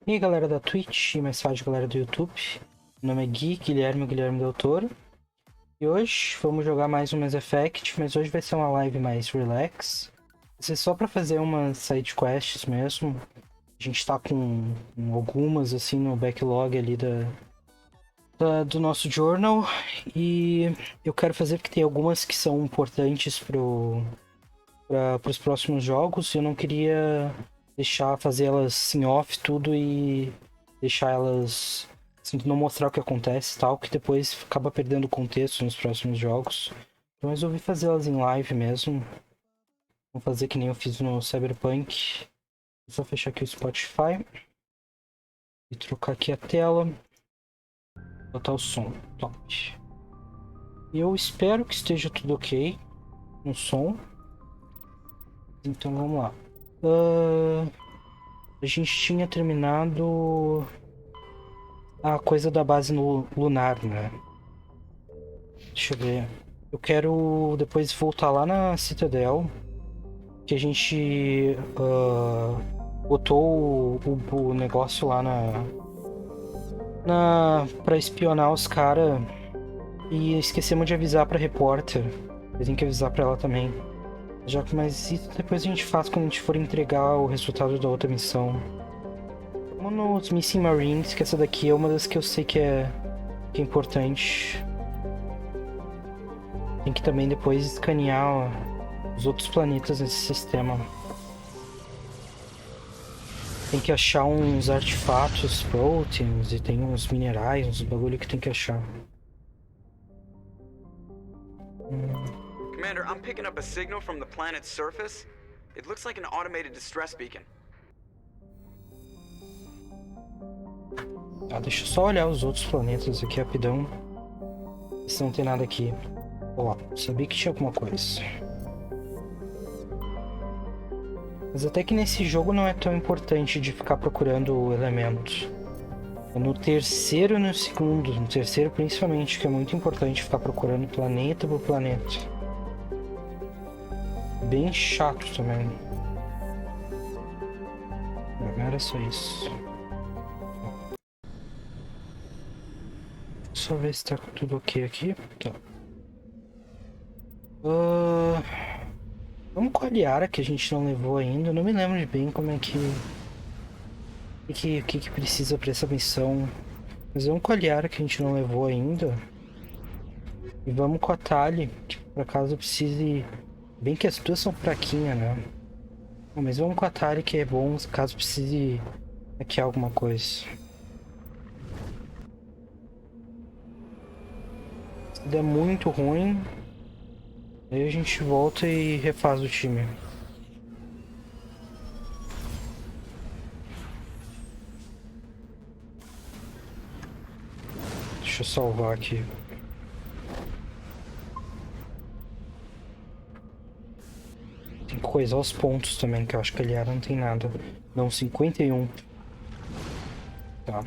E aí galera da Twitch, e mais tarde galera do YouTube. Meu nome é Guilherme Del Toro. E hoje vamos jogar mais um Mass Effect, mas hoje vai ser uma live mais relax. Vai ser só pra fazer umas side quests mesmo. A gente tá com algumas assim no backlog ali do nosso journal. E eu quero fazer porque tem algumas que são importantes pros próximos jogos. Eu não queria fazer elas em off tudo e deixar elas assim, não mostrar o que acontece e tal, que depois acaba perdendo o contexto nos próximos jogos. Então eu resolvi fazer elas em live mesmo. Vou fazer que nem eu fiz no Cyberpunk. Vou só fechar aqui o Spotify e trocar aqui a tela. Botar o som. Top. E eu espero que esteja tudo ok no som. Então vamos lá. A gente tinha terminado a coisa da base lunar, né? Deixa eu ver. Eu quero depois voltar lá na Citadel, que a gente botou o negócio lá pra espionar os caras e esquecemos de avisar pra repórter. Eu tenho que avisar pra ela também. Já que mais isso depois a gente faz quando a gente for entregar o resultado da outra missão. Vamos nos Missing Marines, que essa daqui é uma das que eu sei que é importante. Tem que também depois escanear os outros planetas nesse sistema. Tem que achar uns artefatos, proteins, e tem uns minerais, uns bagulho que tem que achar. Commander, I'm picking up a signal from the planet's surface. It looks like an automated distress beacon. Deixa eu só olhar os outros planetas aqui rapidão. Se não tem nada aqui. Ó, sabia que tinha alguma coisa. Mas até que nesse jogo não é tão importante de ficar procurando o elemento. É no terceiro e no segundo. No terceiro principalmente, que é muito importante ficar procurando planeta por planeta. Bem chato também. Não era só isso. Só ver se tá tudo ok aqui. Tá. Vamos com a Liara, que a gente não levou ainda. Eu não me lembro bem como é que... O que precisa pra essa missão. Mas vamos com a Liara, que a gente não levou ainda. E vamos com a Tali, que por acaso precise... Bem que as duas são fraquinhas, né? Mas vamos com a Tali, que é bom caso precise hackear alguma coisa. Se der muito ruim, aí a gente volta e refaz o time. Deixa eu salvar aqui. Tem que coisar os pontos também, que eu acho que ali não tem nada. Não, 51. Tá.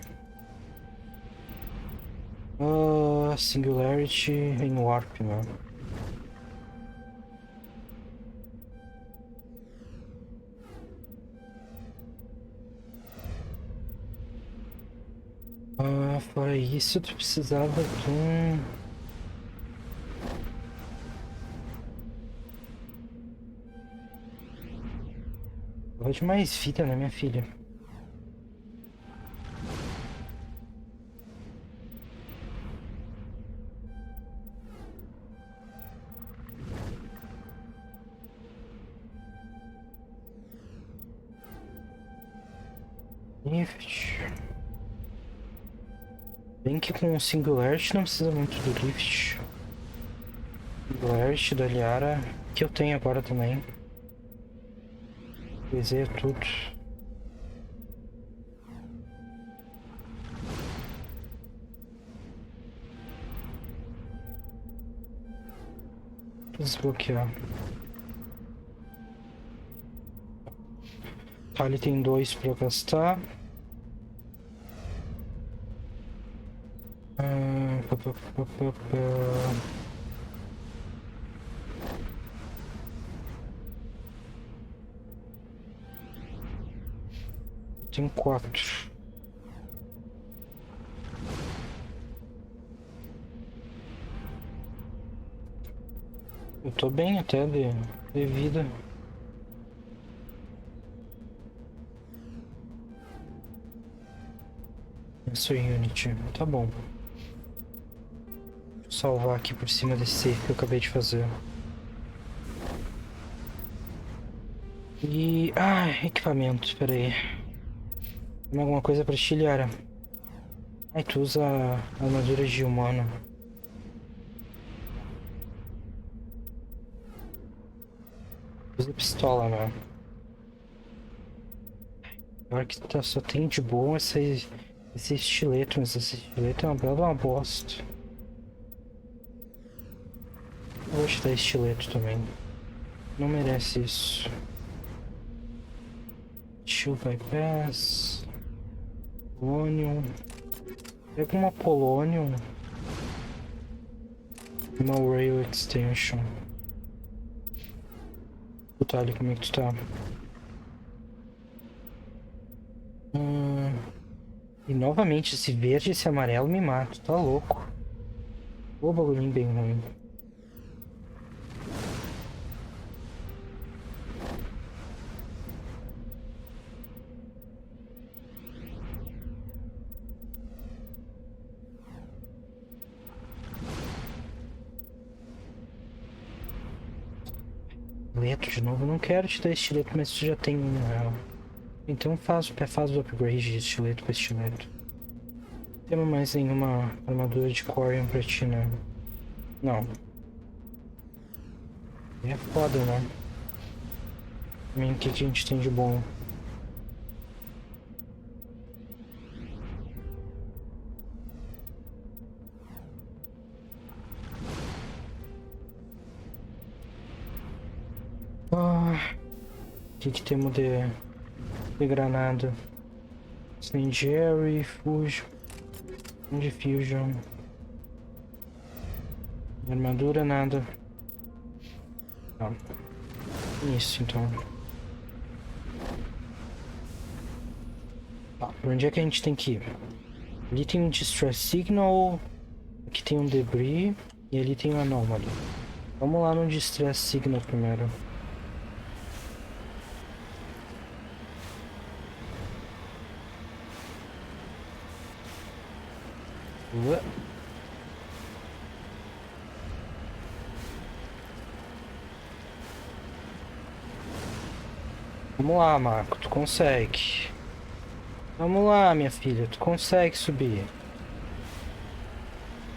Singularity em Warp, né? Fora isso, tu precisava de um... Precisava de mais vida, né, minha filha? Lift. Bem que com o Singularity não precisa muito do Lift. Singularity da Liara, que eu tenho agora também. Quiser tudo. Desbloquear. Tá, ele tem 2 pra gastar. Tem 4. Eu tô bem até de vida. Isso é Unity. Tá bom. Deixa eu salvar aqui por cima desse save que eu acabei de fazer. E... Ah, equipamento, espera aí. Tem alguma coisa pra te, Liara? Ai, tu usa armadura de humano. Usa pistola, né? Agora que tá, só tem de bom esse estileto, mas esse estileto é uma bela uma bosta. Eu vou te dar estileto também. Não merece isso. Shield bypass. Polonium. Pega uma Polonium. Uma Rail Extension. Tá ali, como é que tu tá? E novamente esse verde e esse amarelo me matam, tá louco. Ô, bagulhinho bem ruim. Estileto de novo, eu não quero te dar estileto, mas tu já tem um. Então faz o upgrade de estileto pra estileto. Não temos mais nenhuma armadura de Corian pra ti, né? Não. É foda, né? Também o que a gente tem de bom? O que temos de granada? Incendiary, Fusion, Diffusion. Armadura, nada. Não. Isso, então. Tá, por onde é que a gente tem que ir? Ali tem um Distress Signal. Aqui tem um Debris. E ali tem um Anomaly. Vamos lá no Distress Signal primeiro. Vamos lá, Marco, tu consegue. Vamos lá, minha filha, tu consegue subir.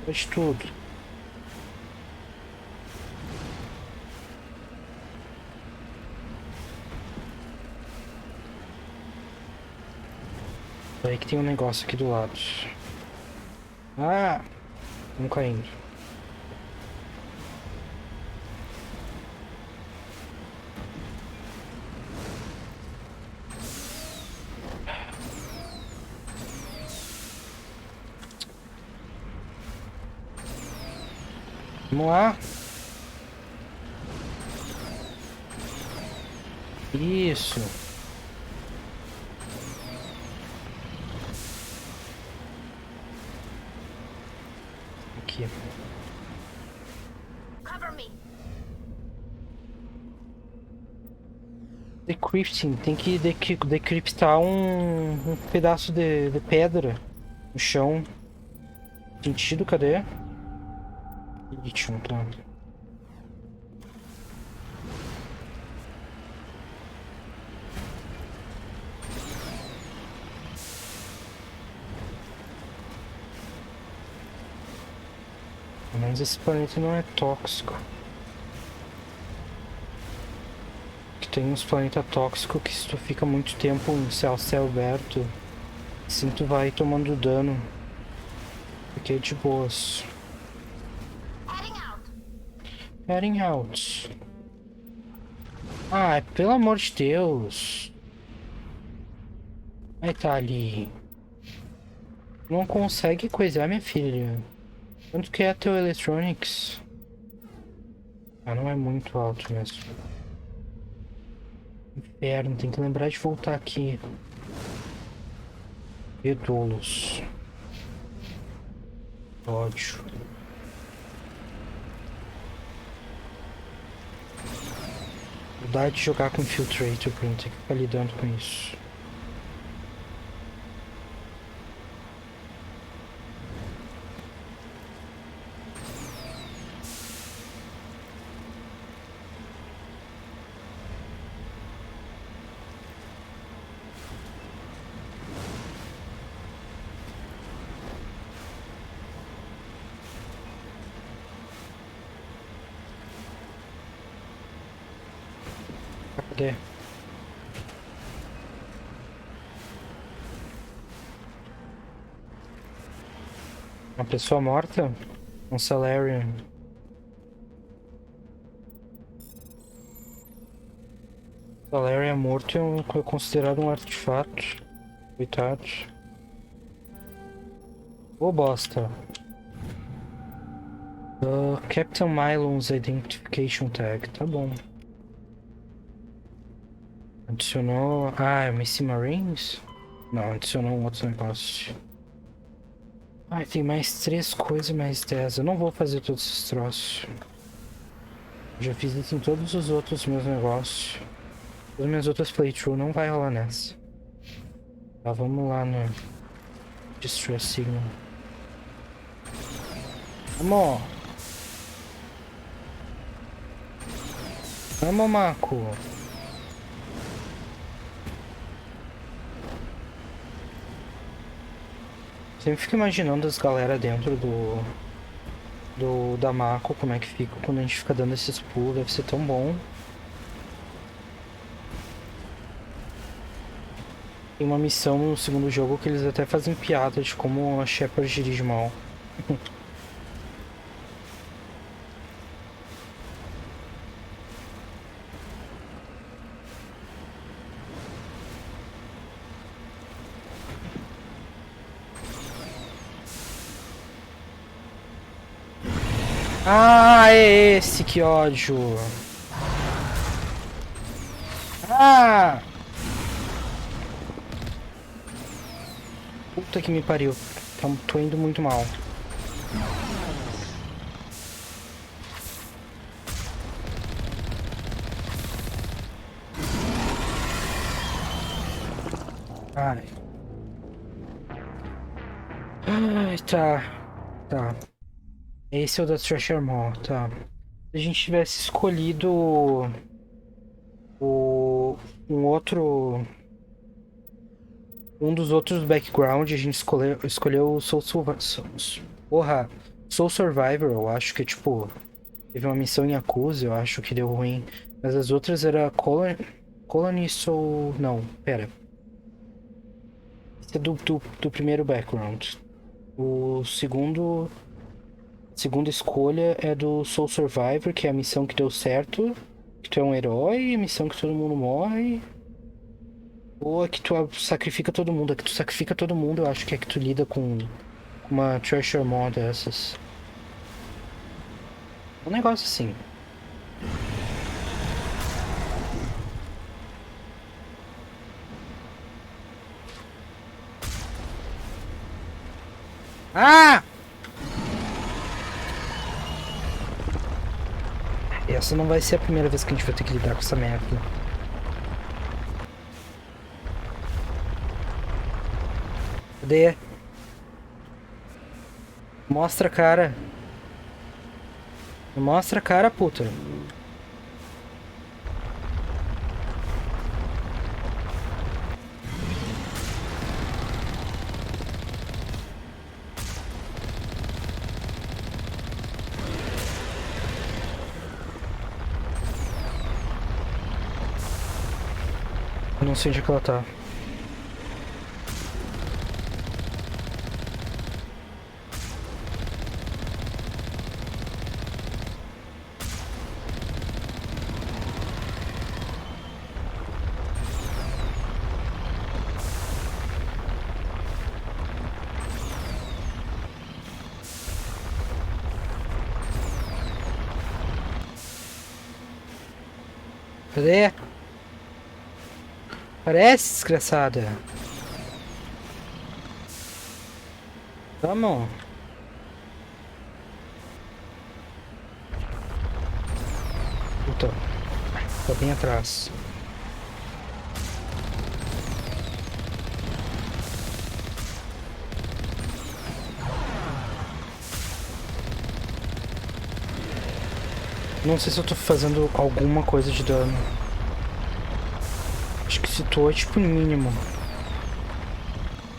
Pode tudo. Aí que tem um negócio aqui do lado. Ah! Vamos caindo. Vamos lá. Isso. Aqui. Cover me. Decrypting. Tem que decriptar um pedaço de pedra no chão. Sentido, cadê? Lítio, tá. Mas esse planeta não é tóxico. Que tem uns planetas tóxicos que se tu fica muito tempo em céu aberto, assim tu vai tomando dano. Porque é de boas. Heading out. Ah, pelo amor de Deus. Aí tá ali. Não consegue coisar, minha filha. Quanto que é teu Electronics? Ah, não é muito alto mesmo. Inferno, tem que lembrar de voltar aqui. Bedolos. Ódio. Saudade de jogar com Infiltrator pra não ter que ficar lidando com isso. Cadê? Uma pessoa morta? Um Salarian. Salarian morto é considerado um artefato. Coitado. Ô bosta. Captain Mylon's Identification Tag. Tá bom. Adicionou... Ah, é Missy Marines? Não, adicionou um outro negócio. Ai, tem mais 3 coisas, mais 10. Eu não vou fazer todos esses troços. Já fiz isso em todos os outros meus negócios. As minhas outras playthrough não vai rolar nessa. Tá, vamos lá no Distress Signal. Vamos! Vamos, Mako! Sempre fico imaginando as galera dentro da Mako, como é que fica quando a gente fica dando esses pulos, deve ser tão bom. Tem uma missão no segundo jogo que eles até fazem piada de como a Shepard dirige mal. Ah, é esse, que ódio. Ah! Puta que me pariu. Tô indo muito mal. Ai. Ai, tá. Tá. Esse é o da Treasure Mall, tá. Se a gente tivesse escolhido um outro... Um dos outros background, a gente escolheu o Soul Porra, Soul Survivor, eu acho que, tipo... Teve uma missão em Yakuza, eu acho que deu ruim. Mas as outras era Colony Soul... Não, pera. Esse é do primeiro background. O segundo... Segunda escolha é do Soul Survivor, que é a missão que deu certo, que tu é um herói, a missão que todo mundo morre. Ou a que tu sacrifica todo mundo. A que tu sacrifica todo mundo, eu acho que é que tu lida com uma Treasure Mod dessas. Um negócio assim. Ah! Essa não vai ser a primeira vez que a gente vai ter que lidar com essa merda. Cadê? Mostra a cara. Mostra a cara, puta. Eu não sei onde é que ela tá. Cadê? Parece, desgraçada. Vamos. Puta. Tá bem atrás. Não sei se eu tô fazendo alguma coisa de dano. Acho que se tô é tipo mínimo.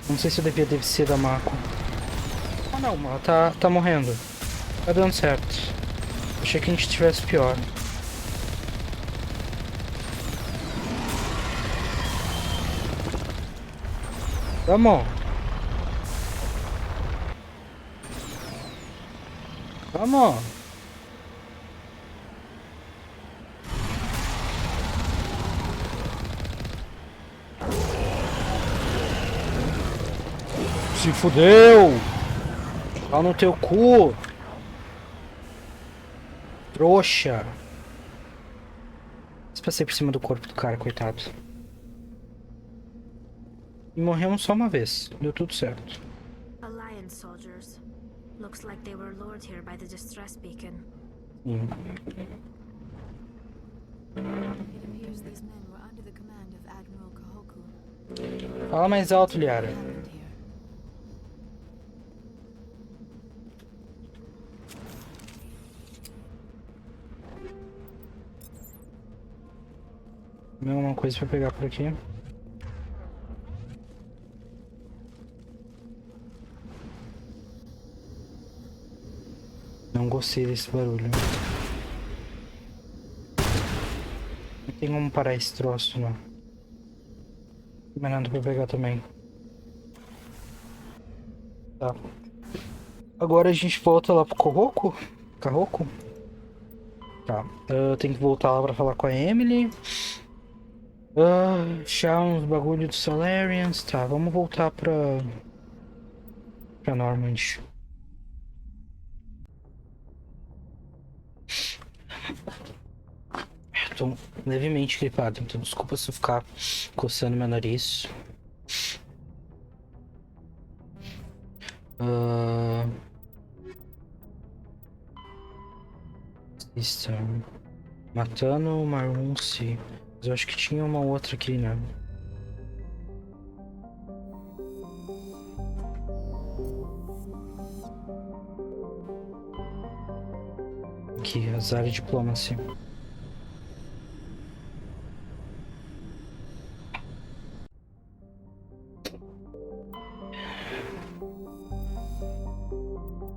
Não sei se eu devia descer da Mako. Ah não, ela tá morrendo. Tá dando certo. Achei que a gente tivesse pior. Vamos! Vamos! Se fudeu! Lá no teu cu! Trouxa! Passei por cima do corpo do cara, coitado. E morremos só uma vez. Deu tudo certo. Alliance soldiers. Looks like they were lured here by the distress beacon. Sim. It appears these men were under the command of Admiral Kahoku. Fala mais alto, Liara. Tem alguma coisa pra pegar por aqui? Não gostei desse barulho. Não tem como parar esse troço, não. Mas nada pra pegar também. Tá. Agora a gente volta lá pro Kahoku? Kahoku? Tá. Eu tenho que voltar lá pra falar com a Emily. Achar uns bagulho do Solarians. Tá, vamos voltar pra Normand. Tô levemente gripado, então desculpa se eu ficar coçando meu nariz. Estão matando o Marunci. Mas eu acho que tinha uma outra aqui, né? Aqui, azar de diplomacia.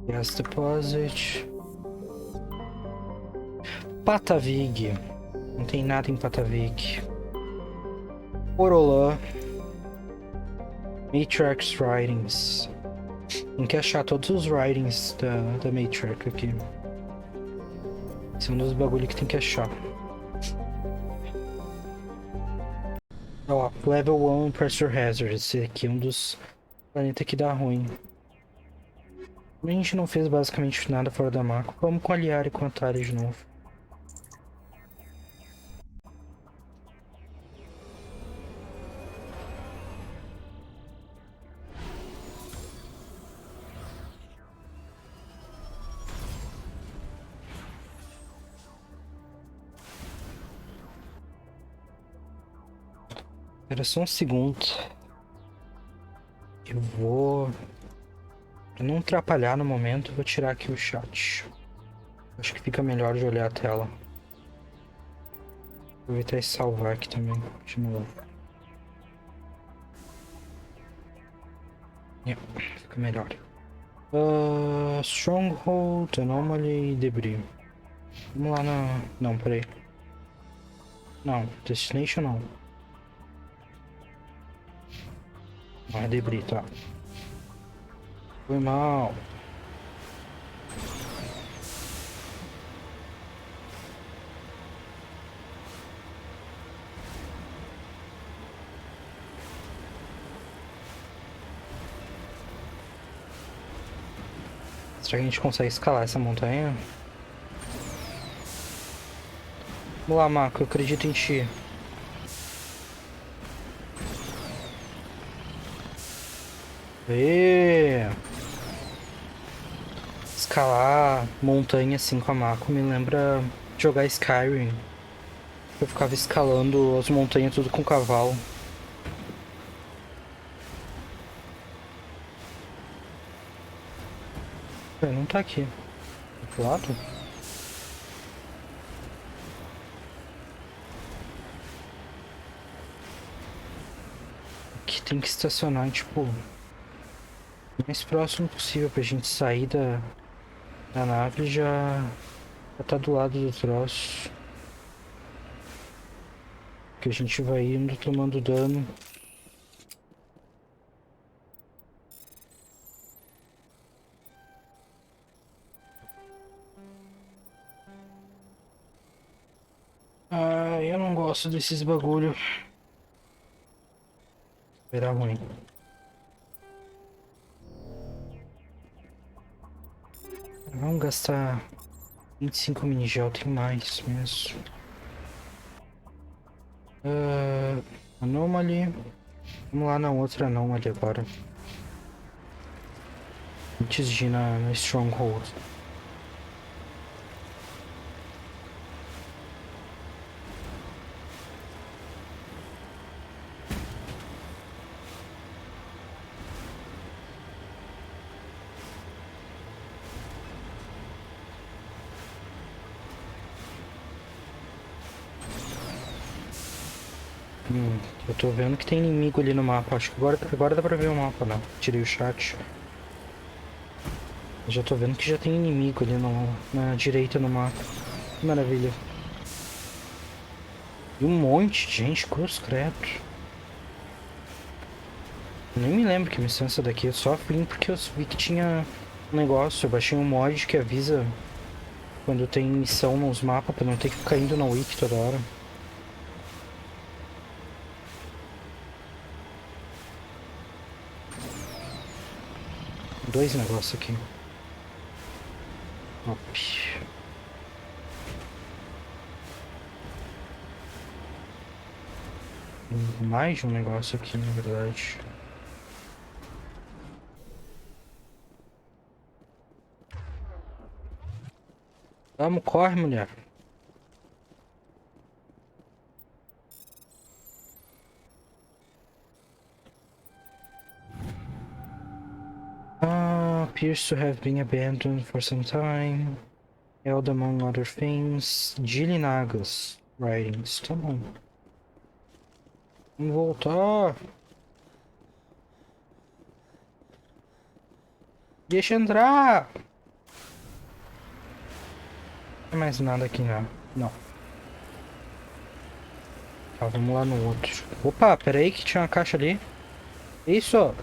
Gas deposit. Patavig. Não tem nada em Patavig. Orolã. Matriarch's Writings. Tem que achar todos os writings da Matriarch aqui. Esse é um dos bagulho que tem que achar. Ó, Level 1 Pressure Hazard. Esse aqui é um dos planetas que dá ruim. A gente não fez basicamente nada fora da Mako. Vamos com a Liara e com a Tari de novo. Espera só um segundo. Eu vou... Pra não atrapalhar no momento, eu vou tirar aqui o chat. Acho que fica melhor de olhar a tela. Vou aproveitar e salvar aqui também, de novo. Fica melhor. Stronghold, Anomaly e Debris. Vamos lá na... Não, peraí. Não, Destination não. Não é Debris, tá. Foi mal. Será que a gente consegue escalar essa montanha? Vamos lá, Mako, eu acredito em ti. Escalar montanha assim com a Mako me lembra jogar Skyrim. Eu ficava escalando as montanhas tudo com cavalo. Não tá aqui. Do outro lado? Aqui tem que estacionar, tipo, o mais próximo possível pra gente sair da nave e já tá do lado do troço. Que a gente vai indo tomando dano. Ah, eu não gosto desses bagulho. Era ruim. Vamos gastar 25 mini gel, tem mais mesmo. Anomaly. Vamos lá na outra anomaly agora. Antes de ir na Stronghold. Eu tô vendo que tem inimigo ali no mapa. Acho que agora dá pra ver o mapa, não. Tirei o chat. Eu já tô vendo que já tem inimigo ali na direita no mapa. Que maravilha. E um monte de gente, cruz credo. Nem me lembro que missão é essa daqui. Eu só vim porque eu vi que tinha um negócio. Eu baixei um mod que avisa quando tem missão nos mapas pra não ter que ficar indo na wiki toda hora. Dois negócios aqui. Top. Mais de um negócio aqui, na verdade. Vamos, corre, mulher. Appears to have been abandoned for some time. Held among other things. Gili Nagas writings. Tá bom. Vamos voltar. Deixa entrar. Não tem mais nada aqui não. Não. Tá, vamos lá no outro. Opa, pera aí que tinha uma caixa ali. Isso.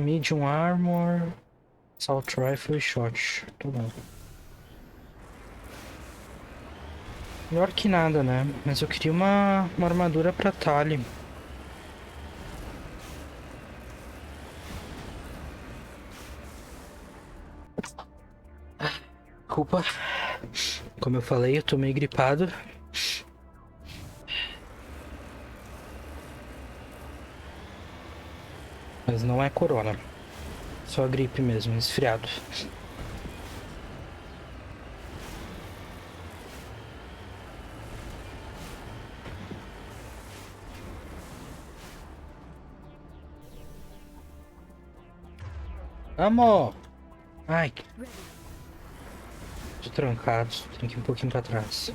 Medium armor. Assault rifle e shot. Tá bom. Melhor que nada, né? Mas eu queria uma armadura pra talhe. Desculpa. Como eu falei, eu tô meio gripado. Mas não é corona. Só gripe mesmo, resfriado. Vamos! Ai, tô trancado. Tem que ir um pouquinho pra trás.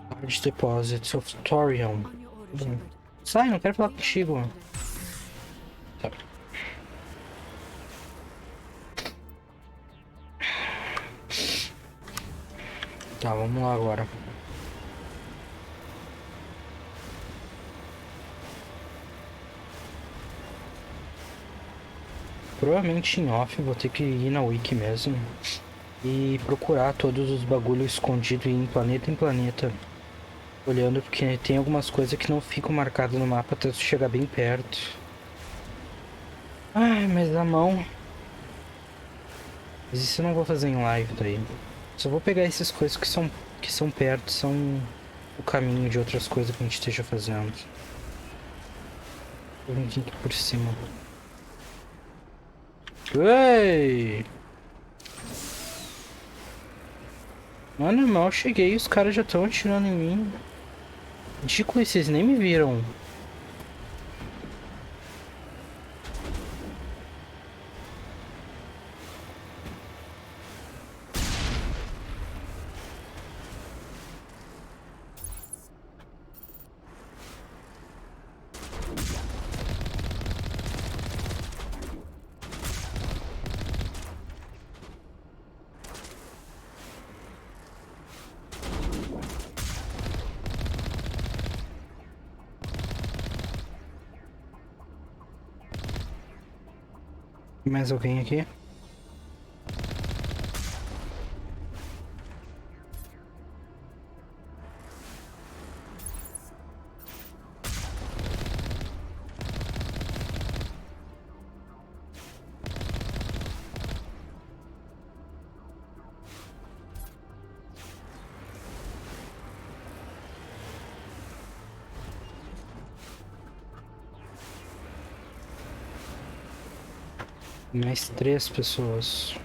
Large deposits of thorium. On your order, Shepard. Sai, não quero falar contigo. Tá. Tá, vamos lá agora. Provavelmente em off vou ter que ir na wiki mesmo e procurar todos os bagulhos escondidos em planeta, olhando, porque tem algumas coisas que não ficam marcadas no mapa até tu chegar bem perto. Ai, mas a mão. Mas isso eu não vou fazer em live daí. Só vou pegar essas coisas que são perto, são o caminho de outras coisas que a gente esteja fazendo. Vou vir aqui por cima. Ué! Mano, mal cheguei, os caras já estão atirando em mim. Ridículo, vocês nem me viram. Mais alguém aqui? Mais 3 pessoas.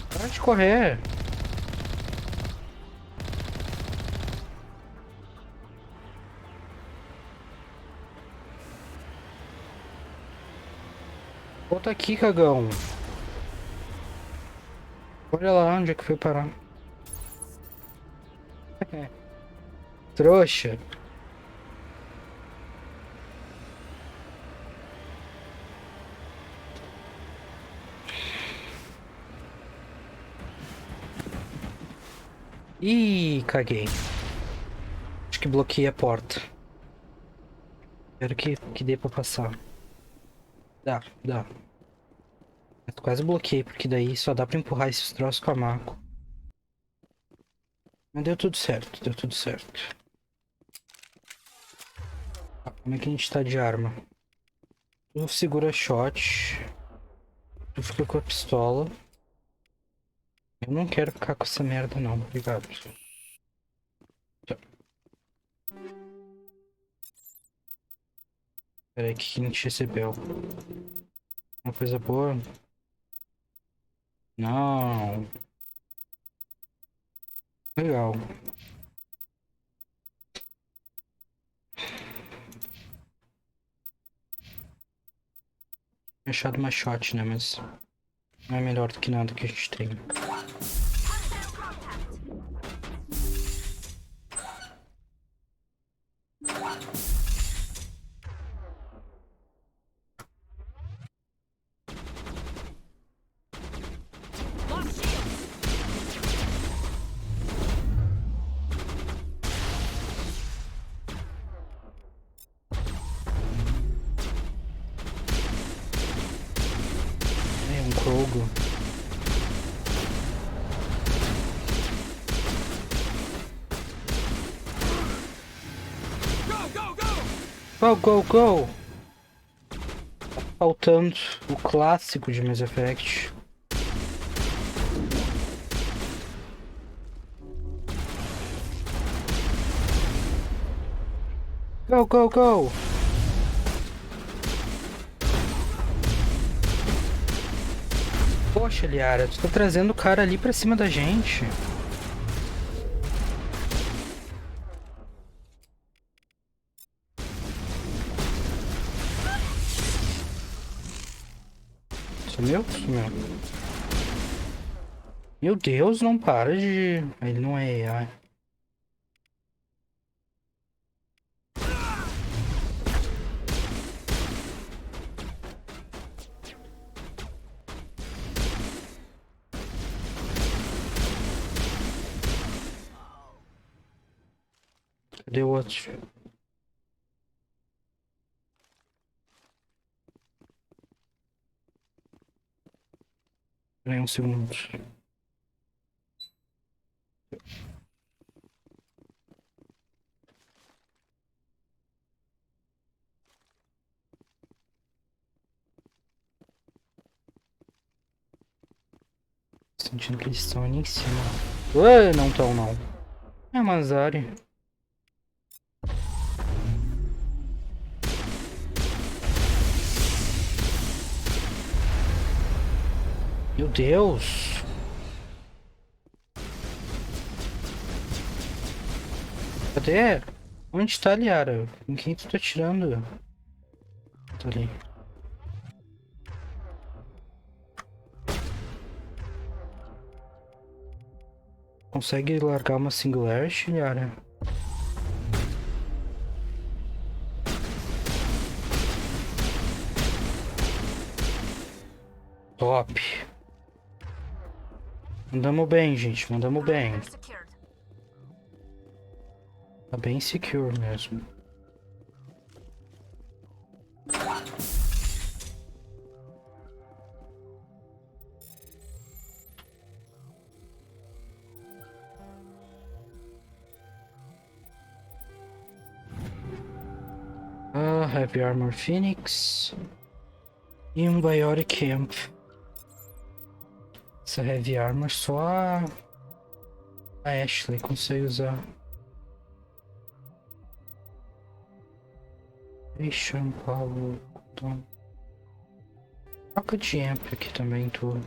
Para de correr. Volta aqui, cagão. Olha lá onde é que foi parar. Trouxa. Ih, caguei. Acho que bloqueei a porta. Espero que dê pra passar. Dá. Eu quase bloqueei, porque daí só dá pra empurrar esses troços com a Mako. Mas deu tudo certo, deu tudo certo. Tá, como é que a gente tá de arma? Tu segura shot. Tu fica com a pistola. Eu não quero ficar com essa merda não, obrigado. Tá. Pera aí, o que a gente recebeu? Uma coisa boa? Não. Legal. Achado uma shot, né? Mas não é melhor do que nada que a gente tem. É um Krogo. Go, go, go! Tá faltando o clássico de Mass Effect. Go, go, go! Poxa, Liara, tu tá trazendo o cara ali pra cima da gente. Sumiu? Sumiu. Meu Deus, não para de... Ele não é AI. Cadê o outro? Peraí um segundo. Sentindo que eles estão ali em cima. Ué, não estão não. É Mazari. Meu Deus! Cadê? Onde tá, Liara? Em quem tu tá atirando? Tá ali. Consegue largar uma singularity, Liara? Top. Mandamos bem, gente. Mandamos bem. Tá bem secure mesmo. Heavy Armor Phoenix. E um Biotic Camp. Essa Heavy Armor só a Ashley consegue usar. Deixa Paulo. Troca de amp aqui também, tu.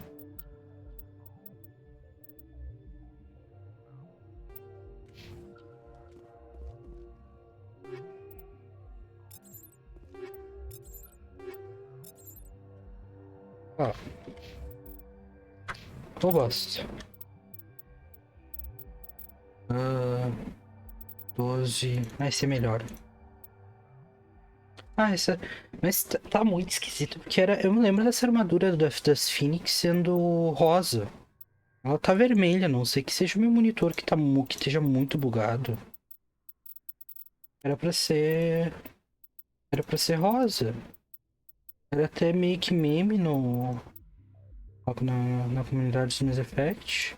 Ó. Robusto. 12. Vai ser melhor. Essa. Mas tá muito esquisito, porque eu me lembro dessa armadura das Phoenix sendo rosa. Ela tá vermelha, não sei que seja o meu monitor que que esteja muito bugado. Era pra ser. Era pra ser rosa. Era até meio que meme na comunidade do Mass Effect.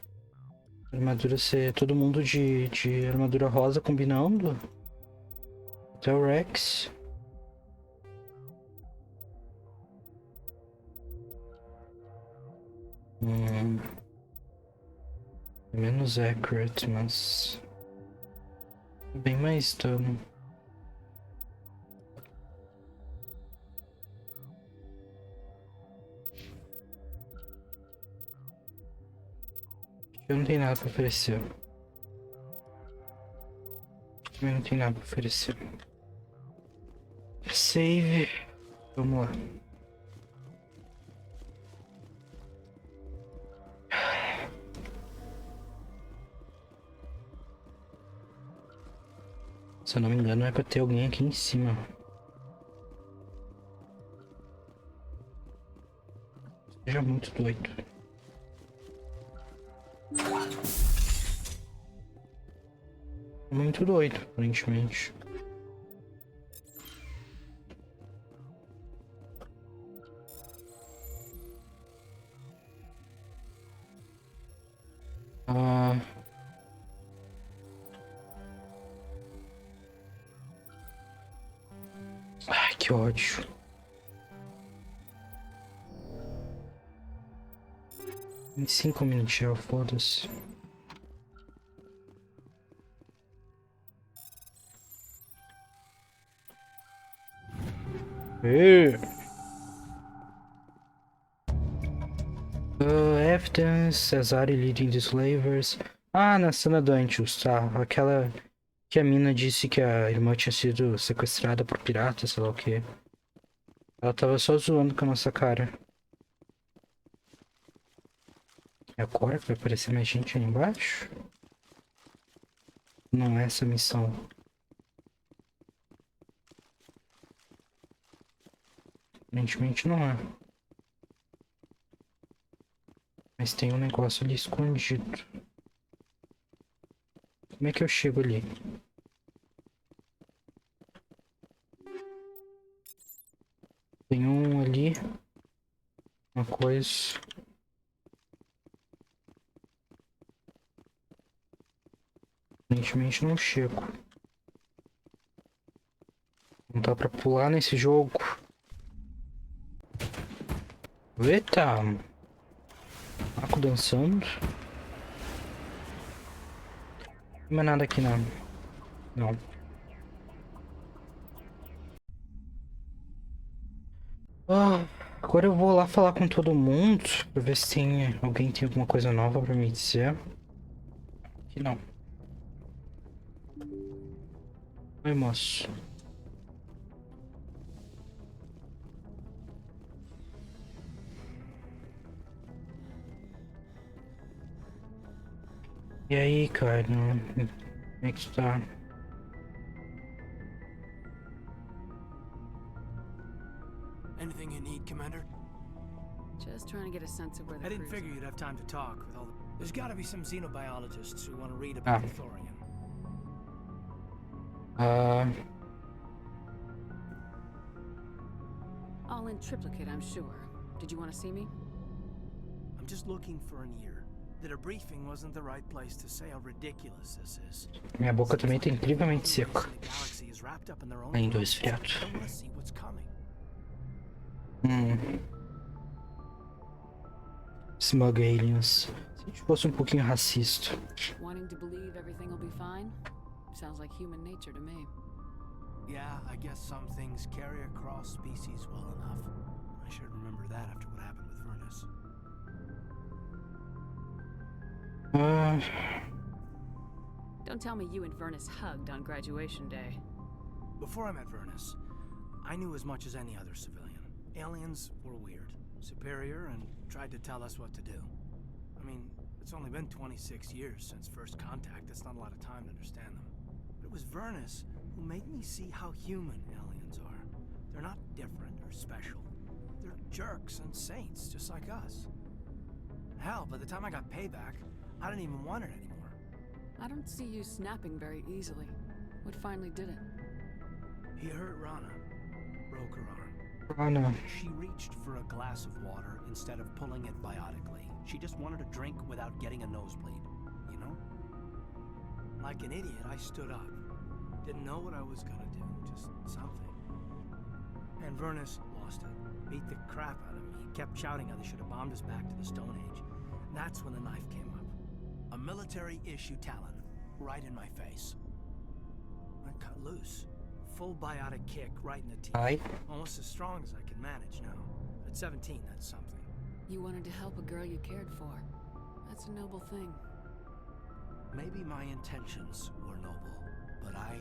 Armadura ser todo mundo de armadura rosa combinando. Até o Rex. É menos accurate, mas bem mais dano. Eu não tenho nada pra oferecer. Eu não tenho nada pra oferecer. Save. Vamos lá. Se eu não me engano, é pra ter alguém aqui em cima. Seja muito doido. Muito doido, aparentemente. Ai, que ódio. Em 5 minutinhos, foda-se. Evidence, Cesare leading the slavers. Na cena do Antius, tá. Aquela que a mina disse que a irmã tinha sido sequestrada por piratas, sei lá o que. Ela tava só zoando com a nossa cara. É agora que vai aparecer mais gente ali embaixo? Não é essa a missão. Aparentemente não é. Mas tem um negócio ali escondido. Como é que eu chego ali? Tem um ali. Uma coisa. Aparentemente não chego. Não dá pra pular nesse jogo. Eita! Maco dançando. Não tem mais nada aqui não. Não. Agora eu vou lá falar com todo mundo pra ver se alguém tem alguma coisa nova pra me dizer. Aqui não. Oi, moço. E aí, cara? Como é que tu tá? Anything you need, Commander? Just trying to get a sense of where the I didn't crews figure are. you'd have time to talk with all the... There's gotta be some xenobiologists who want to read Ah. about the thorium. All in triplicate, I'm sure. Did you want to see me? I'm just looking for an ear. The debriefing wasn't the right place to say how ridiculous this is. Minha boca também tá incrivelmente Other seca. races in the galaxy is wrapped up in their own Ainda problems. resfriado. They want to see what's coming. Smug aliens. Se a gente fosse um pouquinho racista. Wanting to believe everything will be fine? Sounds like human nature to me. Yeah, I guess some things carry across species well enough. I should remember that after what happened with Furnace. Don't tell me you and Vernus hugged on graduation day. Before I met Furnace, I knew as much as any other civilian. Aliens were weird, superior, and tried to tell us what to do. I mean, it's only been 26 years since first contact. That's not a lot of time to understand them. But it was Furnace who made me see how human aliens are. They're not different or special. They're jerks and saints, just like us. Hell, by the time I got payback, I didn't even want it anymore. I don't see you snapping very easily. What finally did it? He hurt Rana, broke her arm. Rana. She reached for a glass of water instead of pulling it biotically. She just wanted a drink without getting a nosebleed, you know? Like an idiot, I stood up. Didn't know what I was gonna do, just something. And Vernus lost it. Beat the crap out of me. Kept shouting how they should have bombed us back to the Stone Age. And that's when the knife came up. A military-issue talon, right in my face. I cut loose. Full biotic kick right in the teeth. Ai. Almost as strong as I can manage now. At 17, that's something. You wanted to help a girl you cared for. That's a noble thing. Maybe my intentions were noble, but I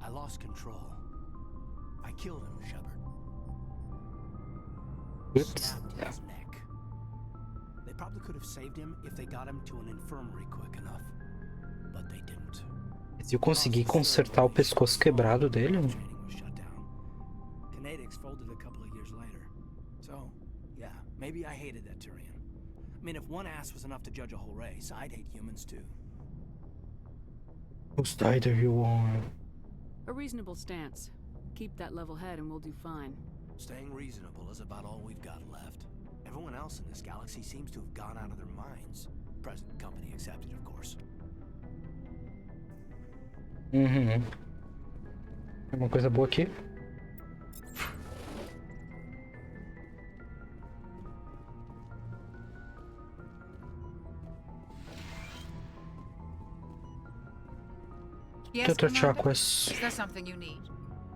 lost control. I killed him, Shepard. Oops. Snapped his neck. They probably could have saved him if they got him to an infirmary quick enough, but they didn't. Se eu conseguir consertar o pescoço quebrado dele. Training was shut down. Kinetics folded a couple of years later. So, yeah, maybe I hated that Turian. I mean, if one ass was enough to judge a whole race, I'd hate humans too. Most either you want. A reasonable stance. Keep that level head and we'll do fine. Staying reasonable is about all we've got left. Everyone else in this galaxy seems to have gone out of their minds. Present company accepted, of course. Tem uma coisa boa aqui. Yes, Outra Commander? chakras. Is there something you need?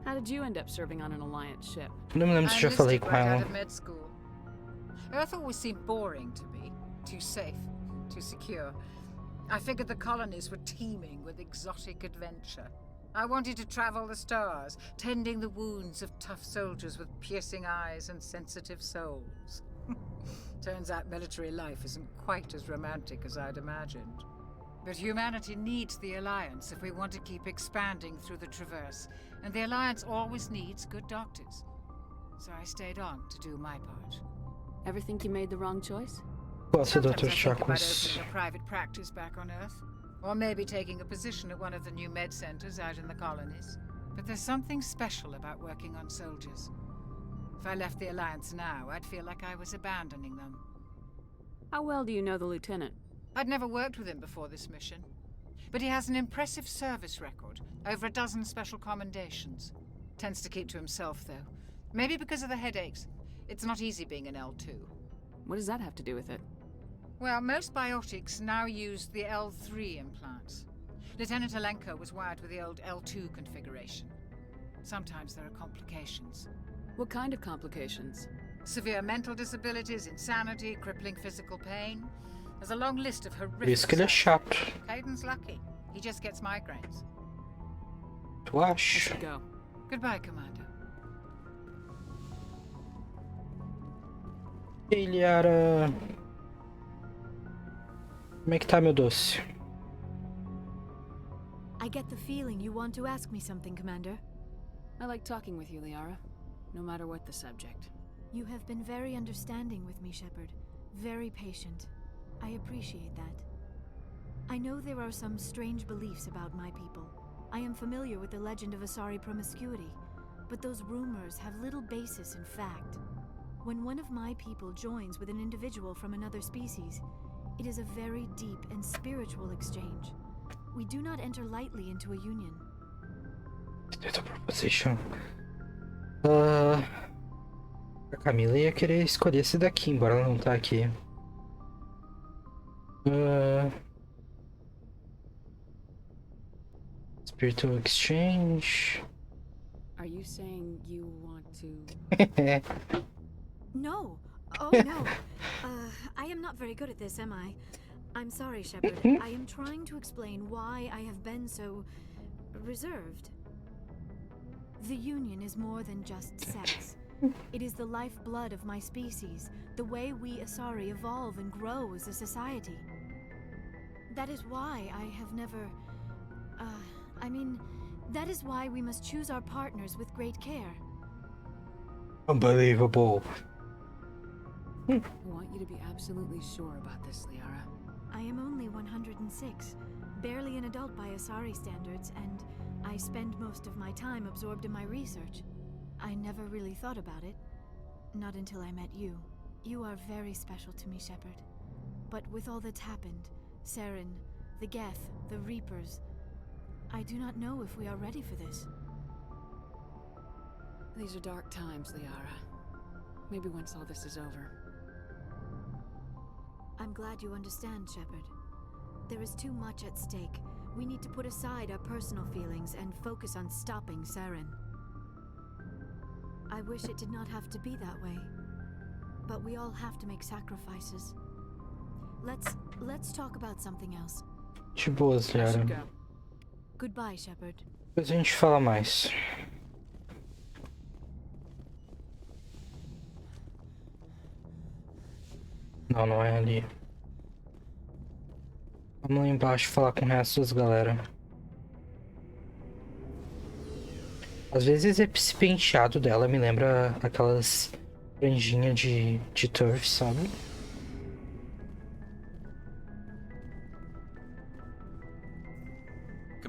How did you end up serving on an Alliance ship? Não me lembro se já falei com right out ela. of med school. Earth always seemed boring to me. Too safe, too secure. I figured the colonies were teeming with exotic adventure. I wanted to travel the stars, tending the wounds of tough soldiers with piercing eyes and sensitive souls. Turns out military life isn't quite as romantic as I'd imagined. But humanity needs the Alliance if we want to keep expanding through the Traverse, and the Alliance always needs good doctors. So I stayed on to do my part. Ever think you made the wrong choice? Gosto de Sometimes outras I think about chakras. opening a private practice back on Earth, or maybe taking a position at one of the new med centers out in the colonies. But there's something special about working on soldiers. If I left the Alliance now, I'd feel like I was abandoning them. How well do you know the Lieutenant? I'd never worked with him before this mission. But he has an impressive service record, over a dozen special commendations. Tends to keep to himself, though. Maybe because of the headaches. It's not easy being an L2. What does that have to do with it? Well, most biotics now use the L3 implants. Lieutenant Alenko was wired with the old L2 configuration. Sometimes there are complications. What kind of complications? Severe mental disabilities, insanity, crippling physical pain. There's a long list of Por horrific isso que ele é sides. chato. Caden's lucky. He just gets migraines. Tu I acha? should go. Goodbye, Commander. Ei, Liara. Como é que tá, meu doce? I get the feeling you want to ask me something, Commander. I like talking with you, Liara, no matter what the subject. You have been very understanding with me, Shepard. Very patient. I appreciate that. I know there are some strange beliefs about my people. I am familiar with the legend of Asari promiscuity, but those rumors have little basis in fact. When one of my people joins with an individual from another species, it is a very deep and spiritual exchange. We do not enter lightly into a union. There's a proposition. A Camila ia querer escolher esse daqui, embora ela não tá aqui. Spiritual exchange. Are you saying you want to... No! Oh no! I am not very good at this, am I? I'm sorry, Shepard. I am trying to explain why I have been so... reserved. The Union is more than just sex. It is the lifeblood of my species, the way we Asari evolve and grow as a society. That is why I have never... that is why we must choose our partners with great care. Unbelievable. I want you to be absolutely sure about this, Liara. I am only 106, barely an adult by Asari standards, and I spend most of my time absorbed in my research. I never really thought about it. Not until I met you. You are very special to me, Shepard. But with all that's happened, Saren, the Geth, the Reapers, I do not know if we are ready for this. These are dark times, Liara. Maybe once all this is over. I'm glad you understand, Shepard. There is too much at stake. We need to put aside our personal feelings and focus on stopping Saren. I wish it did not have to be that way. But we all have to make sacrifices. Let's talk about something else. De boas, I Liara. should go. Goodbye, Shepard. Depois a gente fala mais. Não, não é ali. Vamos lá embaixo falar com o resto das galera. Às vezes esse penteado dela me lembra aquelas franjinhas de turf, sabe?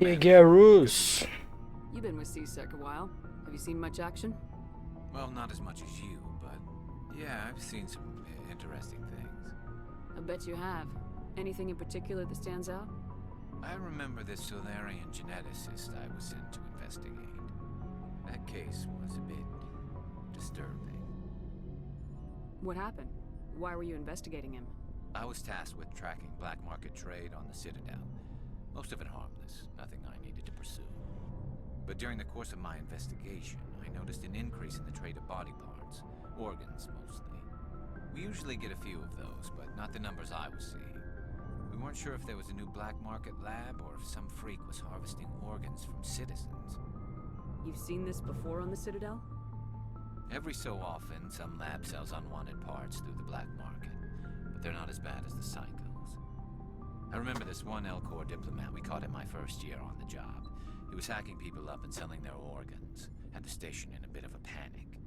E Garus! You've been with CSEC a while. Have you seen much action? Well, not as much as you, but yeah, I've seen some interesting things. I bet you have. Anything in particular that stands out? I remember this Solarian geneticist I was sent to investigate. That case was a bit disturbing. What happened? Why were you investigating him? I was tasked with tracking black market trade on the Citadel. Most of it harmless, nothing I needed to pursue. But during the course of my investigation, I noticed an increase in the trade of body parts, organs mostly. We usually get a few of those, but not the numbers I was seeing. We weren't sure if there was a new black market lab or if some freak was harvesting organs from citizens. You've seen this before on the Citadel? Every so often, some lab sells unwanted parts through the black market, but they're not as bad as the psychos. I remember this one L-Corps diplomat we caught in my first year on the job. He was hacking people up and selling their organs, had the station in a bit of a panic.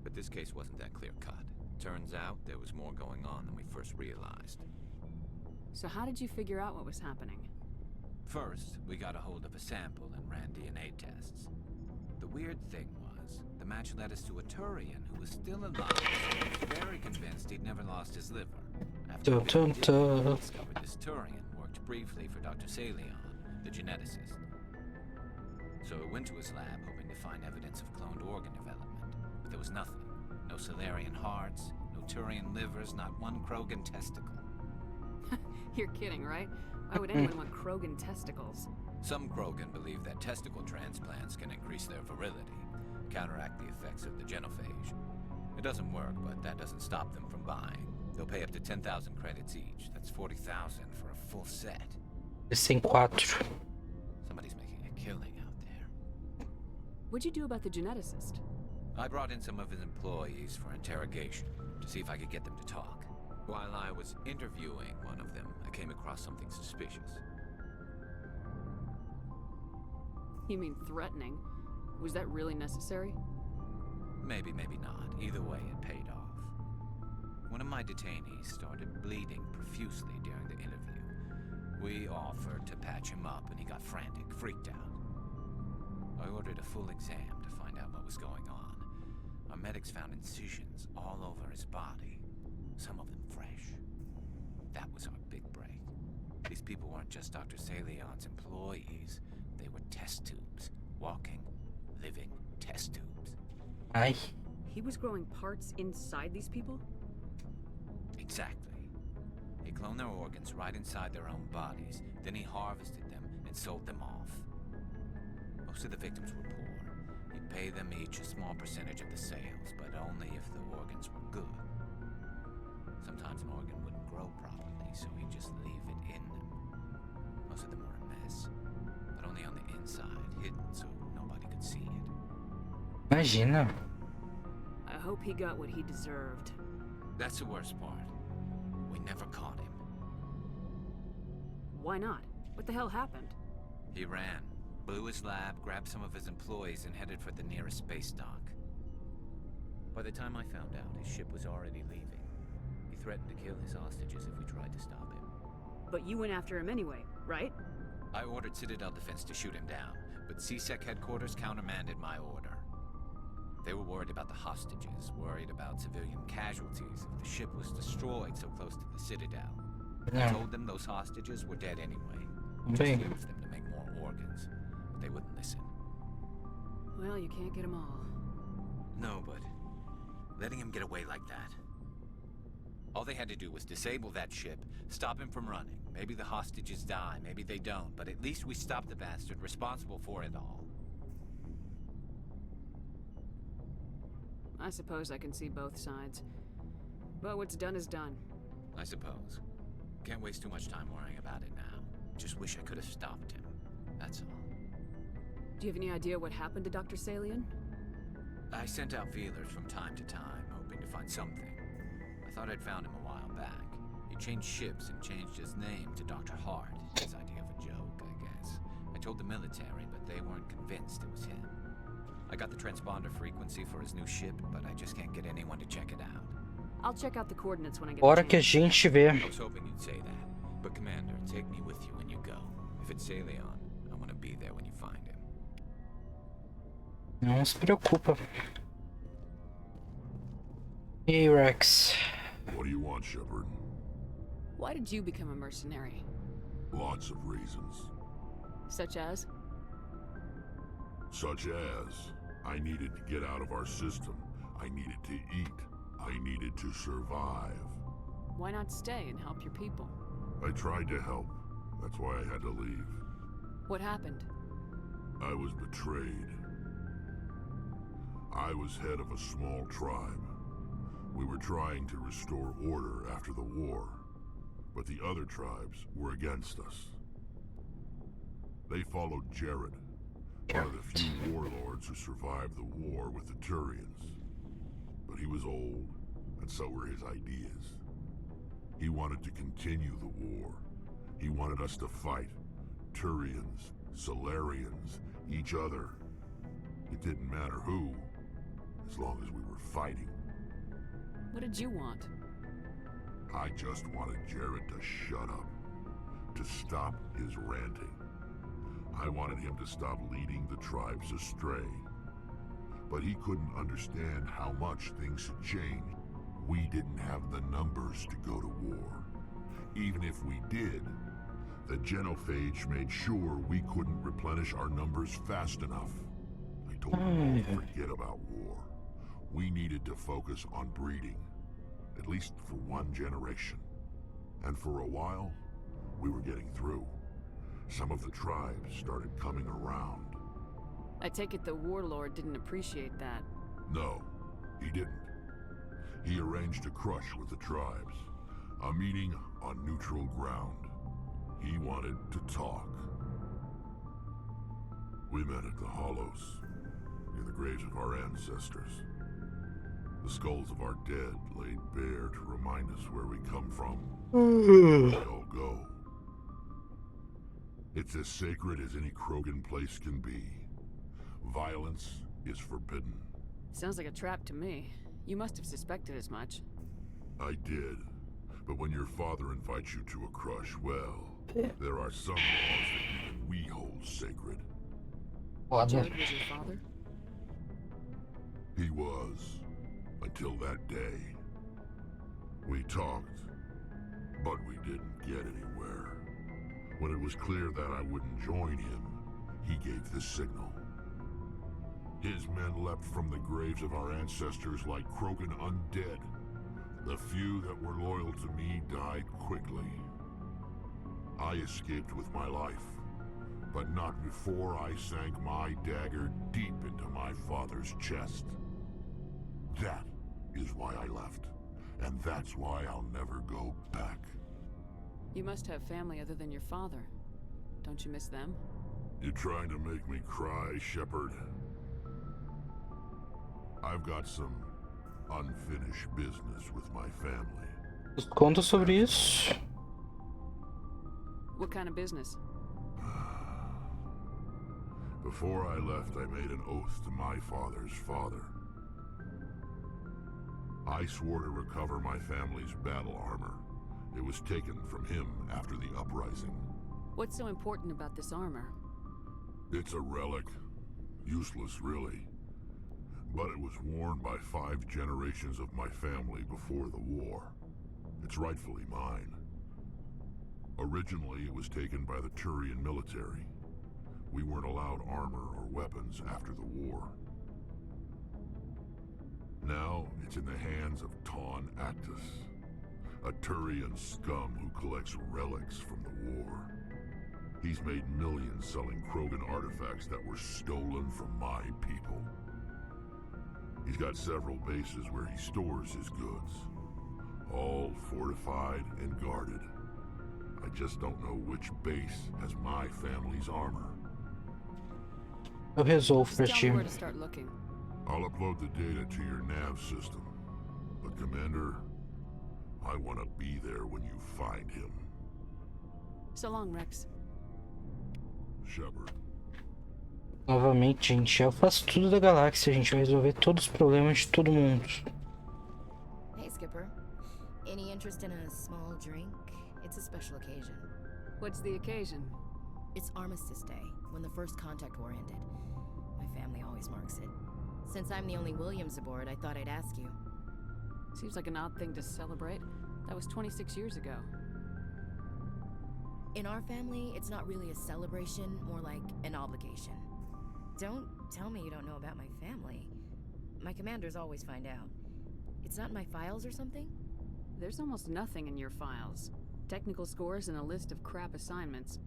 But this case wasn't that clear-cut. Turns out there was more going on than we first realized. So how did you figure out what was happening? First, we got a hold of a sample and ran DNA tests. The weird thing was, the match led us to a Turian who was still alive, so I was very convinced he'd never lost his liver. After we discovered this Turian worked briefly for Dr. Salion, the geneticist. So I went to his lab hoping to find evidence of cloned organ development, but there was nothing. No Solarian hearts, no Turian livers, not one Krogan testicle. You're kidding, right? Why would anyone want Krogan testicles? Some Krogan believe that testicle transplants can increase their virility, counteract the effects of the genophage. It doesn't work, but that doesn't stop them from buying. They'll pay up to 10,000 credits each. That's 40,000 for a full set. Eles têm 4. Somebody's making a killing out there. What'd you do about the geneticist? I brought in some of his employees for interrogation to see if I could get them to talk. While I was interviewing one of them, I came across something suspicious. You mean threatening? Was that really necessary? Maybe, maybe not. Either way, it paid off. One of my detainees started bleeding profusely during the interview. We offered to patch him up, and he got frantic, freaked out. I ordered a full exam to find out what was going on. Our medics found incisions all over his body, some of them fresh. That was our big break. These people weren't just Dr. Salion's employees. They were test tubes. Walking, living test tubes. Ai. He was growing parts inside these people? Exactly. He cloned their organs right inside their own bodies. Then he harvested them and sold them off. Most of the victims were poor. He'd pay them each a small percentage of the sales, but only if the organs were good. Sometimes an organ wouldn't grow properly, so he'd just leave it in them. Most of them were a mess, but only on the inside, hidden so nobody could see it. Imagina. I hope he got what he deserved. That's the worst part. We never caught him. Why not? What the hell happened? He ran, blew his lab, grabbed some of his employees, and headed for the nearest space dock. By the time I found out, his ship was already leaving. He threatened to kill his hostages if we tried to stop him. But you went after him anyway, right? I ordered Citadel Defense to shoot him down, but CSEC headquarters countermanded my order. They were worried about the hostages, worried about civilian casualties if the ship was destroyed so close to the Citadel. I told them those hostages were dead anyway. Just Bem. use them to make more organs. But they wouldn't listen. Well, you can't get them all. No, but letting him get away like that. All they had to do was disable that ship, stop him from running. Maybe the hostages die, maybe they don't, but at least we stopped the bastard responsible for it all. I suppose I can see both sides. But what's done is done. I suppose. Can't waste too much time worrying about it now. Just wish I could have stopped him. That's all. Do you have any idea what happened to Dr. Salion? I sent out feelers from time to time, hoping to find something. I thought I'd found him a while back. He changed ships and changed his name to Dr. Hart. His idea of a joke, I guess. I told the military, but they weren't convinced it was him. I got the transponder frequency for his new ship, but I just can't get anyone to check it out. I'll check out the coordinates when I get Hora the que a chance. gente vê. I was hoping you'd say that. But Commander, take me with you when you go. If it's Salion, I want to be there when you find him. Não se preocupa. E aí, Rex? What do you want, Shepard? Why did you become a mercenary? Lots of reasons. Such as? Such as, I needed to get out of our system. I needed to eat. I needed to survive. Why not stay and help your people? I tried to help. That's why I had to leave. What happened? I was betrayed. I was head of a small tribe. We were trying to restore order after the war, but the other tribes were against us. They followed Jared, one of the few warlords who survived the war with the Turians. But he was old, and so were his ideas. He wanted to continue the war. He wanted us to fight. Turians, Solarians, each other. It didn't matter who, as long as we were fighting. What did you want? I just wanted Jared to shut up, to stop his ranting. I wanted him to stop leading the tribes astray. But he couldn't understand how much things had changed. We didn't have the numbers to go to war. Even if we did, The genophage made sure we couldn't replenish our numbers fast enough. I told them to forget about war. We needed to focus on breeding, at least for one generation. And for a while, we were getting through. Some of the tribes started coming around. I take it the warlord didn't appreciate that. No, he didn't. He arranged a crush with the tribes, a meeting on neutral ground. He wanted to talk. We met at the Hollows, near the graves of our ancestors. The skulls of our dead laid bare to remind us where we come from. We all go. It's as sacred as any Krogan place can be. Violence is forbidden. Sounds like a trap to me. You must have suspected as much. I did. But when your father invites you to a crush, well, there are some laws that even we hold sacred. Jared was your father? He was. Until that day. We talked, but we didn't get anywhere. When it was clear that I wouldn't join him, he gave the signal. His men leapt from the graves of our ancestors like Krogan undead. The few that were loyal to me died quickly. I escaped with my life, but not before I sank my dagger deep into my father's chest. That is why I left, and that's why I'll never go back. You must have family other than your father. Don't you miss them? You trying to make me cry, Shepard? I've got some unfinished business with my family. Conta sobre isso. What kind of business? Before I left, I made an oath to my father's father. I swore to recover my family's battle armor. It was taken from him after the uprising. What's so important about this armor? It's a relic. Useless, really. But it was worn by 5 generations of my family before the war. It's rightfully mine. Originally, it was taken by the Turian military. We weren't allowed armor or weapons after the war. Now, it's in the hands of Ton Actus, a Turian scum who collects relics from the war. He's made millions selling Krogan artifacts that were stolen from my people. He's got several bases where he stores his goods, all fortified and guarded. I just don't know which base has my family's armor. Eu resolvo pra Just tell ti. me where to start looking. I'll upload the data to your nav system. But Commander, I want to be there when you find him. So long, Rex. Shepard. Novamente, gente, eu faço tudo da galáxia, a gente vai resolver todos os problemas de todo mundo. Hey, Skipper. Any interest in a small drink? It's a special occasion. What's the occasion? It's Armistice Day, when the first contact war ended. My family always marks it. Since I'm the only Williams aboard, I thought I'd ask you. Seems like an odd thing to celebrate. That was 26 years ago. In our family, it's not really a celebration, more like an obligation. Don't tell me you don't know about my family. My commanders always find out. It's not in my files or something? There's almost nothing in your files. Technical scores and a list of crap assignments.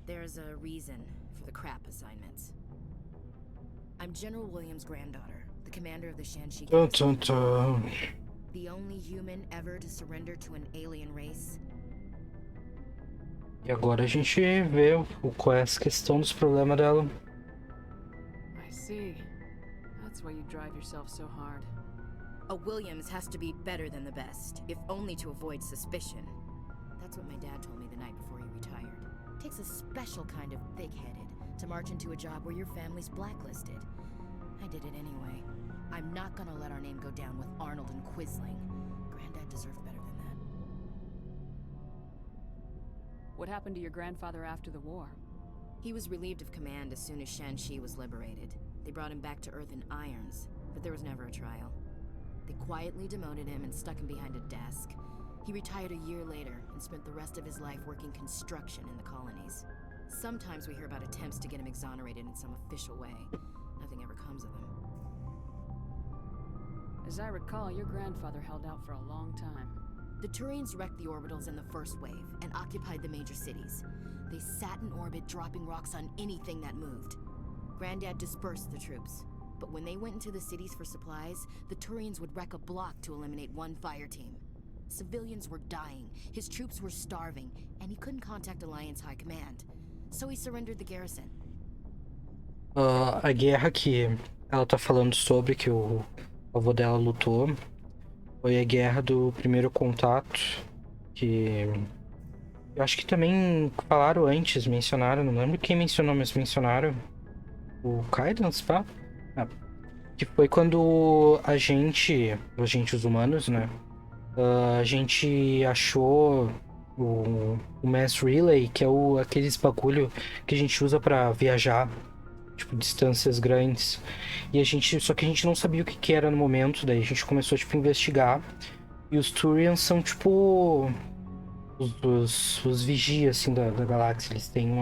There's a reason for the crap assignments. I'm General Williams' granddaughter, the commander of the Shanxi Tum, Castle. tum, tum. The only human ever to surrender to an alien race. E agora a gente vê qual é a questão dos problemas dela. I see. That's why you drive yourself so hard. A Williams has to be better than the best, if only to avoid suspicion. That's what my dad told me the night before he retired. Takes a special kind of thick-headed to march into a job where your family's blacklisted. I did it anyway. I'm not gonna let our name go down with Arnold and Quisling. Granddad deserved better than that. What happened to your grandfather after the war? He was relieved of command as soon as Shanxi was liberated. They brought him back to Earth in irons, but there was never a trial. They quietly demoted him and stuck him behind a desk. He retired a year later and spent the rest of his life working construction in the colonies. Sometimes we hear about attempts to get him exonerated in some official way. Nothing ever comes of them. As I recall, your grandfather held out for a long time. The Turians wrecked the orbitals in the first wave and occupied the major cities. They sat in orbit, dropping rocks on anything that moved. Granddad dispersed the troops, but when they went into the cities for supplies, the Turians would wreck a block to eliminate one fire team. Civilians were dying, his troops were starving, and he couldn't contact Alliance High Command. So he surrendered the garrison. A guerra que ela tá falando sobre, que o avô dela lutou, foi a guerra do primeiro contato, que eu acho que também falaram antes, mencionaram, não lembro quem mencionou, mas mencionaram o Kaidans, pá? Que foi quando a gente, os humanos, né, a gente achou o Mass Relay, que é aqueles bagulho que a gente usa pra viajar, tipo, distâncias grandes. E só que a gente não sabia o que era no momento, daí a gente começou, tipo, a investigar. E os Turians são, tipo, os vigias, assim, da galáxia. Eles têm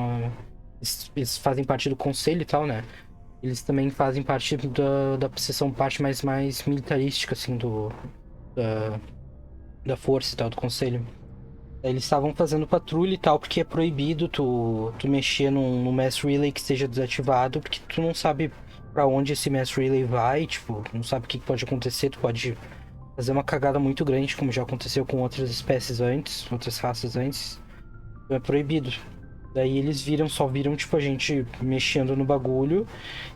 eles fazem parte do conselho e tal, né? Eles também fazem parte da seção parte mais militarística, assim, da força e tal, do conselho. Eles estavam fazendo patrulha e tal, porque é proibido tu mexer no Mass Relay que esteja desativado, porque tu não sabe pra onde esse Mass Relay vai, tipo, não sabe o que pode acontecer, tu pode fazer uma cagada muito grande, como já aconteceu com outras espécies antes, outras raças antes. Então é proibido. Daí eles só viram, tipo, a gente mexendo no bagulho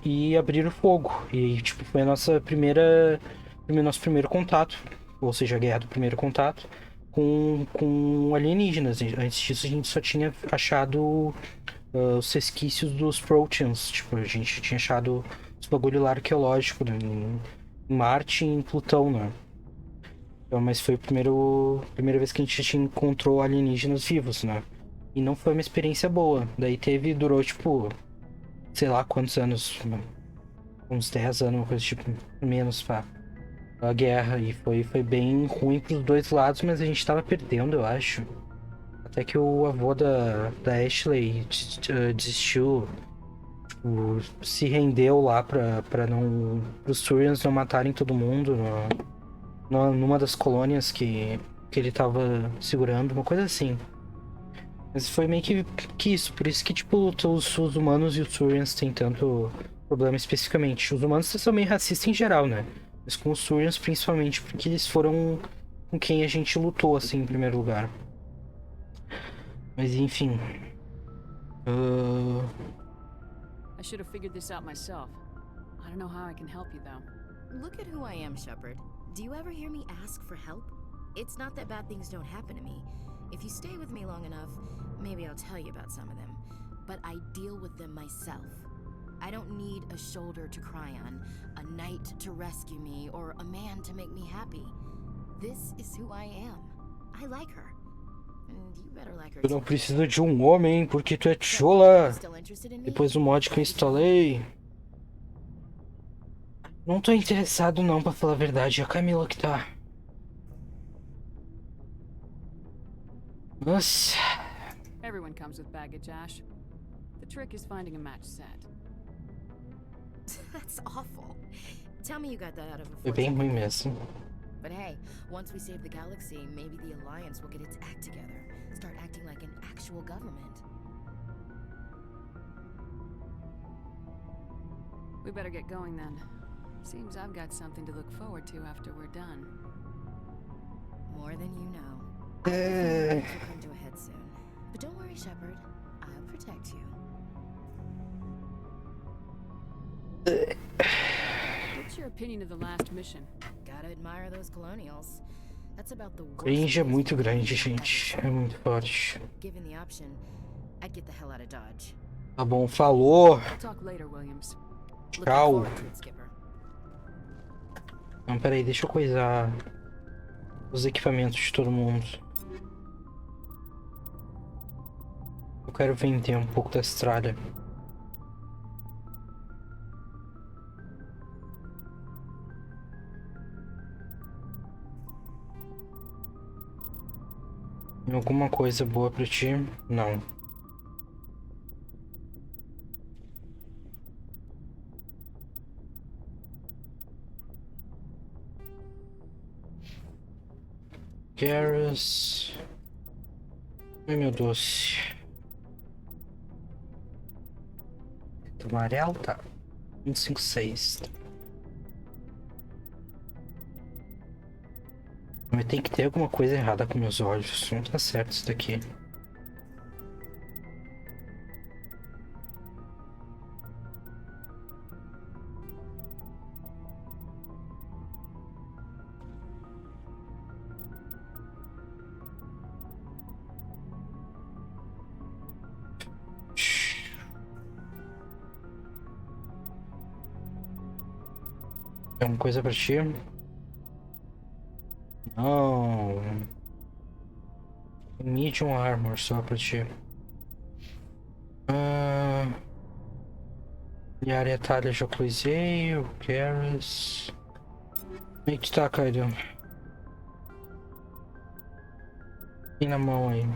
e abriram fogo. E, tipo, foi nosso primeiro contato, ou seja, a guerra do primeiro contato com alienígenas. Antes disso, a gente só tinha achado os resquícios dos Proteans. Tipo, a gente tinha achado os bagulho lá arqueológico, né, em Marte e em Plutão, né? Então, mas foi a primeira vez que a gente encontrou alienígenas vivos, né? E não foi uma experiência boa. Daí durou, tipo, sei lá quantos anos, uns 10 anos, uma coisa tipo, menos, pá. A guerra, e foi bem ruim pros dois lados, mas a gente tava perdendo, eu acho. Até que o avô da Ashley desistiu, tipo, se rendeu lá pros Turians não matarem todo mundo numa das colônias que ele tava segurando, uma coisa assim. Mas foi meio que isso, por isso que, tipo, os humanos e os Turians têm tanto problema especificamente. Os humanos são meio racistas em geral, né? Mas com os Turians principalmente, porque eles foram com quem a gente lutou, assim, em primeiro lugar. Mas enfim. I should have figured this out myself. I don't know how I can help you, though. Look at who I am, Shepard. Do you ever hear me ask for help? It's not that bad things don't happen to me. If you stay with me long enough, maybe I'll tell you about some of them. But I deal with them myself. I don't need a shoulder to cry on, a knight to rescue me, or a man to make me happy. This is who I am. I like her. And you better like her Eu não too. preciso de um homem, porque tu é chola. Still interested in me? Depois do mod que eu instalei. Não tô interessado não, pra falar a verdade. É a Camila que tá. Nossa. Everyone comes with baggage, Ash. The trick is finding a match set. That's awful. Tell me you got that out of a Foi bem fortune. ruim mesmo. But hey, once we save the galaxy, maybe the Alliance will get its act together. Start acting like an actual government. We better get going then. Seems I've got something to look forward to after we're done. More than you know. É... Things will come to a head soon. But don't worry, Shepard. I'll protect you. What's your opinion of the last mission? Gotta admire those colonials. That's about the worst. Cringe é place muito for grande, I've gente. ever É muito forte. seen. Given the option, I'd get the hell out of Dodge. Tá bom, falou. We'll talk later, Williams. Looking Tchau. forward to it, Skipper. Não, peraí, deixa eu coisar os equipamentos de todo mundo. Eu quero vender um pouco da estrada. Tem alguma coisa boa pra ti? Não. Garrus. Ai, meu doce. Amarelo, tá. 156. Mas tem que ter alguma coisa errada com meus olhos. Não tá certo isso daqui. Tem alguma coisa pra ti? Não. Medium armor só pra ti. E a área talha já coisei. O Garrus. Como é que tá, Kaido? Tem na mão aí.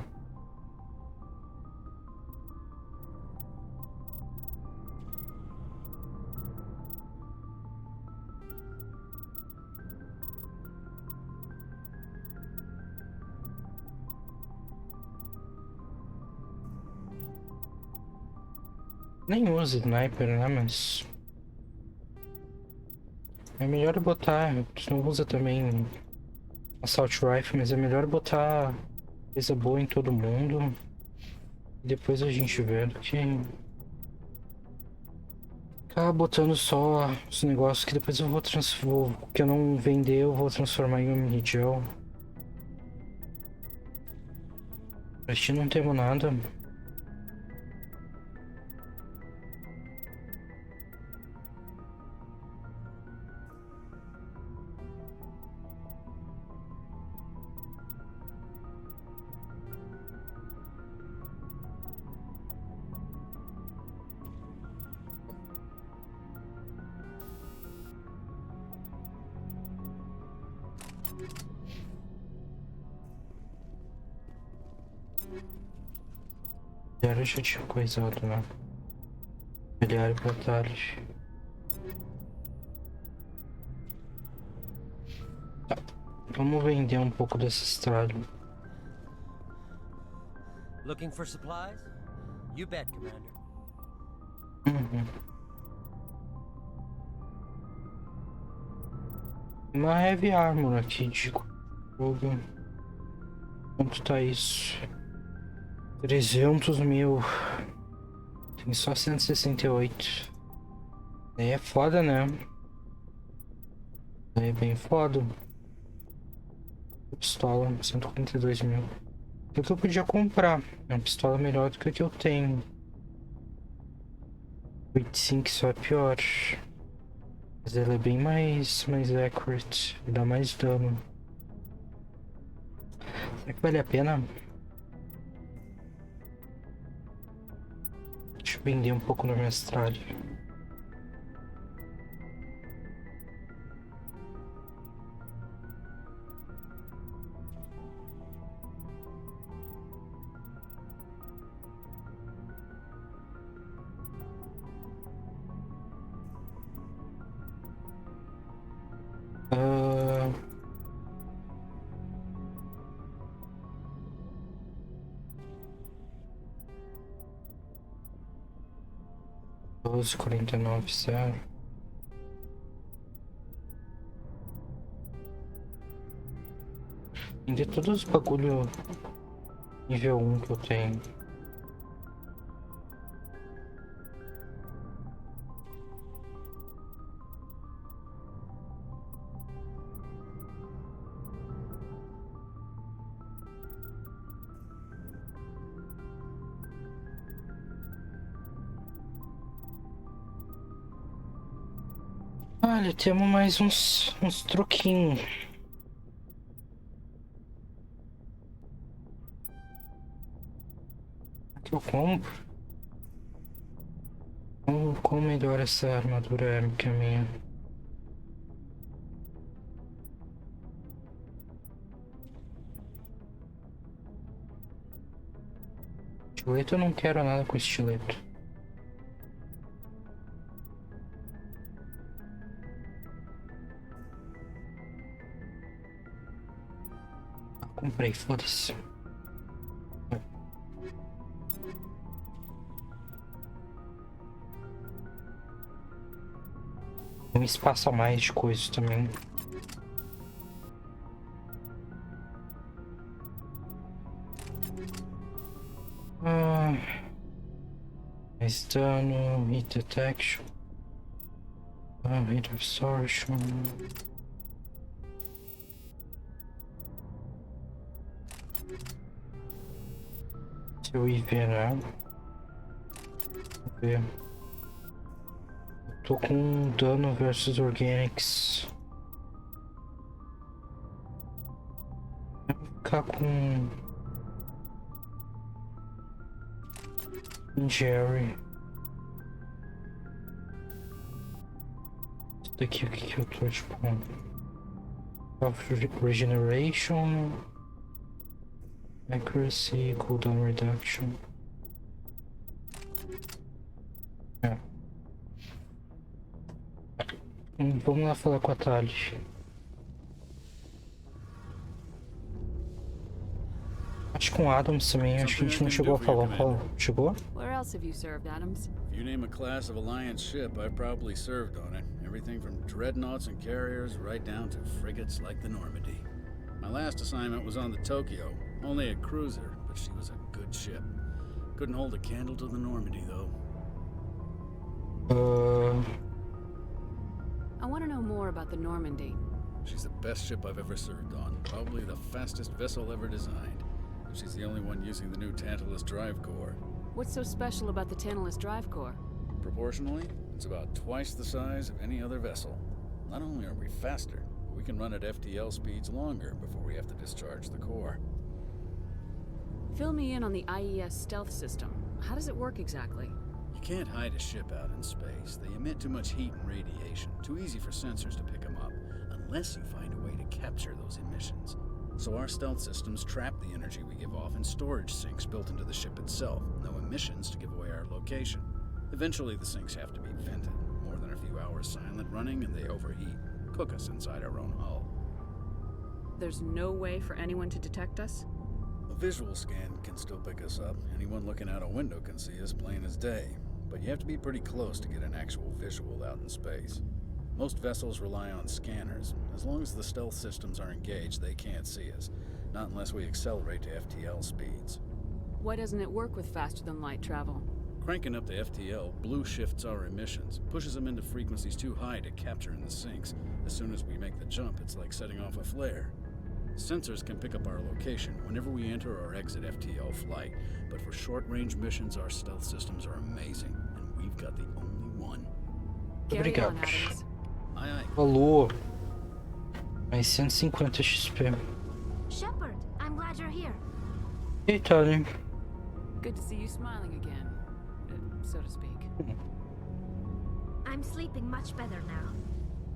Nem usa sniper, né? Mas é melhor botar. Tu não usa também Assault Rifle, mas é melhor botar coisa boa em todo mundo. E depois a gente vê do que ficar botando só os negócios que depois eu vou que eu não vender, eu vou transformar em um gel. Pra ti não temos nada. Eu já tinha coisado, né? Melhor e batalhas. Tá. Vamos vender um pouco desse estralho. Looking for supplies? You bet, Commander. Uma heavy armor aqui de jogo. Quanto tá isso? 300 mil. Tem só 168. Aí é foda, né? Aí é bem foda. Pistola, 142 mil. O que eu podia comprar? É uma pistola melhor do que a que eu tenho. 85 só é pior. Mas ela é bem mais accurate. E dá mais dano. Será que vale a pena? Deixa eu vender um pouco no mestrado. Doze, 49, zero. Vender todos os bagulho nível 1 que eu tenho. Olha, temos mais uns troquinhos. Que eu compro. Qual melhor essa armadura que a minha? Estileto eu não quero nada com estileto. Comprei, foda-se. Um espaço a mais de coisas também. Mais dano, hit detection, hit absorption. Seu IV, né? Vamos ver. Eu tô com dano versus organics. Vou ficar com Jerry. Isso daqui, o que eu tô tipo? Regeneration, accuracy, cooldown reduction. Vamos lá falar com a Tali. Acho que com Adams também, acho que a gente não chegou a falar. Chegou? Where else have you served, Adams? If you name a class of Alliance ship, I've probably served on it. Everything from dreadnoughts and carriers right down to frigates like the Normandy. My last assignment was on the Tokyo, only a cruiser, but she was a good ship. Couldn't hold a candle to the Normandy, though. I want to know more about the Normandy. She's the best ship I've ever served on, probably the fastest vessel ever designed. And she's the only one using the new Tantalus drive core. What's so special about the Tantalus drive core? Proportionally, it's about twice the size of any other vessel. Not only are we faster, but we can run at FTL speeds longer before we have to discharge the core. Fill me in on the IES stealth system. How does it work exactly? You can't hide a ship out in space. They emit too much heat and radiation. Too easy for sensors to pick them up, unless you find a way to capture those emissions. So our stealth systems trap the energy we give off in storage sinks built into the ship itself. No emissions to give away our location. Eventually the sinks have to be vented. More than a few hours silent running and they overheat. Cook us inside our own hull. There's no way for anyone to detect us? A visual scan can still pick us up. Anyone looking out a window can see us plain as day. But you have to be pretty close to get an actual visual out in space. Most vessels rely on scanners. As long as the stealth systems are engaged, they can't see us. Not unless we accelerate to FTL speeds. Why doesn't it work with faster-than-light travel? Cranking up to FTL blue shifts our emissions, pushes them into frequencies too high to capture in the sinks. As soon as we make the jump, it's like setting off a flare. Sensors can pick up our location whenever we enter or exit FTL flight, but for short-range missions, our stealth systems are amazing, and we've got the only one. Obrigado. Aye, aye. Falou. Mais 150 XP. Shepard, I'm glad you're here. Hey, Tali. Good to see you smiling again, so to speak. I'm sleeping much better now.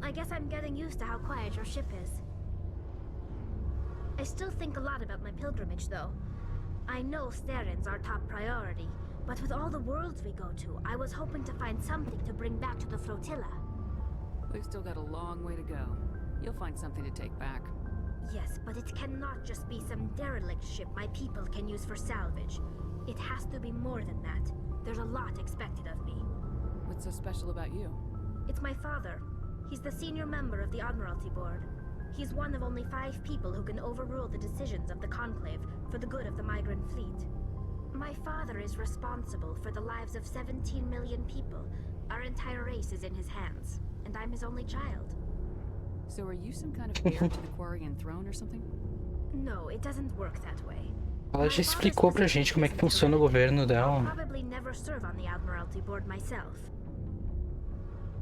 I guess I'm getting used to how quiet your ship is. I still think a lot about my pilgrimage, though. I know Steren's our top priority, but with all the worlds we go to, I was hoping to find something to bring back to the flotilla. We've still got a long way to go. You'll find something to take back. Yes, but it cannot just be some derelict ship my people can use for salvage. It has to be more than that. There's a lot expected of me. What's so special about you? It's my father. He's the senior member of the Admiralty Board. He's one of only 5 people who can overrule the decisions of the Conclave for the good of the migrant fleet. My father is responsible for the lives of 17 million people. Our entire race is in his hands, and I'm his only child. So are you some kind of heir to the Quarian throne or something? No, it doesn't work that way. Ela já explicou pra gente como é que funciona o governo I'll dela. probably never serve on the Admiralty Board myself.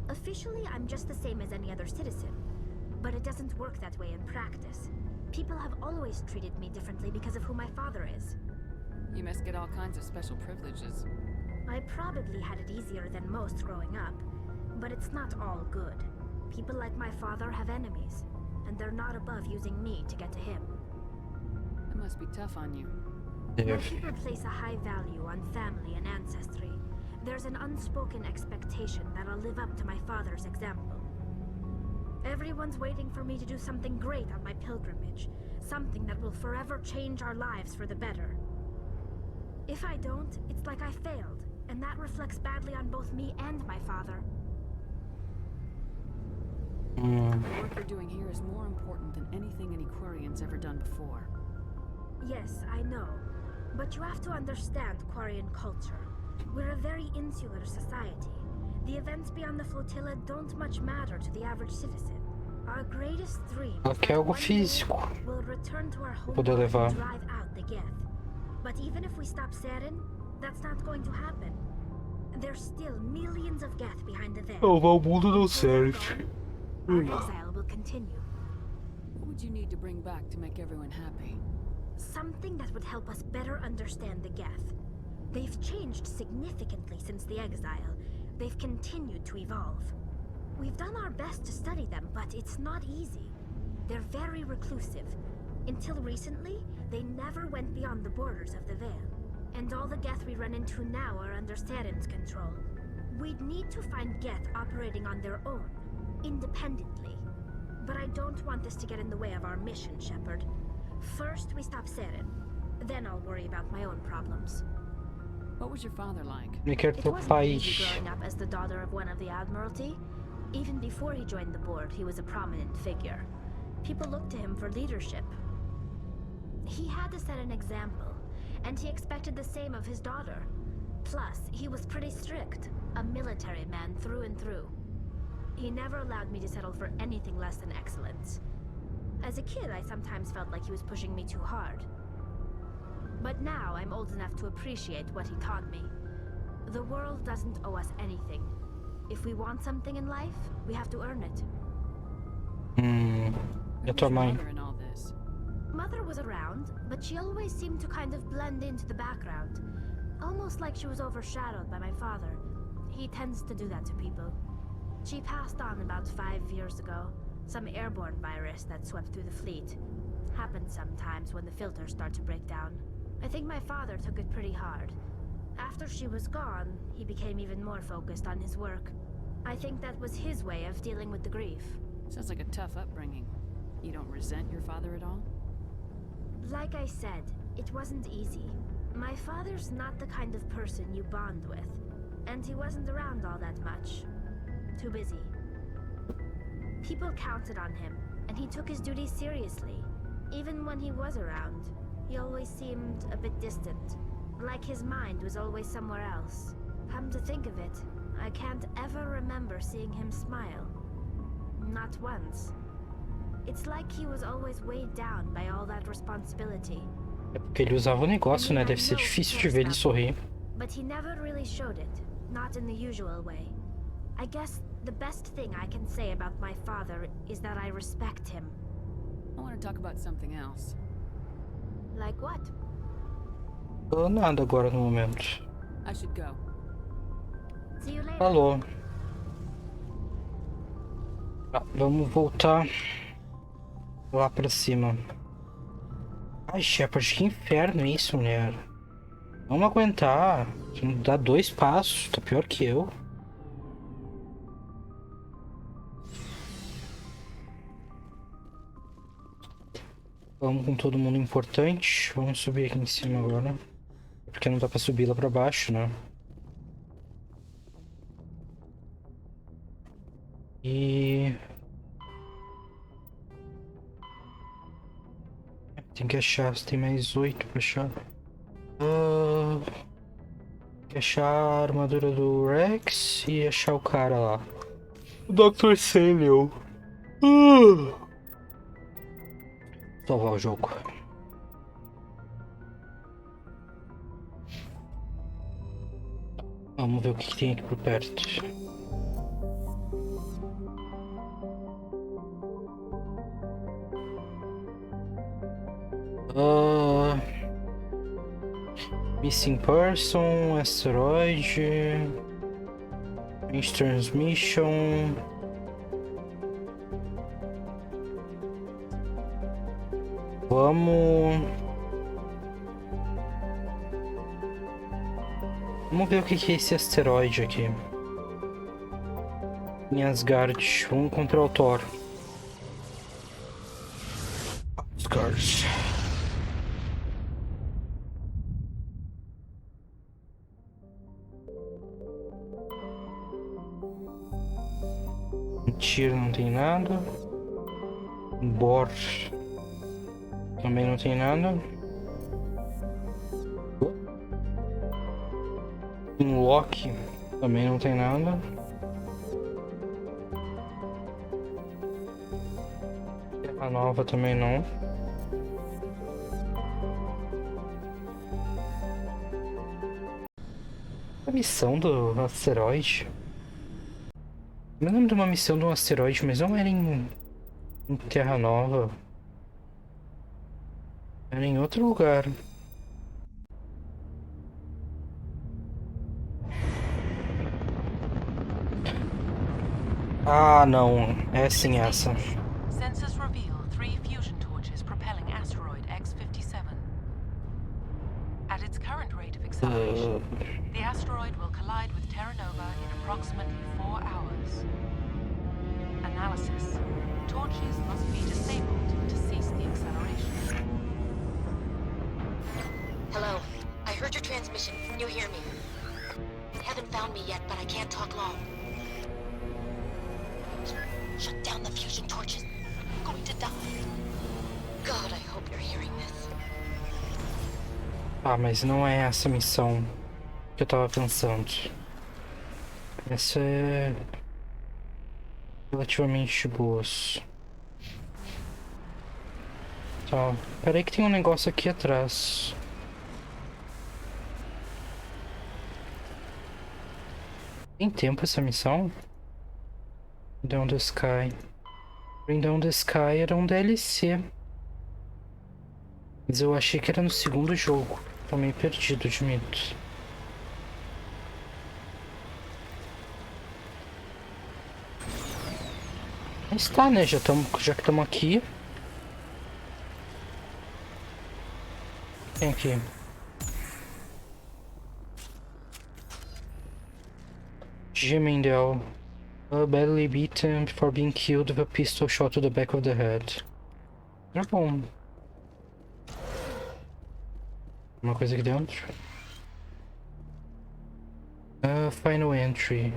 Officially, I'm just the same as any other citizen, but it doesn't work that way in practice. People have always treated me differently because of who my father is. You must get all kinds of special privileges. I probably had it easier than most growing up, but it's not all good. People like my father have enemies, and they're not above using me to get to him. That must be tough on you. My people place a high value on family and ancestry. There's an unspoken expectation that I'll live up to my father's example. Everyone's waiting for me to do something great on my pilgrimage, something that will forever change our lives for the better. If I don't, it's like I failed, and that reflects badly on both me and my father. The work you're doing here is more important than anything any Quarian's ever done before. Yes, I know. But you have to understand Quarian culture. We're a very insular society. The events beyond the flotilla don't much matter to the average citizen. Our greatest dream is Aqui é that algo one day físico. we'll return to our home Poder and levar. drive out the Geth. But even if we stop Seren, that's not going to happen. There's still millions of Geth behind the veil. O mundo não serve. Our exile will continue. What would you need to bring back to make everyone happy? Something that would help us better understand the Geth. They've changed significantly since the exile. They've continued to evolve. We've done our best to study them, but it's not easy. They're very reclusive. Until recently, they never went beyond the borders of the Veil. And all the Geth we run into now are under Saren's control. We'd need to find Geth operating on their own, independently. But I don't want this to get in the way of our mission, Shepard. First, we stop Seren. Then I'll worry about my own problems. What was your father like? It wasn't easy growing up as the daughter of one of the Admiralty. Even before he joined the board, he was a prominent figure. People looked to him for leadership. He had to set an example, and he expected the same of his daughter. Plus, he was pretty strict, a military man through and through. He never allowed me to settle for anything less than excellence. As a kid, I sometimes felt like he was pushing me too hard. But now I'm old enough to appreciate what he taught me. The world doesn't owe us anything. If we want something in life, we have to earn it. E a tua mãe? Mother was around, but she always seemed to kind of blend into the background. Almost like she was overshadowed by my father. He tends to do that to people. She passed on about 5 years ago. Some airborne virus that swept through the fleet. Happens sometimes when the filters start to break down. I think my father took it pretty hard. After she was gone, he became even more focused on his work. I think that was his way of dealing with the grief. Sounds like a tough upbringing. You don't resent your father at all? Like I said, it wasn't easy. My father's not the kind of person you bond with. And he wasn't around all that much. Too busy. People counted on him, and he took his duties seriously. Even when he was around, he always seemed a bit distant. Like his mind was always somewhere else. Come to think of it, I can't ever remember seeing him smile. Not once. It's like he was always weighed down by all that responsibility. É porque ele usava o negócio, né? Deve ser difícil de ver ele sorrir. But he never really showed it, not in the usual way. I guess the best thing I can say about my father is that I respect him. I want to talk about something else. Like what? Nada agora no momento. I should go. See you later. Falou. Vamos voltar lá pra cima. Ai, Shepard, que inferno isso, mulher. Vamos aguentar. Se não dá 2 passos, tá pior que eu. Vamos com todo mundo importante. Vamos subir aqui em cima agora. Porque não dá pra subir lá pra baixo, né? E... tem que achar, tem mais 8 pra achar. Tem que achar a armadura do Rex e achar o cara lá. O Dr. Samuel. Salvar o jogo. Vamos ver o que tem aqui por perto. Missing person, asteroide, range transmission. Vamos Vamos ver o que é esse asteroide aqui. Em Asgard. Vamos contra o Thor. Asgard. Mentira, não tem nada. Embora. Também não tem nada. Em Loki. Também não tem nada. A nova também não. A missão do asteroide. Eu lembro de uma missão de um asteroide, mas não era em Terra Nova. Era em outro lugar. Ah, não. É sim essa. Sensors reveal 3 fusion torches propelling asteroid X-57. At its current rate of acceleration, the asteroid will collide with Terra Nova in approximately 4 hours. Analysis. Torches must be disabled to cease the acceleration. Hello. I heard your transmission. Can you hear me? You haven't found me yet, but I can't talk long. Shut down the fusion torches. I'm going to die. God, I hope you're hearing this. Ah, mas não é essa missão que eu tava pensando. Essa é relativamente boas. Tá, peraí que tem um negócio aqui atrás. Tem tempo essa missão? Down the Sky. Bring Down the Sky era um DLC. Mas eu achei que era no segundo jogo. Tô meio perdido, admito. Mas tá, né? Já que estamos aqui. Tem aqui. Gemendel. Badly beaten before being killed with a pistol shot to the back of the head. Tá bom. Uma coisa aqui dentro. Final entry.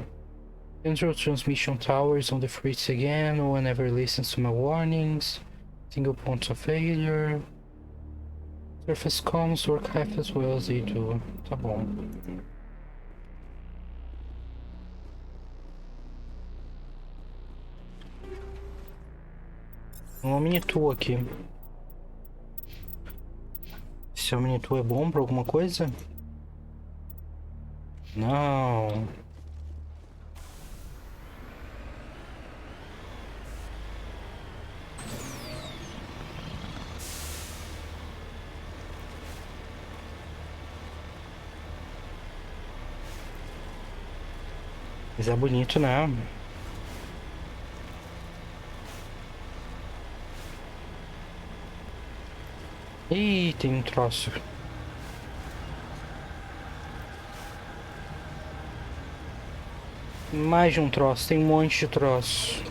Central transmission towers on the fritz again. No one ever listens to my warnings. Single point of failure. Surface comms work half as well as they do. Tá bom. Um Omnitu aqui. Esse Omnitu é bom pra alguma coisa? Não. Mas é bonito, né? Ih, tem um troço. Mais de um troço, tem um monte de troço.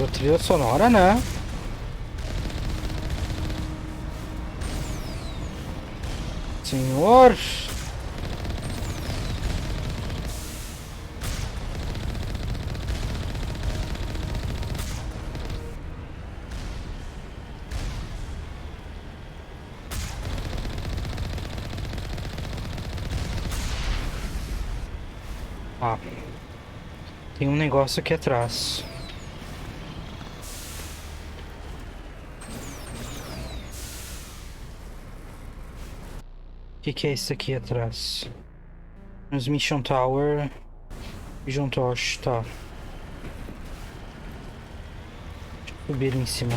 A trilha sonora, né? Senhor! Ah, tem um negócio aqui atrás. O que é isso aqui atrás? Transmission Tower. Vision Torch, tá. Deixa eu subir em cima.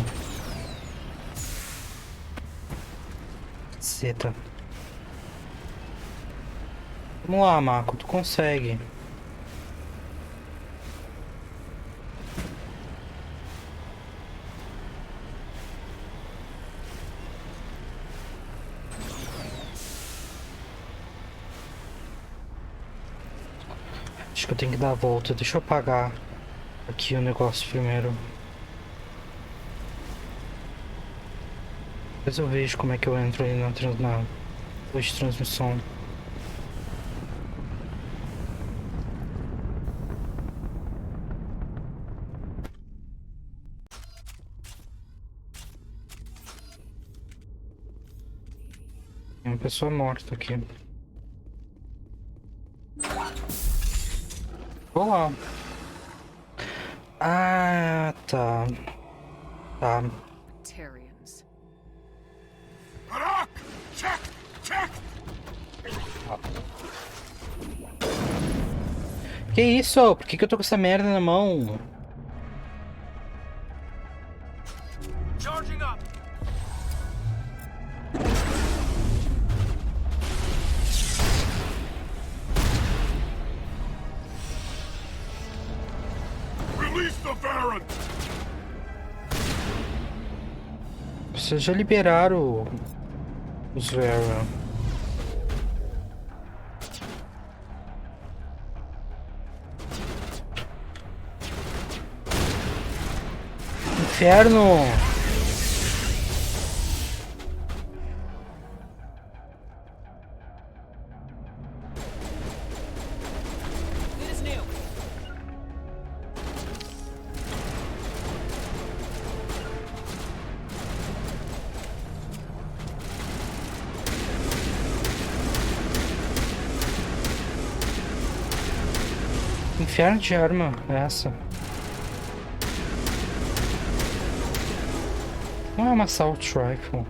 Ceta. Vamos lá, Mako, tu consegue. Acho que eu tenho que dar a volta. Deixa eu apagar aqui o negócio primeiro. Depois eu vejo como é que eu entro aí na luz de transmissão. Tem uma pessoa morta aqui. Olá. Ah, tá. Tá. Tarians. Check! Check! Que isso? Por que eu tô com essa merda na mão? Charging up. Release the Baron! Vocês já liberaram os Vera. Inferno! Inferno de arma é essa? Não é uma assault rifle.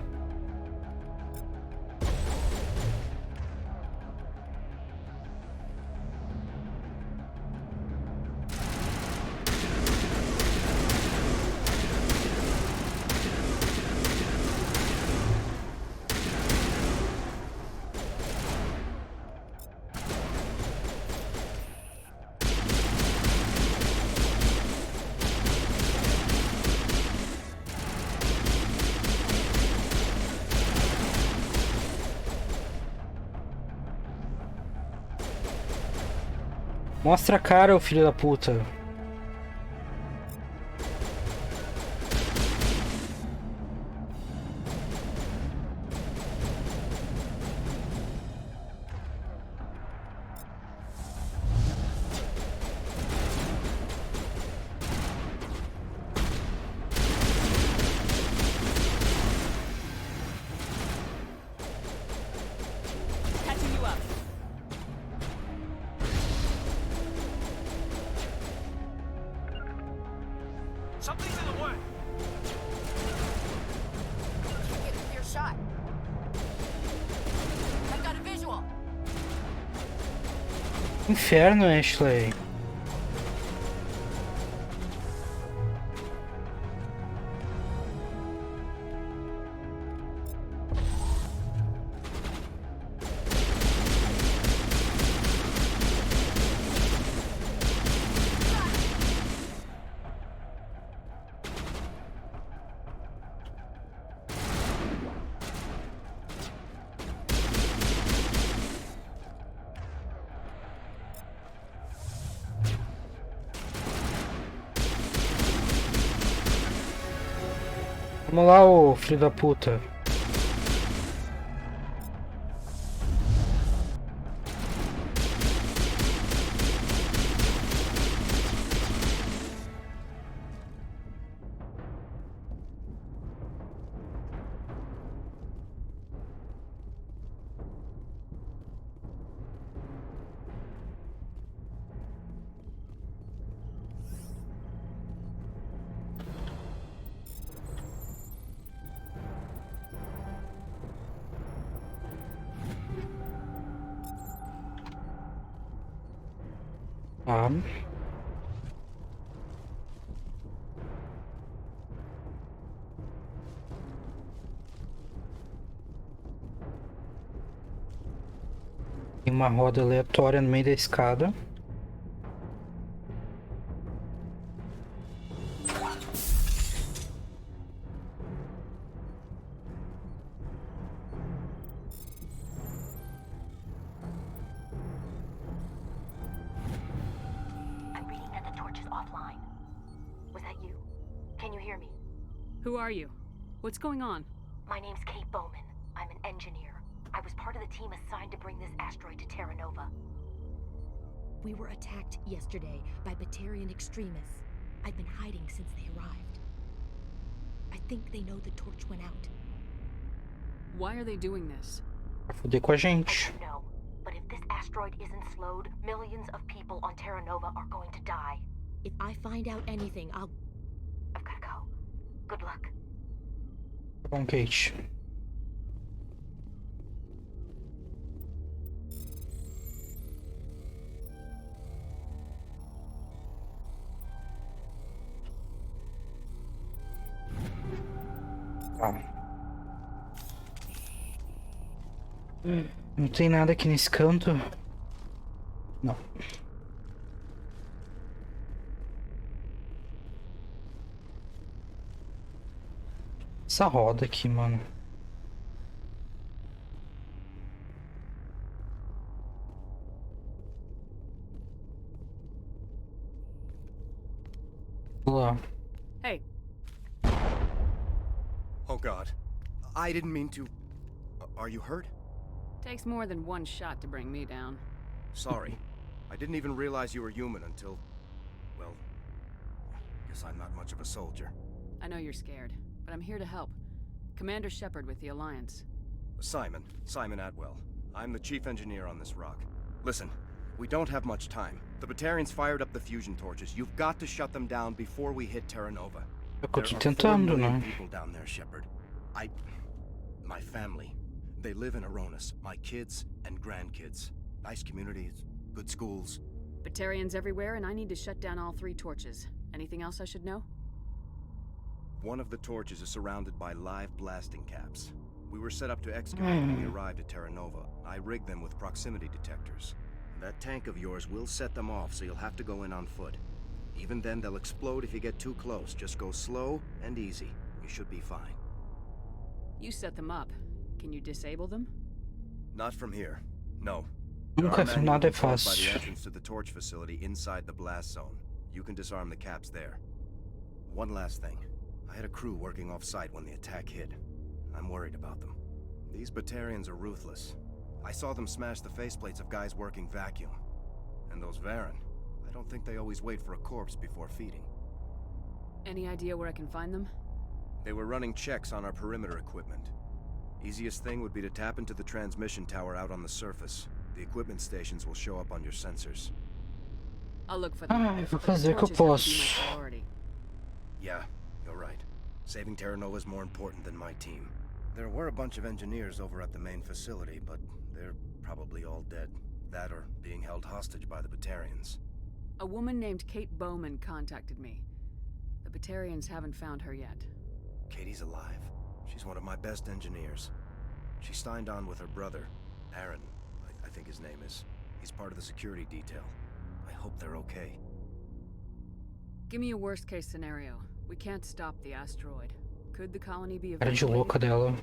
Mostra a cara, ô filho da puta. Something's in the way. Get a clear shot. I've got a visual. Inferno, Ashley. Vamos lá, ô filho da puta. Tá. Tem uma roda aleatória no meio da escada. I'm reading that the torch is offline. Was that you? Can you hear me? Who are you? What's going on? My name's Kate Bowman. I'm an engineer. I was part of the team assigned to bring this asteroid to Terra Nova. We were attacked yesterday by Batarian extremists. I've been hiding since they arrived. I think they know the torch went out. Why are they doing this? Pra foder com a I gente. don't know, but if this asteroid isn't slowed, millions of people on Terra Nova are going to die. If I find out anything, I've gotta go. Good luck. Tá bom, Kate. Tá. Não tem nada aqui nesse canto. Não. Essa roda aqui, mano. Vamos lá. Hey, Oh God. I didn't mean to... Are you hurt? takes more than one shot to bring me down. Sorry. I didn't even realize you were human until... Well... Guess I'm not much of a soldier. I know you're scared, but I'm here to help. Commander Shepard with the Alliance. Simon Atwell. I'm the chief engineer on this rock. Listen, we don't have much time. The Batarians fired up the fusion torches. You've got to shut them down before we hit Terra Nova. É o que eu tô There are 4 tentando, million né? people down there, Shepard. My family, they live in Aronas. My kids and grandkids. Nice communities, good schools. Batarians everywhere, and I need to shut down all 3 torches. Anything else I should know? One of the torches is surrounded by live blasting caps. We were set up to excavate when we arrived at Terra Nova. I rigged them with proximity detectors. That tank of yours will set them off, so you'll have to go in on foot. Even then, they'll explode if you get too close. Just go slow and easy. You should be fine. You set them up. Can you disable them? Not from here. No. Nunca There are nada é manuals controlled by the fácil. entrance to the torch facility inside the blast zone. You can disarm the caps there. One last thing. I had a crew working off-site when the attack hit. I'm worried about them. These Batarians are ruthless. I saw them smash the faceplates of guys working vacuum. And those Varen, I don't think they always wait for a corpse before feeding. Any idea where I can find them? They were running checks on our perimeter equipment. Easiest thing would be to tap into the transmission tower out on the surface. The equipment stations will show up on your sensors. I'll look for them. Eu vou fazer o que eu Torches have to be posso. my priority. Yeah, you're right. Saving Terra Nova is more important than my team. There were a bunch of engineers over at the main facility, but they're probably all dead. That or being held hostage by the Batarians. A woman named Kate Bowman contacted me. The Batarians haven't found her yet. Katie's alive. She's one of my best engineers. She signed on with her brother, Aaron, I think his name is. He's part of the security detail. I hope they're okay. Give me a worst-case scenario. We can't stop the asteroid. Could the colony be Cara de evacuated? louca dela.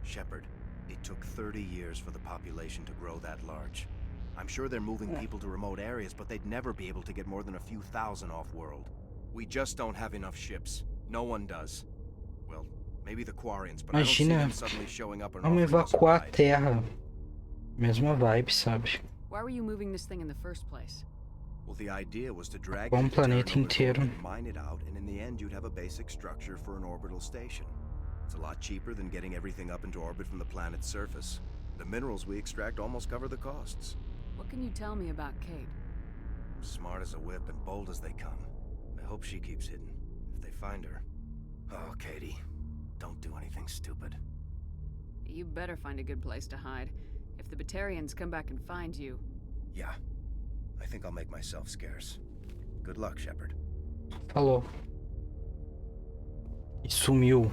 Shepard, it took 30 years for the population to grow that large. I'm sure they're moving people to remote areas, but they'd never be able to get more than a few thousand off-world. We just don't have enough ships. No one does. Well, maybe the Quarians, but I don't see Imagina, them suddenly showing up and vamos offering us a evacuar a ride. Terra. Mesma vibe, sabe? Why were you moving this thing in the first place? Well, the idea was to drag Um it to Terra planeta Nova, inteiro. mine it out, and in the end you'd have a basic structure for an orbital station. It's a lot cheaper than getting everything up into orbit from the planet's surface. The minerals we extract almost cover the costs. What can you tell me about Kate? Smart as a whip and bold as they come. I hope she keeps hidden. If they find her... Oh, Katie. Don't do anything stupid. You better find a good place to hide. If the Batarians come back and find you... Yeah. I think I'll make myself scarce. Good luck, Shepard. Falou. E sumiu.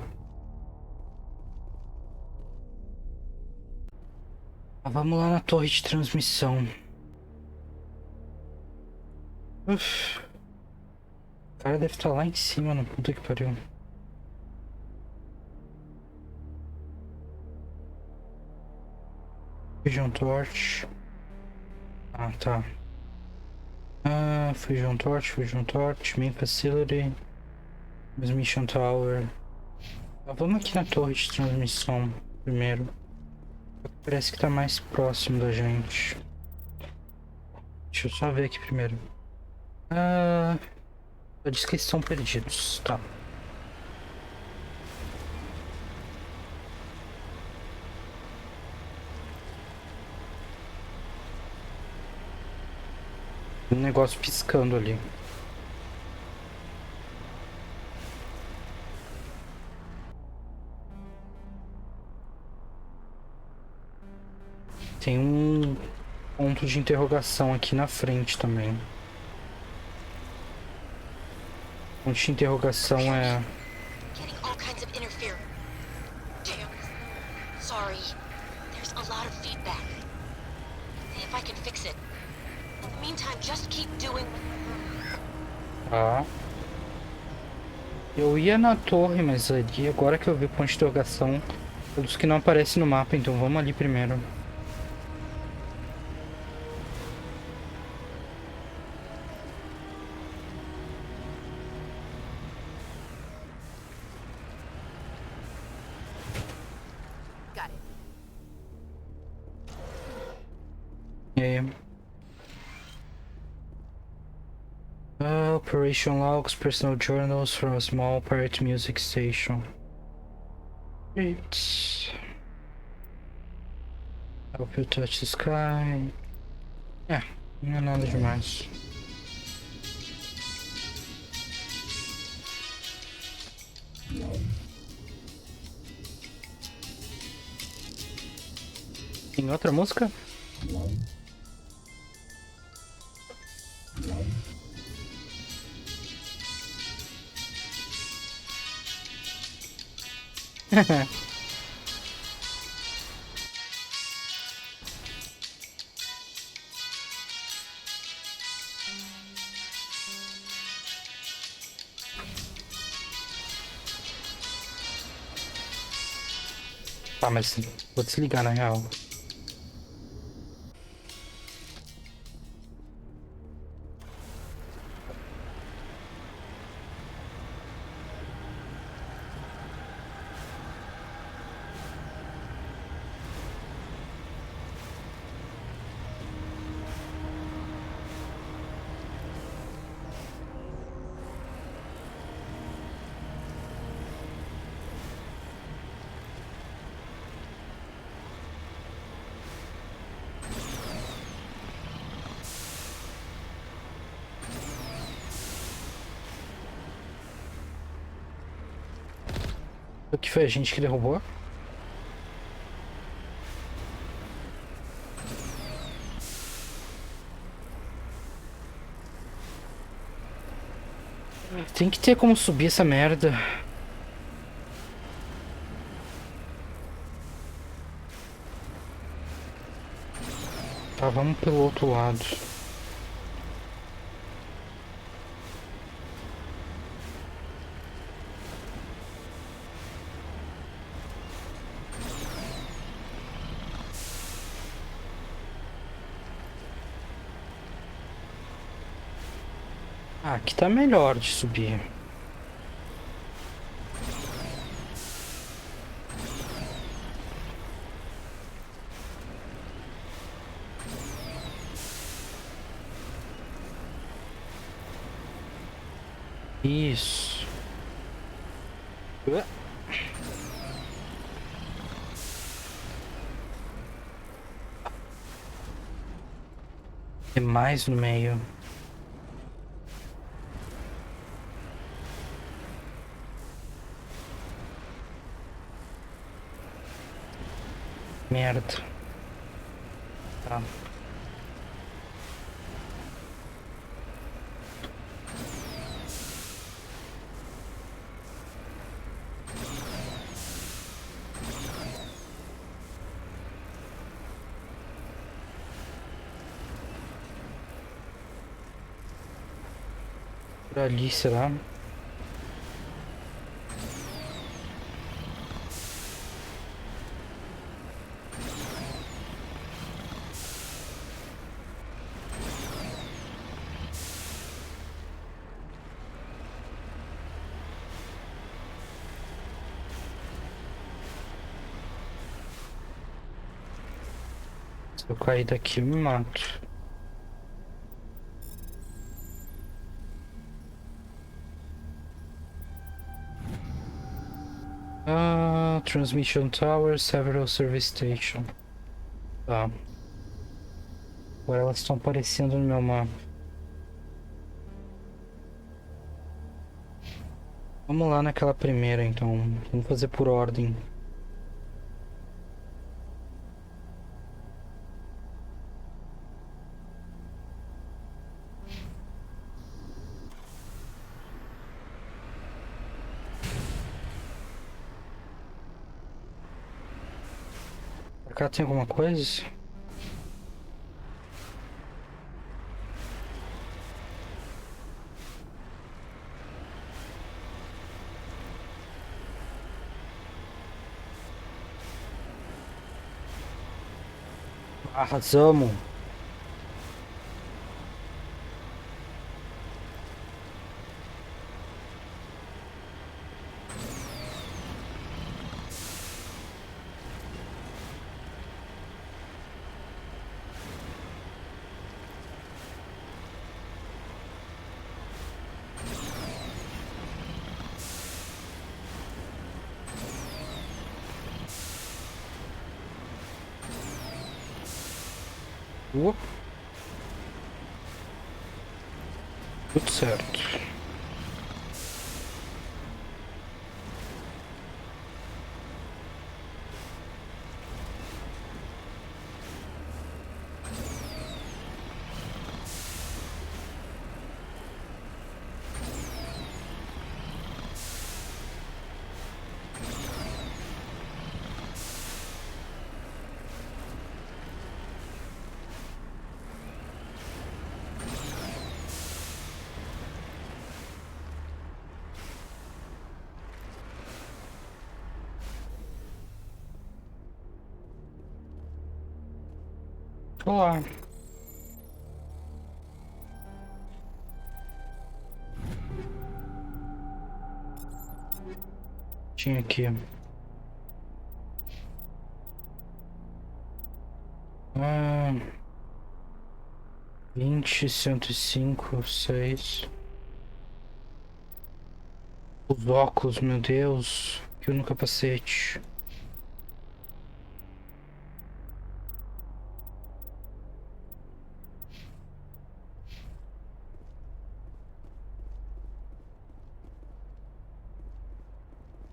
Vamos lá na torre de transmissão. Uf. O cara deve estar lá em cima, no puta que pariu. Fusion Torch. Ah, tá. Fusion Torch, Main Facility, Transmission Tower. Vamos aqui na torre de transmissão primeiro. Parece que tá mais próximo da gente. Deixa eu só ver aqui primeiro. Diz que eles estão perdidos, tá. Um negócio piscando ali. Tem um ponto de interrogação aqui na frente também. O ponto de interrogação é... Getting all kinds of interfere. Damn. Sorry. There's a lot of feedback. See if I can fix it. In the meantime, just keep doing. Ah. Eu ia na torre, mas ali, agora que eu vi o ponto de interrogação, é dos que não aparece no mapa, então vamos ali primeiro. Got it. E aí? Operation logs, personal journals from a small pirate music station. Great. Help you touch the sky. Não é nada demais. Tem outra música? Tá, mas vou desligar na real. O que foi a gente que derrubou? Tem que ter como subir essa merda. Tá, vamos pelo outro lado. Ah, aqui tá melhor de subir. Isso. Tem mais no meio. Merda. Tá. Por ali, será? Se eu cair daqui, eu me mato. Transmission Tower, several service station. Tá. Agora elas estão aparecendo no meu mapa. Vamos lá naquela primeira, então. Vamos fazer por ordem. Pra cá tem alguma coisa? Arrasamos. Tudo certo. Olá. Tinha aqui. 20, 105, 6. Os óculos, meu Deus. Que no capacete.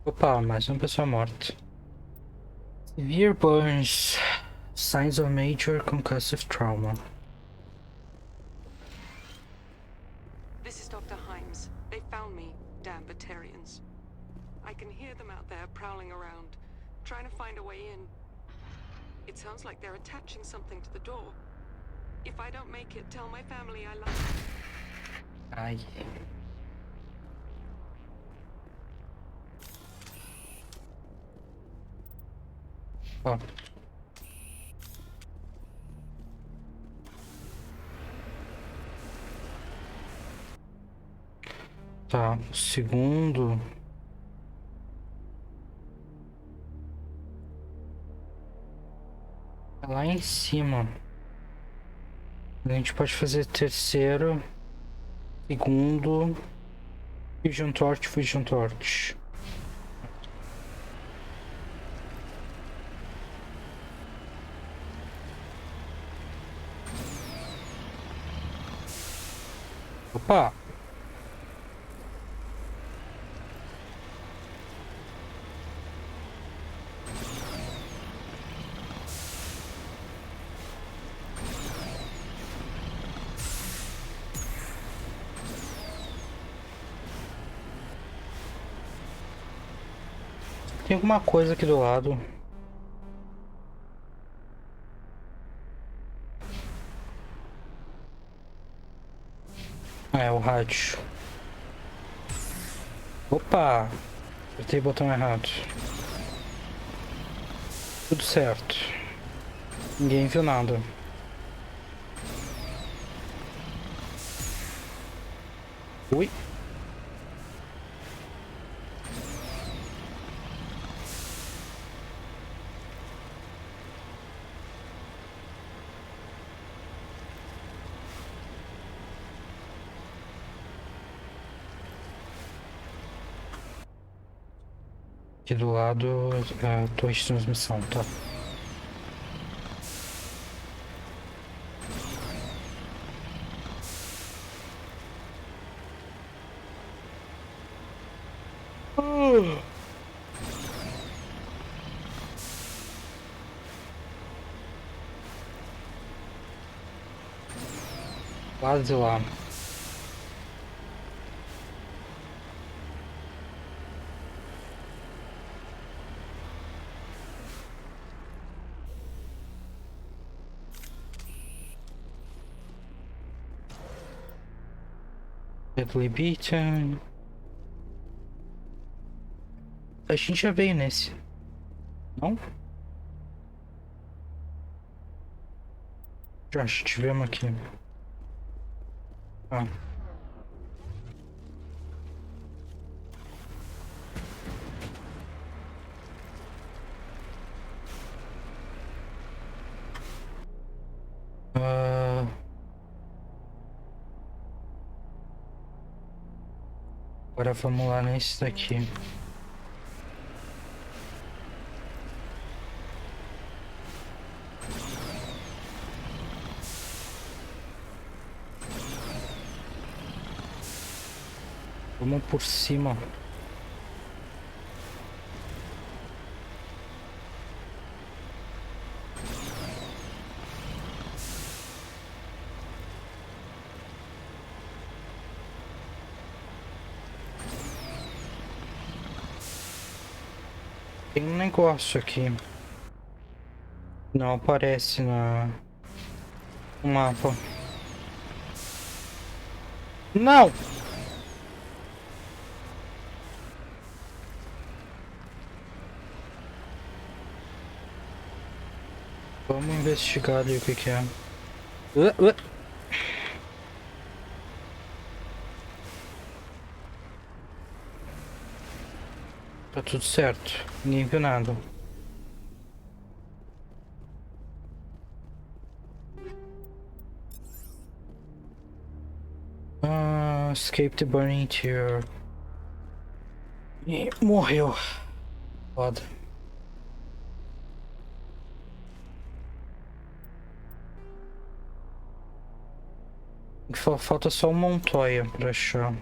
Opa, mais uma pessoa morta. Severe burns. Signs of major concussive trauma. This is Dr. Himes. They found me, damn Batarians. I can hear them out there prowling around, trying to find a way in. It sounds like they're attaching something to the door. If I don't make it, tell my family I love them. Ai. Ó. Tá, o segundo. É lá em cima. A gente pode fazer terceiro, segundo, fusion torch, fusion torch. Opa! Tem alguma coisa aqui do lado. É, o rádio. Opa! Apertei o botão errado. Tudo certo. Ninguém viu nada. Ui. Aqui do lado, a torre de transmissão, tá? Quase lá. Deadly Beaten. A gente já veio nesse. Não? Já tivemos aqui. Ah. Agora vamos lá nesse daqui. Vamos por cima. Tem um negócio aqui. Não aparece no mapa. Não! Vamos investigar ali o que é. Tá tudo certo. Ninguém viu nada. Escape the burning tear. E morreu. Foda. Falta só uma Montoya pra achar.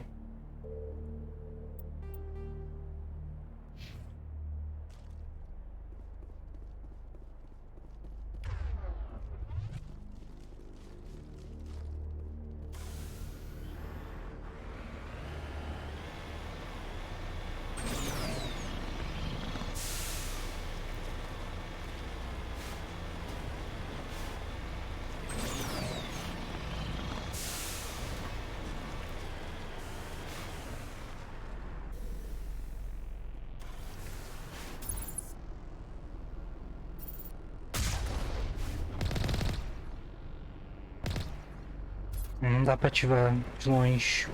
Não dá pra ativar de longe.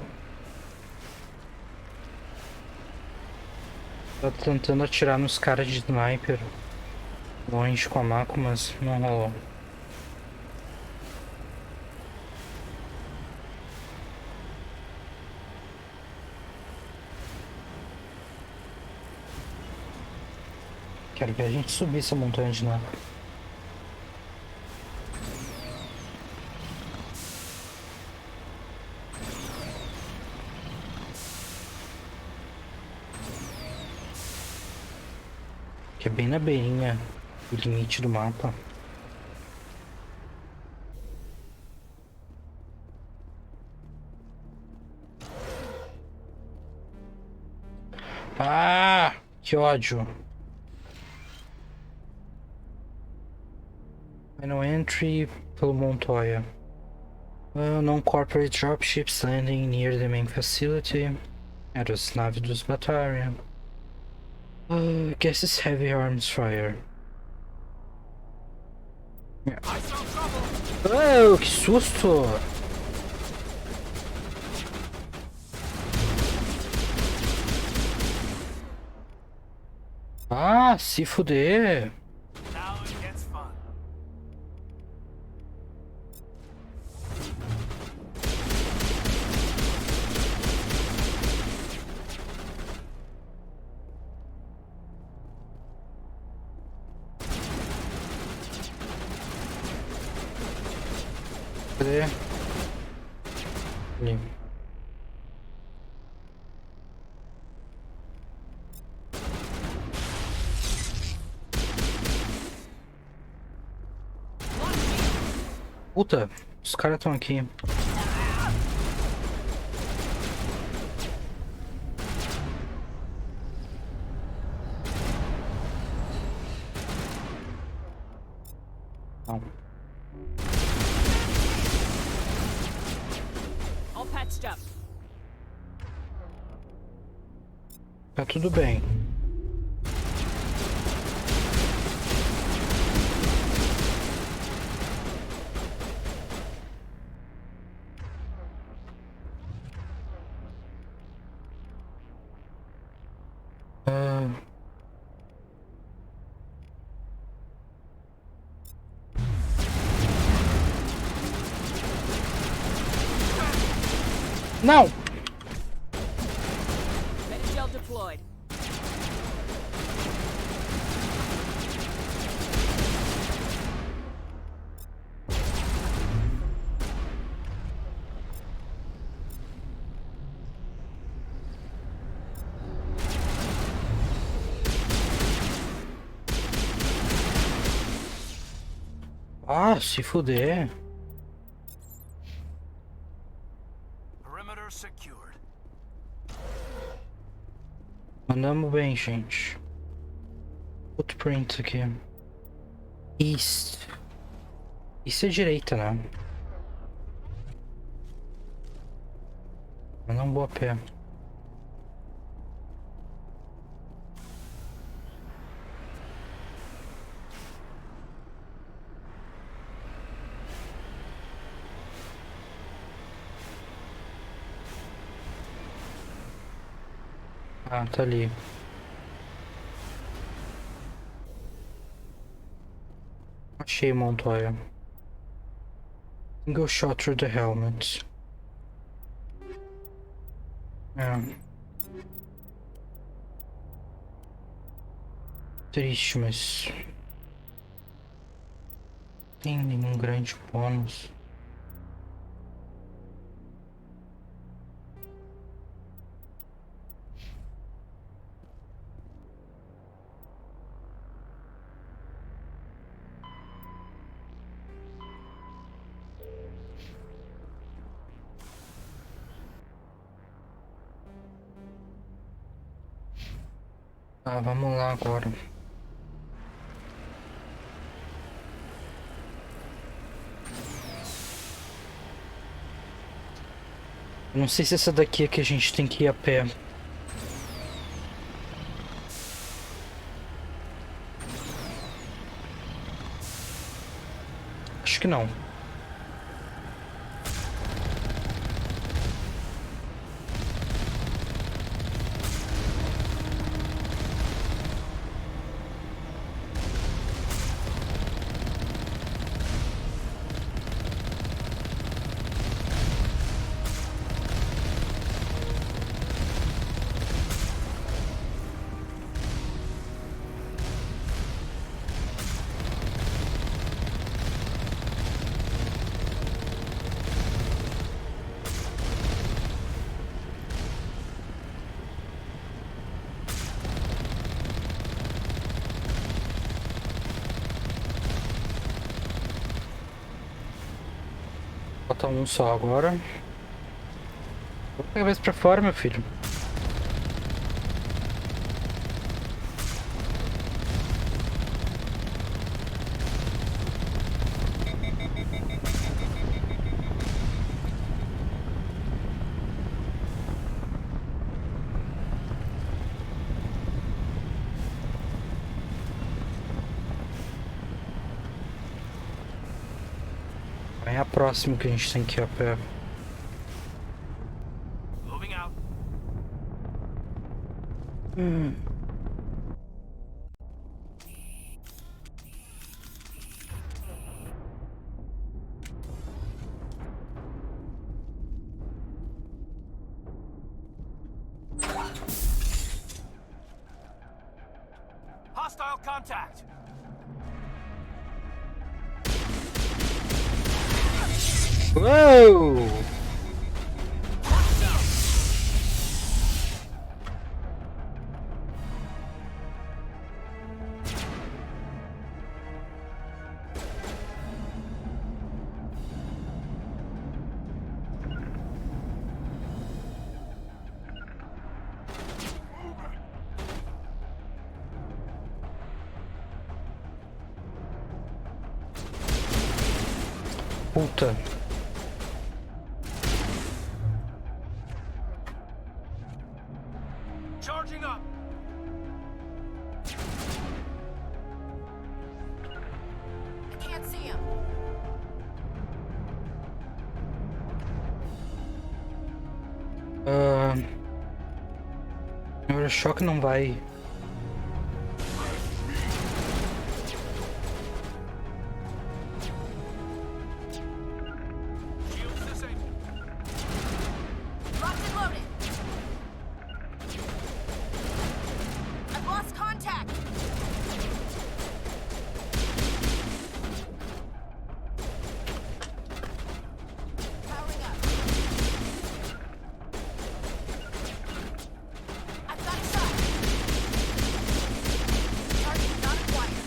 Tô tentando atirar nos caras de sniper longe com a Mako, mas não rolou. Quero que a gente subir essa montanha de nada. Que é bem na beirinha do limite do mapa. Ah, que ódio. Final entry pelo Montoya. Non-corporate dropships landing near the main facility. Aeronave dos Batarian. Guess it's heavy arms fire. Oh, que susto! Ah, se fuder! Cadê? Ali. Puta, os caras estão aqui. Não. All patched up. Tá tudo bem. Não! Metagel deployed. Ah, se fuder. Mandamos bem, gente. Footprint aqui. East. Isso é direita, né? Mas não boa pé. Ah, tá ali. Achei Montoya. Single shot through the helmet. É. Triste, mas... tem nenhum grande bônus. Ah, vamos lá agora. Não sei se essa daqui é que a gente tem que ir a pé. Acho que não. Falta um só agora. Vou pegar a cabeça pra fora, meu filho. é a próxima que a gente tem que ir a pé. Moving out. Hostile contact. Uou! Puta. Charging up. I can't see him. O choque não vai. Locked and loaded. I've lost contact. Powering up. I've got a shot. Target not acquired.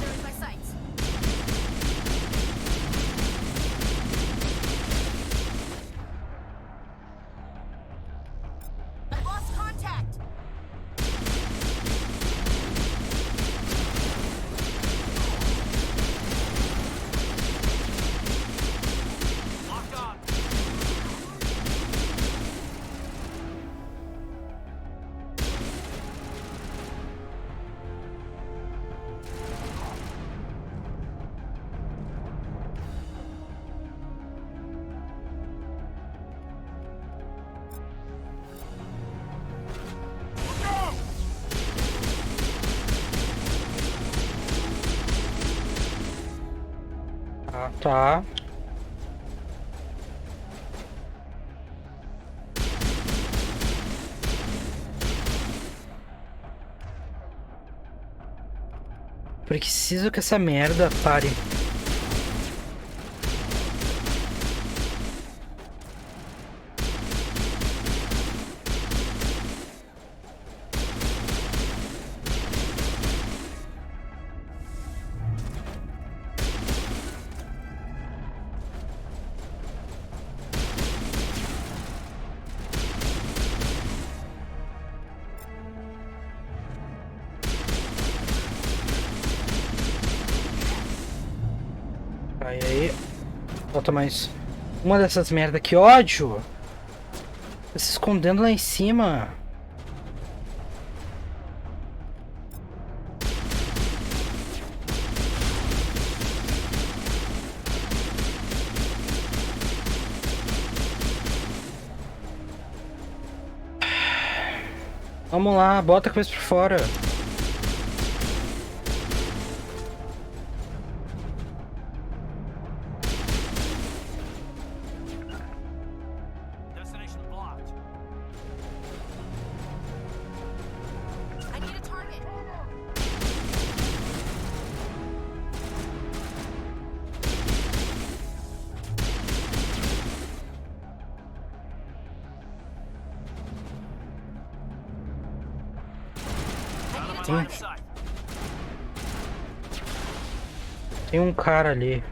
There's my sights. I've lost contact. Locked on. Ah, tá. Preciso que essa merda pare. Aí. Falta mais uma dessas merda, que ódio! Tá se escondendo lá em cima. Vamos lá, bota a cabeça pra fora. Destination blocked. I need a target. Tem, tem um cara ali.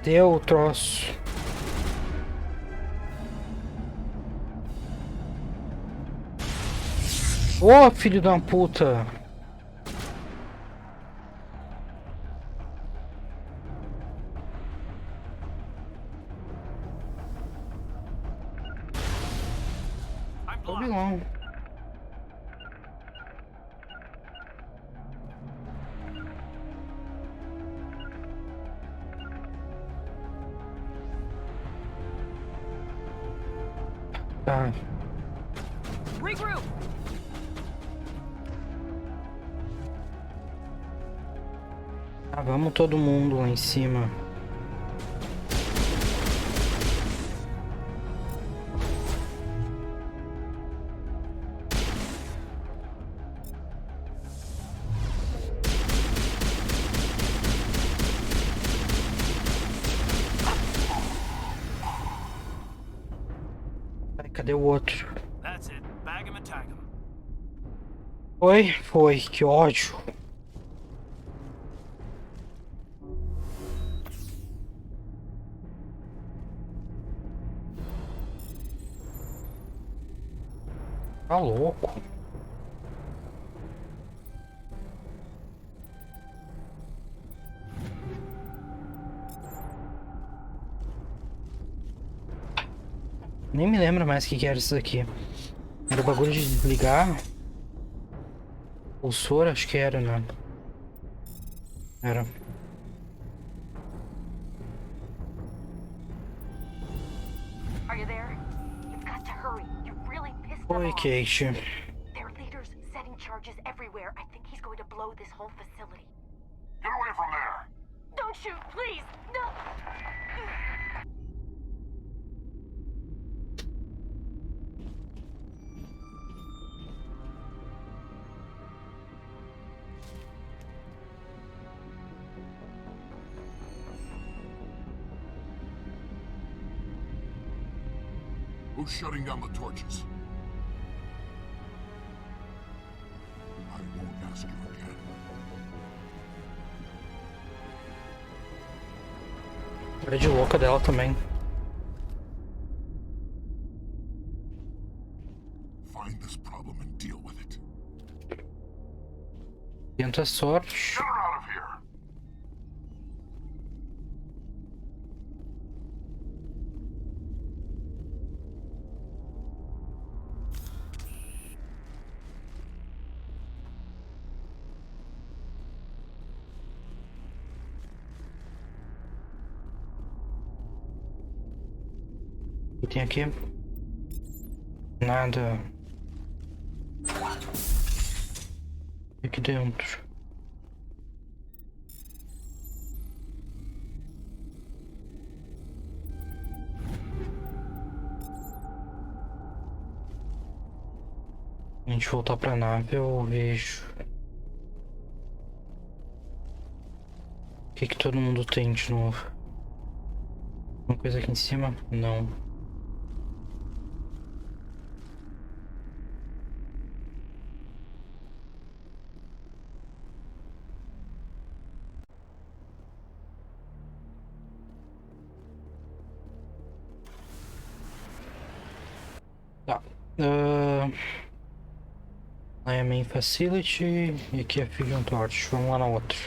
Deu o troço. Ô, filho da puta! Ô, vilão. Tá. Regroup. Ah, vamos todo mundo lá em cima. Ai, cadê o outro? That's it. Bag him and tag him. Foi, que ódio. Tá louco. Nem me lembro mais o que era isso daqui. Era o bagulho de desligar. Pulsor, acho que era, né? Era. Are you there? You've got to hurry. You really pissed them Oi, off. Kate. Their leader's setting charges everywhere. I think he's going to blow this whole facility. Get away from there! Don't shoot, please! No! Who's shutting down the torches? I won't ask you again. Cara de louca dela também. Find this problem and deal with it. Tenta a sorte. Get her out of here! O que tem aqui? Nada. E aqui dentro? A gente voltar pra nave, eu vejo. O que todo mundo tem de novo? Uma coisa aqui em cima? Não. Tá. Lá é a main facility e aqui é a Fusion Torch. Vamos lá na outra.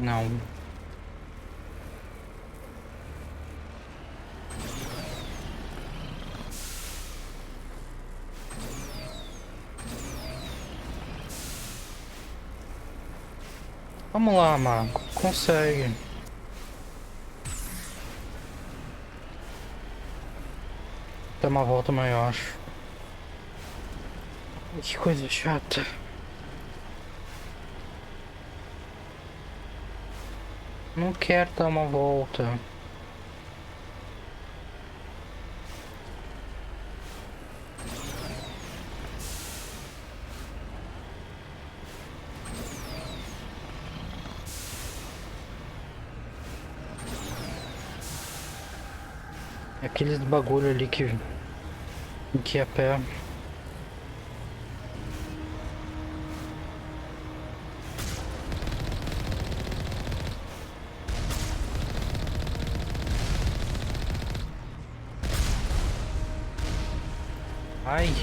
Não. Vamos lá, mago. Consegue. Dá uma volta maior. Que coisa chata. Não quero dar uma volta. Aqueles bagulho ali que é a pé. Ai.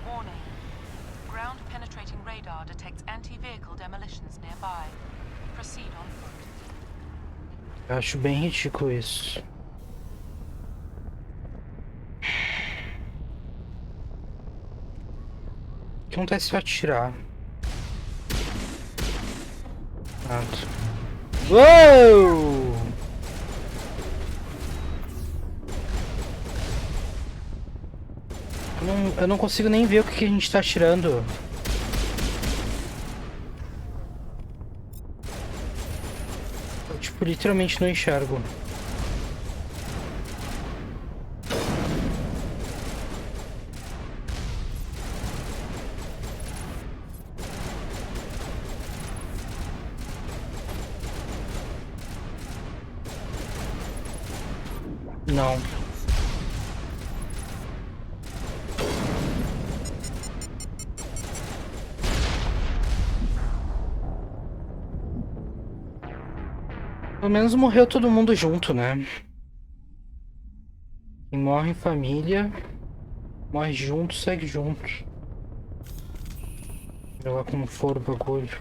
Warning. Ground-penetrating radar detects anti-vehicle demolitions nearby. Proceed on foot. Eu acho bem ridículo isso. O que acontece se eu atirar? Pronto. Uou! Eu não consigo nem ver o que a gente tá atirando. Eu, tipo, literalmente não enxergo. Não. Pelo menos morreu todo mundo junto, né? Quem morre em família, morre junto, segue junto. Olha lá como for o bagulho.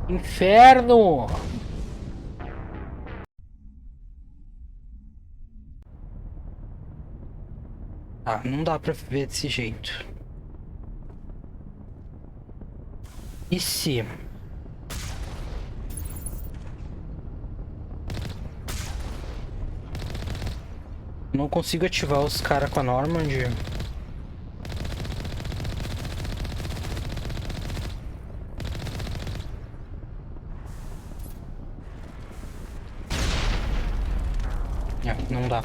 Inferno! Ah, não dá pra ver desse jeito. E se? Não consigo ativar os caras com a Normand. Não dá.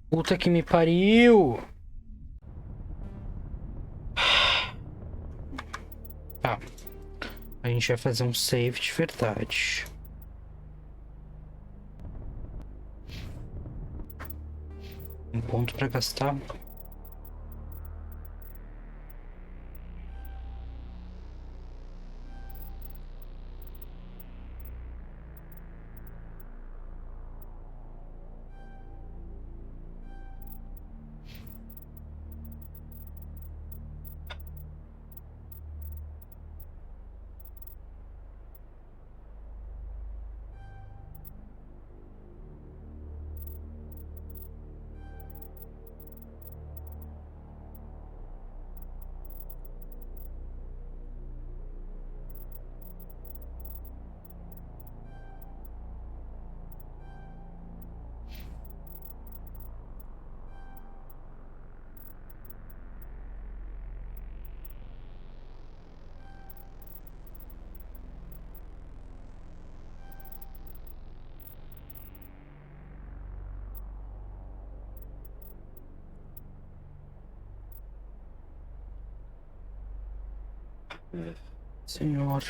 Puta que me pariu! Tá. A gente vai fazer um save de verdade. Um ponto pra gastar. Senhor.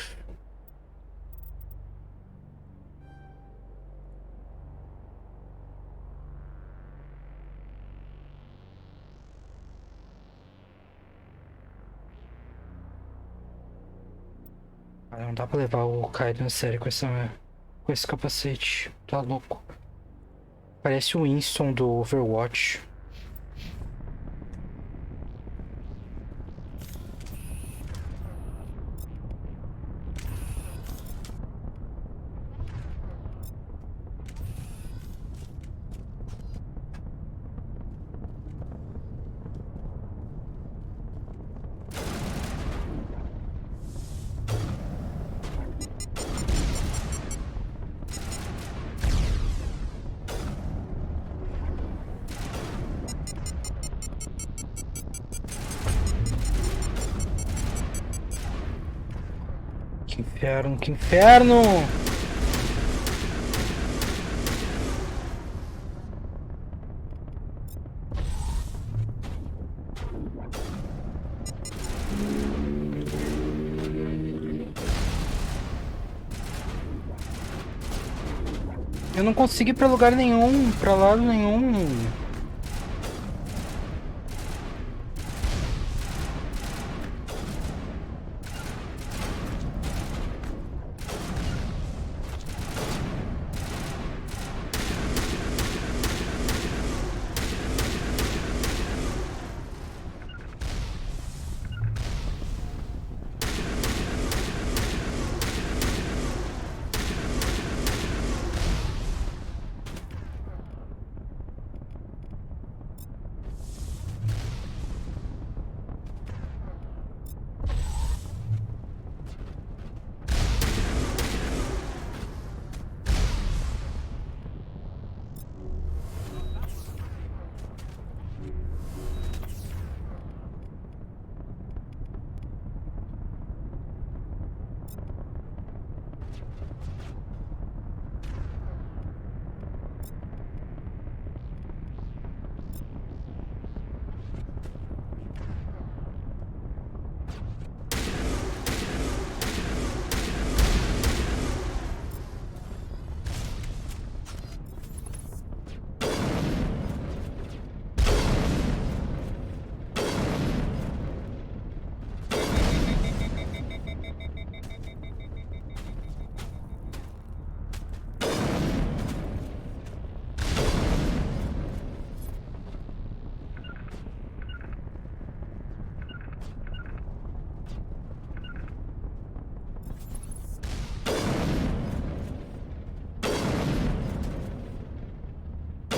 Ah, não dá pra levar o Kaido a sério com esse capacete. Tá louco. Parece o Winston do Overwatch. Que inferno, que inferno! Eu não consigo ir pra lugar nenhum, pra lado nenhum.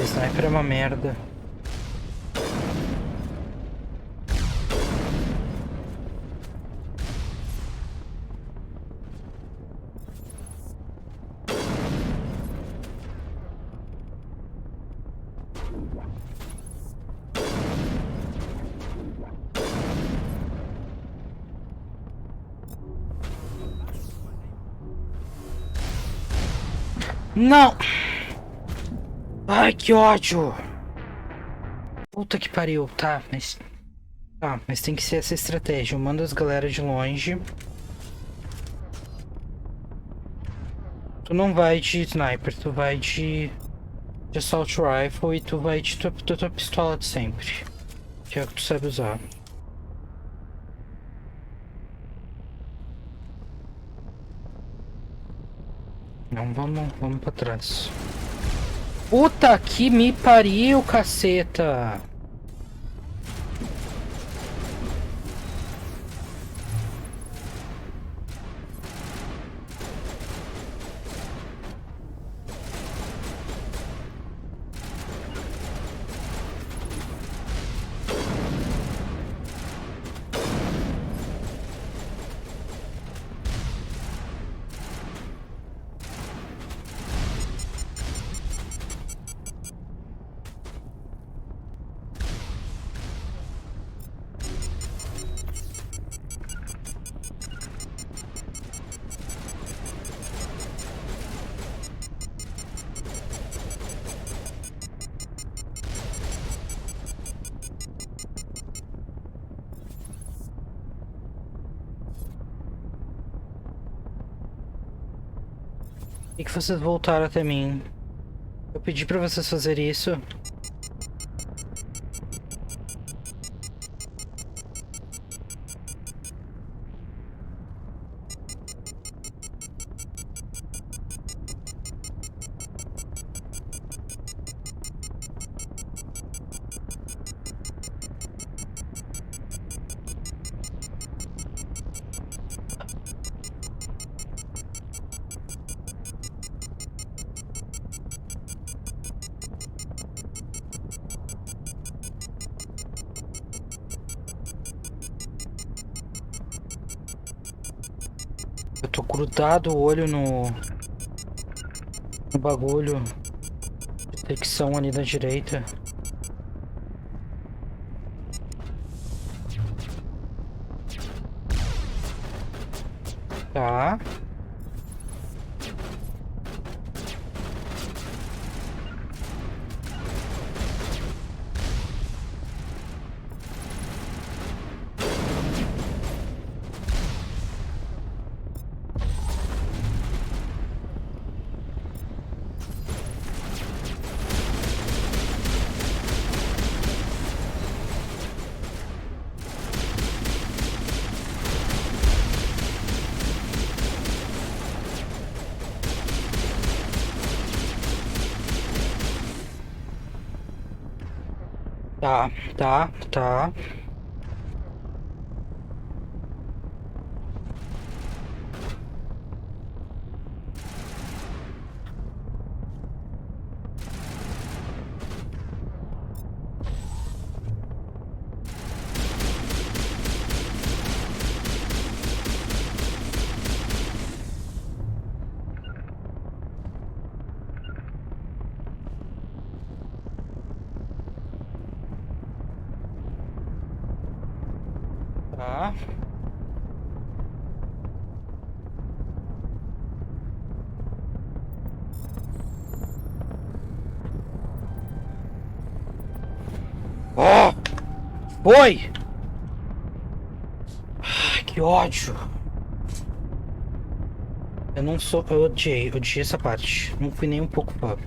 Sniper é uma merda. Não! Ai, que ódio! Puta que pariu, tá, mas... Tá, mas tem que ser essa estratégia. Eu mando as galera de longe. Tu não vai de sniper, tu vai de assault rifle e tu vai de tua pistola de sempre. Que é o que tu sabe usar. Não, vamos pra trás. Puta que me pariu, caceta! E que vocês voltaram até mim. Eu pedi pra vocês fazerem isso. Eu tô grudado o olho no bagulho de detecção ali da direita. Tá. Tá. Tá. Ó! Foi! Ai, que ódio! Eu não sou... Eu odiei essa parte. Não fui nem um pouco fã.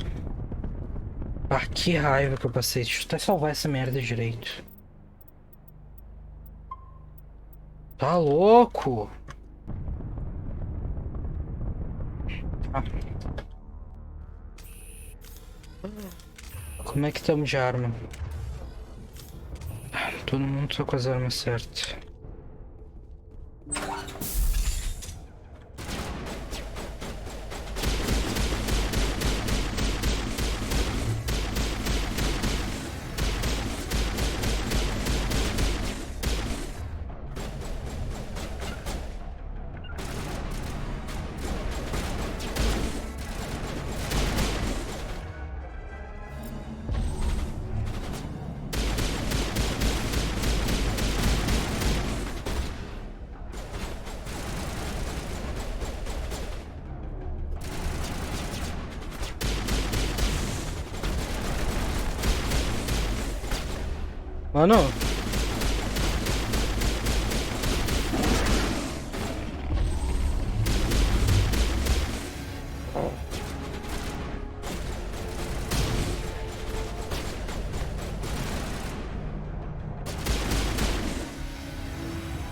Ah, que raiva que eu passei. Deixa eu até salvar essa merda direito. Tá louco? Ah. Como é que estamos de arma? Todo mundo tá com as armas certas. Mano.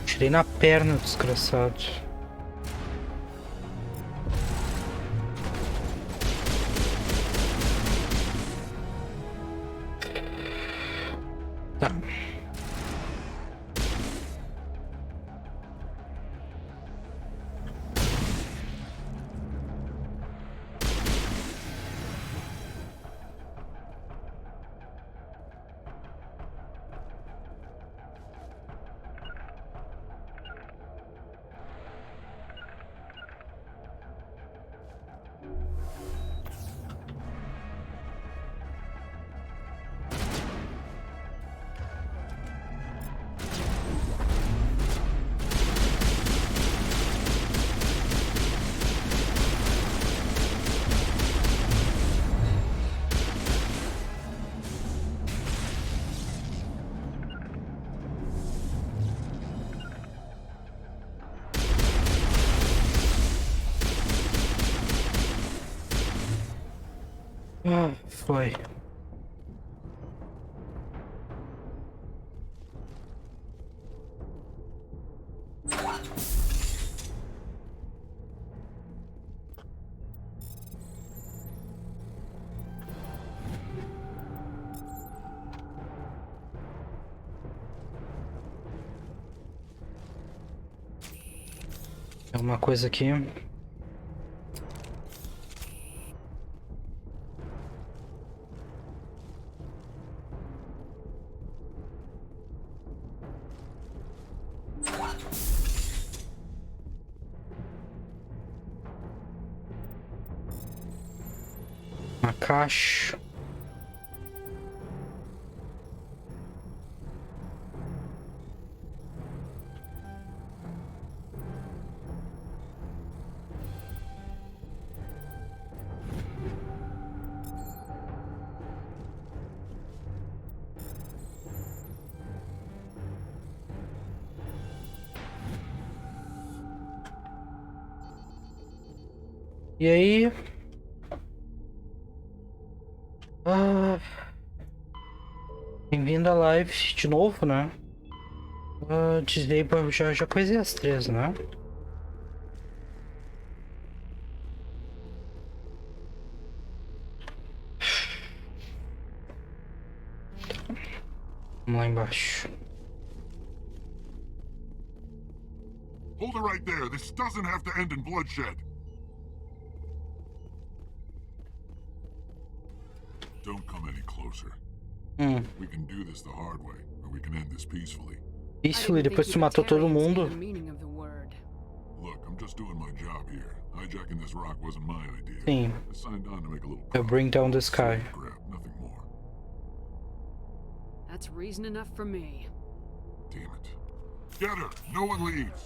Tirei na perna, desgraçado. Tá. Ah, foi. Tem uma coisa aqui. Uma caixa. E aí? Bem-vindo à live de novo, né? Dizer, já coisei as 3, né? Vamos lá embaixo. Hold it right there. This doesn't have to end in bloodshed. Don't come any closer. We can do this the hard way, or we can end this peacefully. Peacefully, depois que tu matou todo mundo. Look, I'm just doing my job here. Hijacking this rock wasn't my idea. Sim. I signed on to make a little Eu bring down the sky. Nothing more. That's reason enough for me. Damn it. Get her! No one leaves!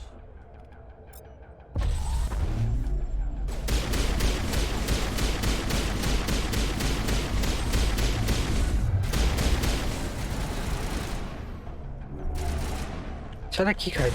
Sai daqui, cara.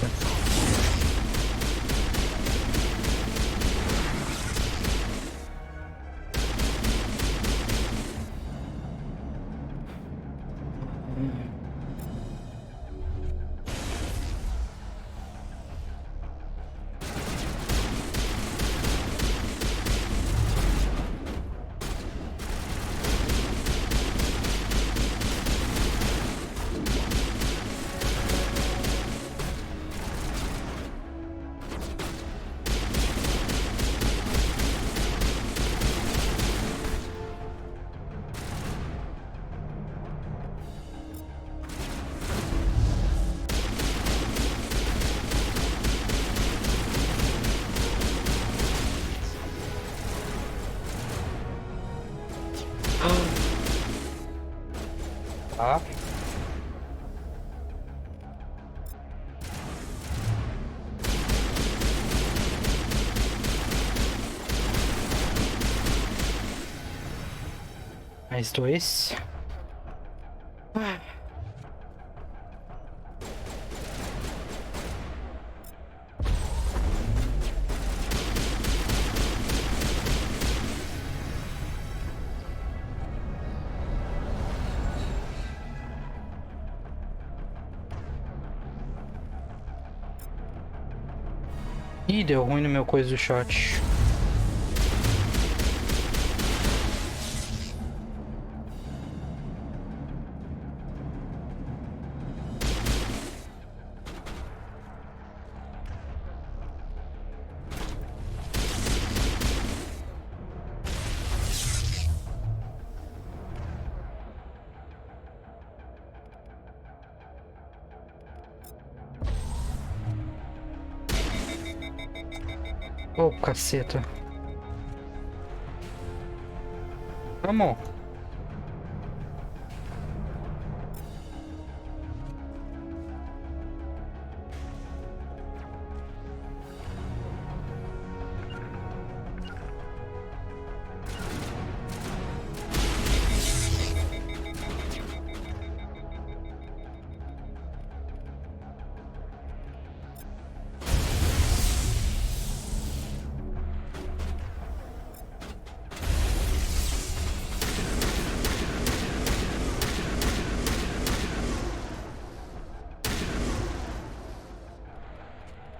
Tá. Mais 2. Ih, deu ruim no meu coisa do shot. Oh, caceta. Vamos.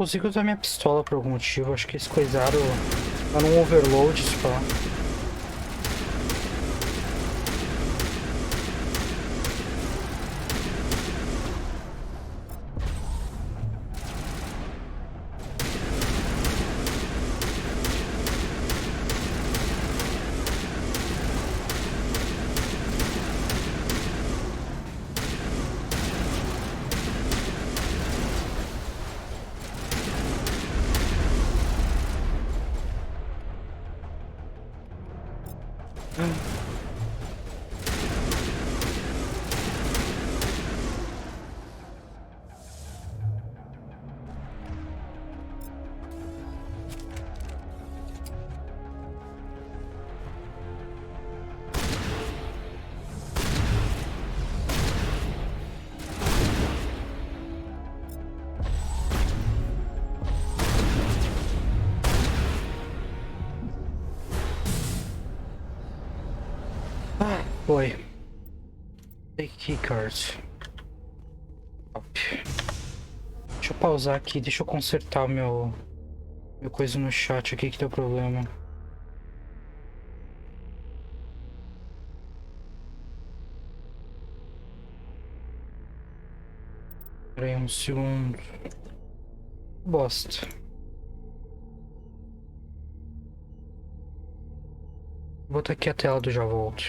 consigo usar minha pistola por algum motivo. Acho que eles coisaram lá num overload, se pá. Foi. Take key cards. Deixa eu pausar aqui, deixa eu consertar o meu coisa no chat aqui que deu problema. Espera aí um segundo. Bosta. Vou botar aqui a tela do já volto.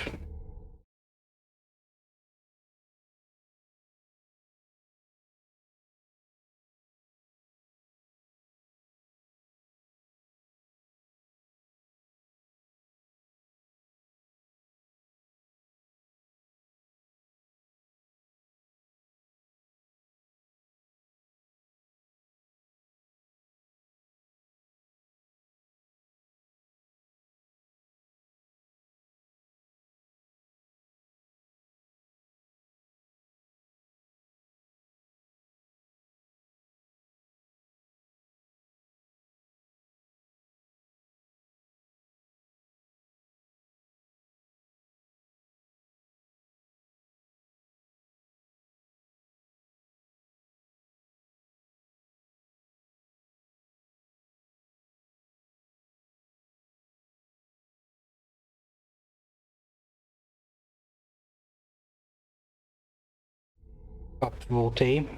Voltei.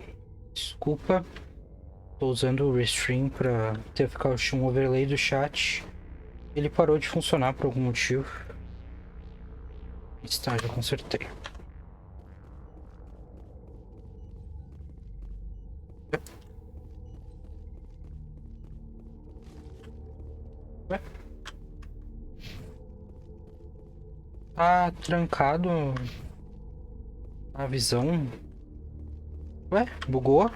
Desculpa. Tô usando o restream pra ter ficado um overlay do chat. Ele parou de funcionar por algum motivo. Está, já consertei. Ué? Tá trancado a visão. Ué, bugou?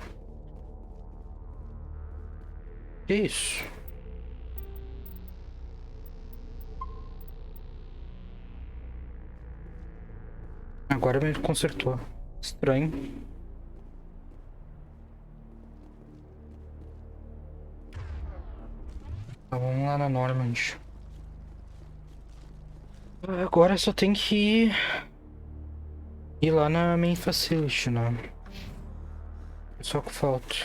Que isso? Agora me consertou. Estranho. Tá, vamos lá na Normand. Agora só tem que ir lá na main facility, né? Só que falta.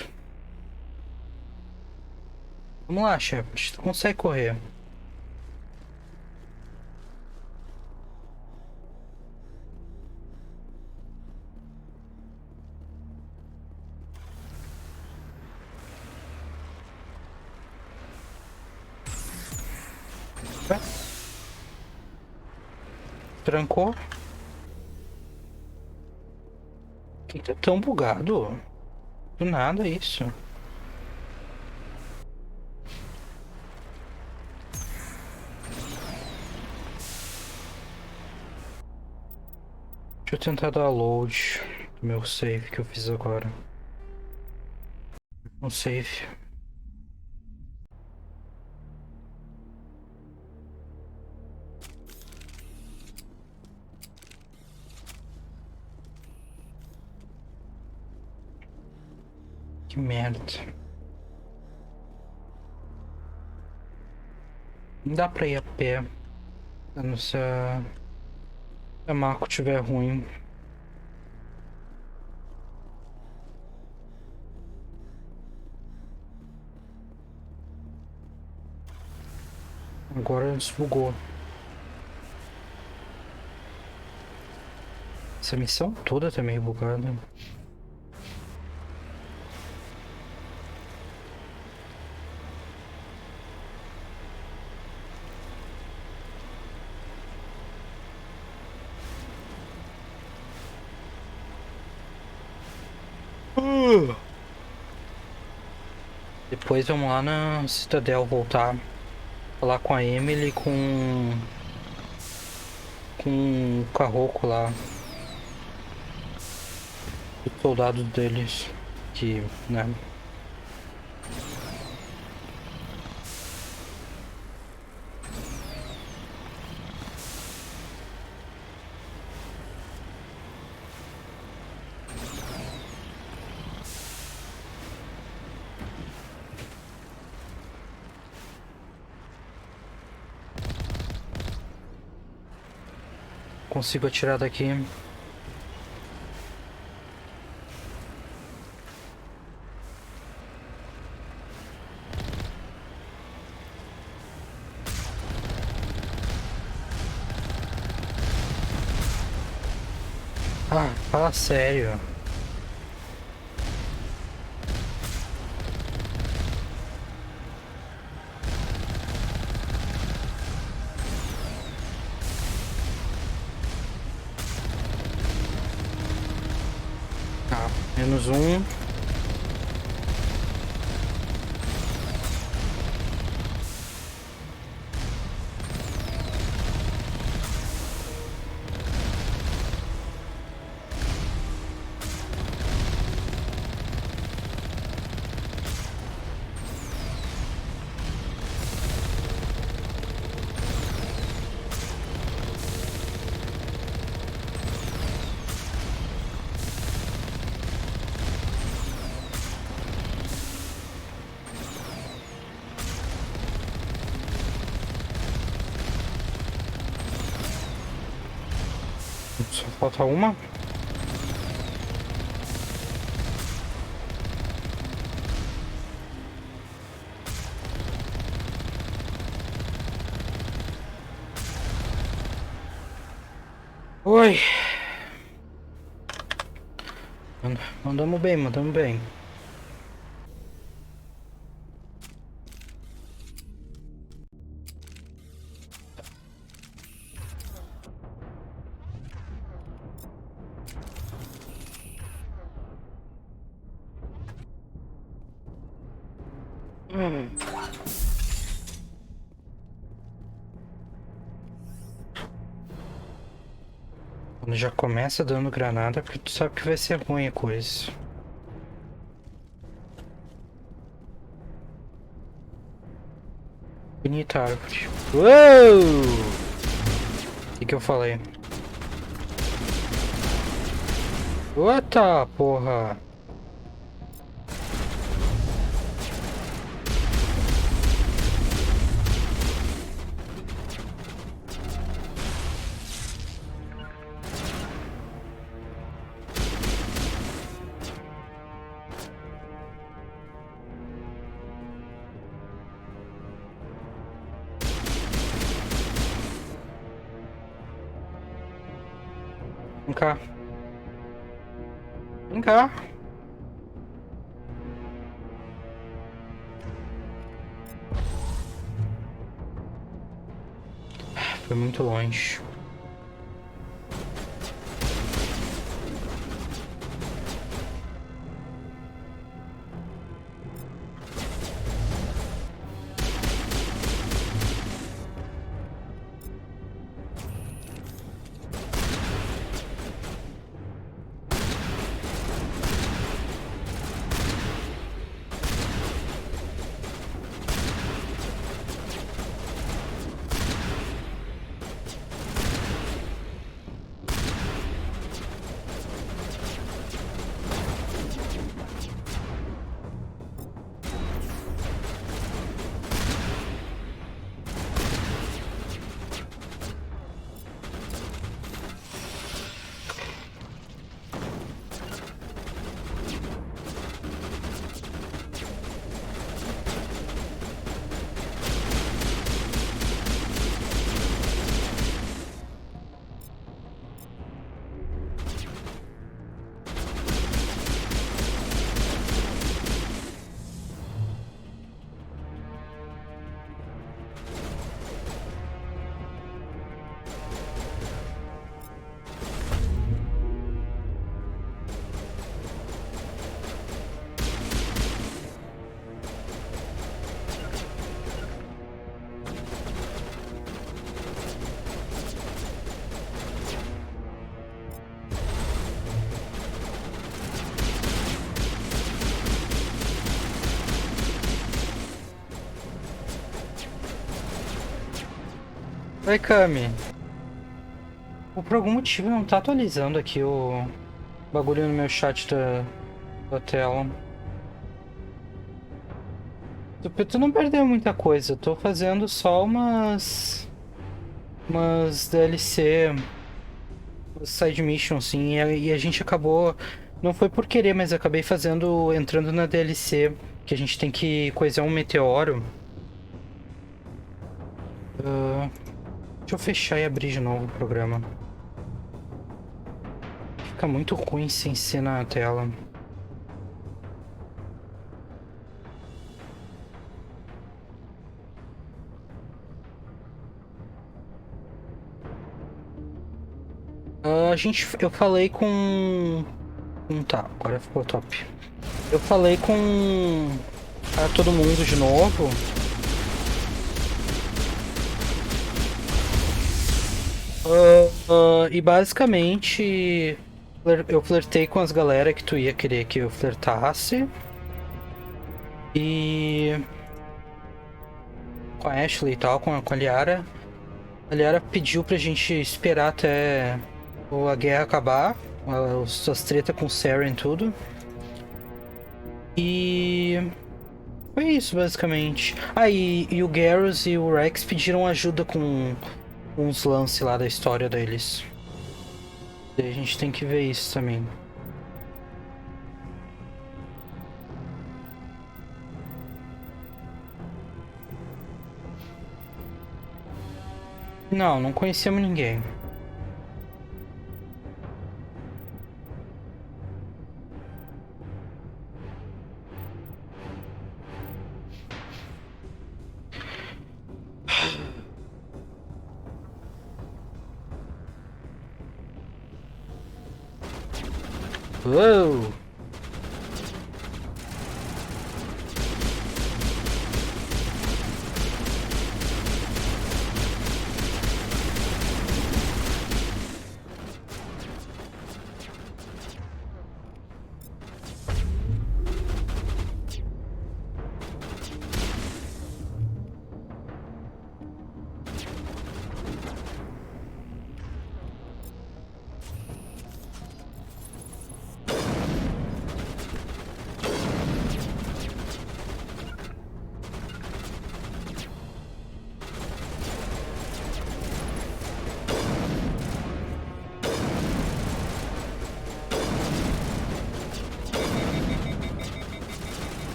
Vamos lá, Shepard. Tu consegue correr. Trancou? Que tá tão bugado? Do nada isso. Deixa eu tentar dar load do meu save que eu fiz agora. Um save. Que merda. Não dá pra ir a pé. A não ser a Marco estiver ruim. Agora desbugou. Essa missão toda tá meio bugada. Depois vamos lá na Citadel voltar. Falar com a Emily e com o Carroco lá. Os soldados deles. Que, né? Consigo atirar daqui. Ah, fala sério. Menos um. Só falta uma. Oi. Mandamos bem, mandamos bem. Quando já começa dando granada, porque tu sabe que vai ser ruim a coisa. Bonita árvore. Uou! O que eu falei? Eita, porra! Vem cá. Vem cá. Foi muito longe. Oi, Kami. Por algum motivo não tá atualizando aqui o bagulho no meu chat da tela. Tu não perdeu muita coisa. Eu tô fazendo só umas DLC, umas side missions, assim, e a gente acabou... Não foi por querer, mas acabei entrando na DLC, que a gente tem que coisar um meteoro. Deixa eu fechar e abrir de novo o programa. Fica muito ruim sem ser na tela. Eu falei com... Tá, agora ficou top. Eu falei com todo mundo de novo. E basicamente eu flertei com as galera que tu ia querer que eu flertasse. E com a Ashley e tal, com a Liara. A Liara pediu pra gente esperar até a guerra acabar, as tretas com o Sarah e tudo. E foi isso, basicamente. E o Garrus e o Rex pediram ajuda com uns lances lá da história deles. E a gente tem que ver isso também. Não conhecemos ninguém. Uou!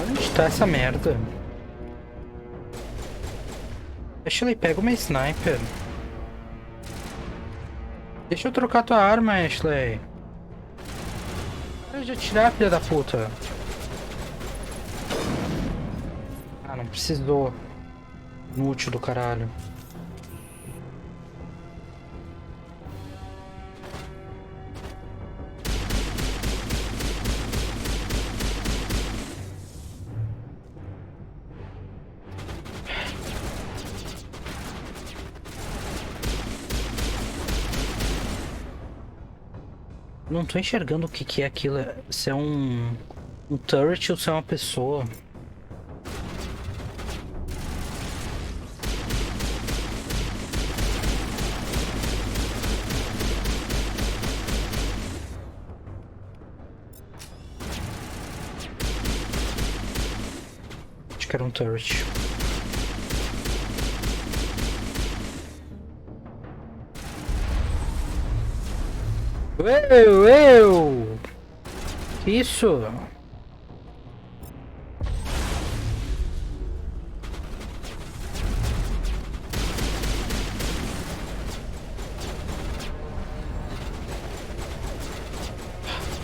Onde tá essa merda? Ashley, pega uma sniper. Deixa eu trocar tua arma, Ashley. Para de atirar, filha da puta. Ah, não precisou. Inútil do caralho. Não tô enxergando o que é aquilo. Se é um turret ou se é uma pessoa. Acho que era um turret. Eu! Que isso?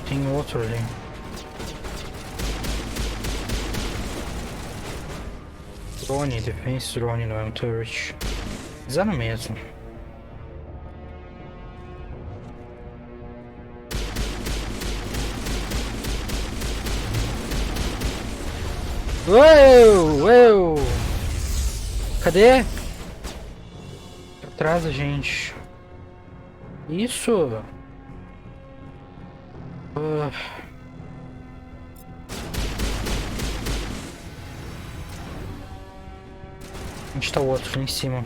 Tem outro ali. Drone, defense drone, não é um turret. Usando mesmo. Uou! Cadê? Atrás da gente. Isso! Onde tá o outro? Lá em cima.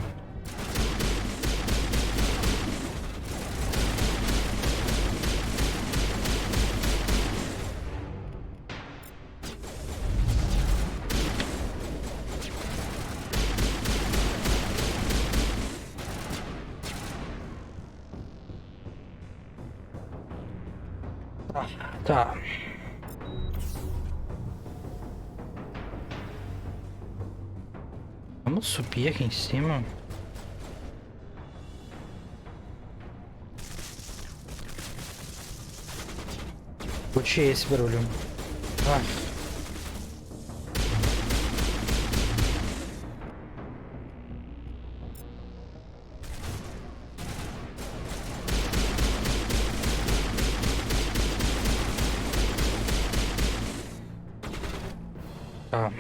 Tá. Vamos subir aqui em cima? Odiei esse barulho. Ah. Tá.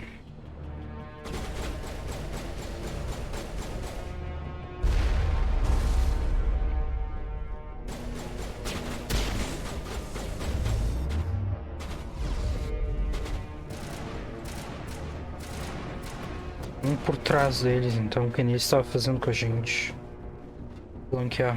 Um por trás deles, então, que nem eles estavam fazendo com a gente. Flanquear.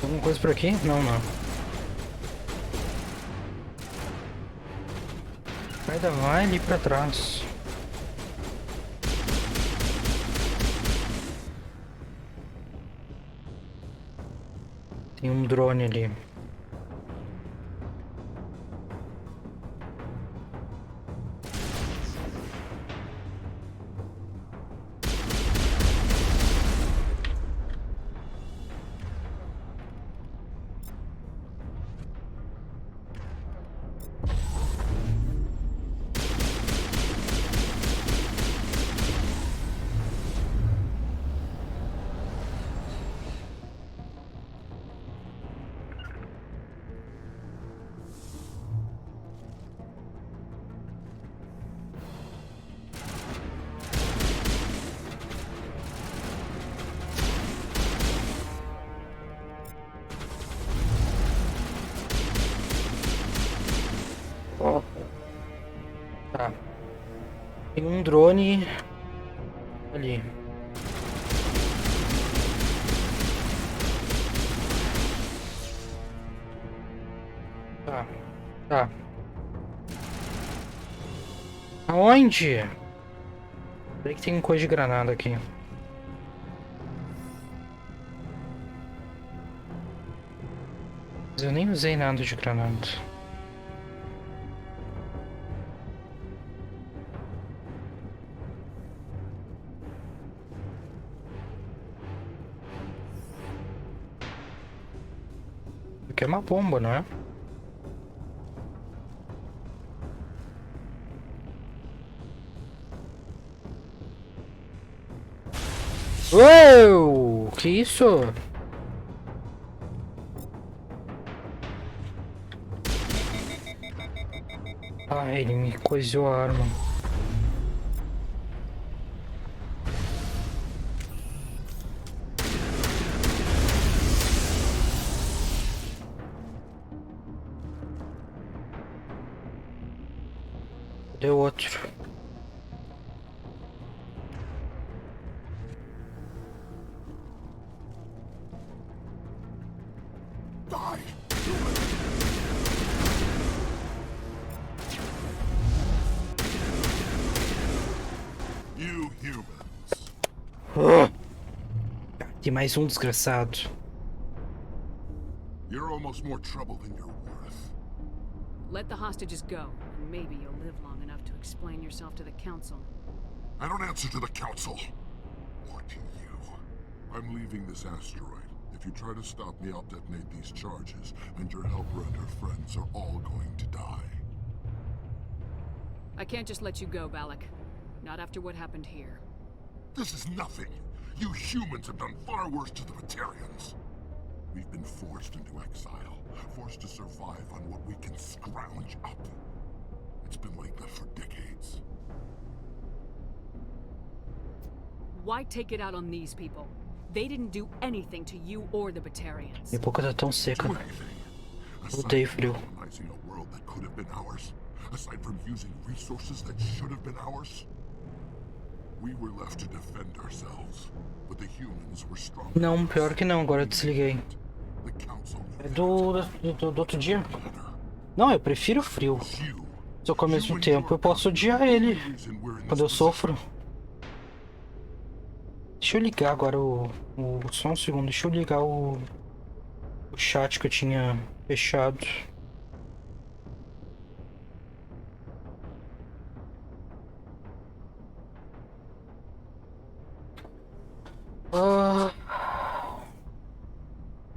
Alguma coisa por aqui? Não, não. Ainda vai ali pra trás. Tem um drone ali. Tá. Tem um drone ali. Tá. Tá. Aonde? Peraí que tem coisa de granada aqui. Mas eu nem usei nada de granada. Aqui é uma bomba, não é? Uou! Que isso? Ah, ele me coisou a arma. Deu outro. You humans. Tem mais um desgraçado. You're almost more trouble than you're worth. Let the hostages go, and maybe you'll live long enough to explain yourself to the council. I don't answer to the council. Or to you. I'm leaving this asteroid. If you try to stop me, I'll detonate these charges, and your helper and her friends are all going to die. I can't just let you go, Balak. Not after what happened here. This is nothing. You humans have done far worse to the Batarians. We've been forced into exile, forced to survive on what we can scrounge up. It's been like that for decades. Why take it out on these people? They didn't do anything to you or the Batarians. Minha boca tá tão seca. Eu odeio frio. Colonizing a world that could have been ours, aside from using resources that should have been ours, we were left to defend ourselves, but the humans were strong. Não, pior que não, agora eu desliguei. É do outro dia? Não, eu prefiro o frio. Só que ao mesmo tempo eu posso odiar ele quando eu sofro. Deixa eu ligar agora só um segundo, deixa eu ligar o chat que eu tinha fechado.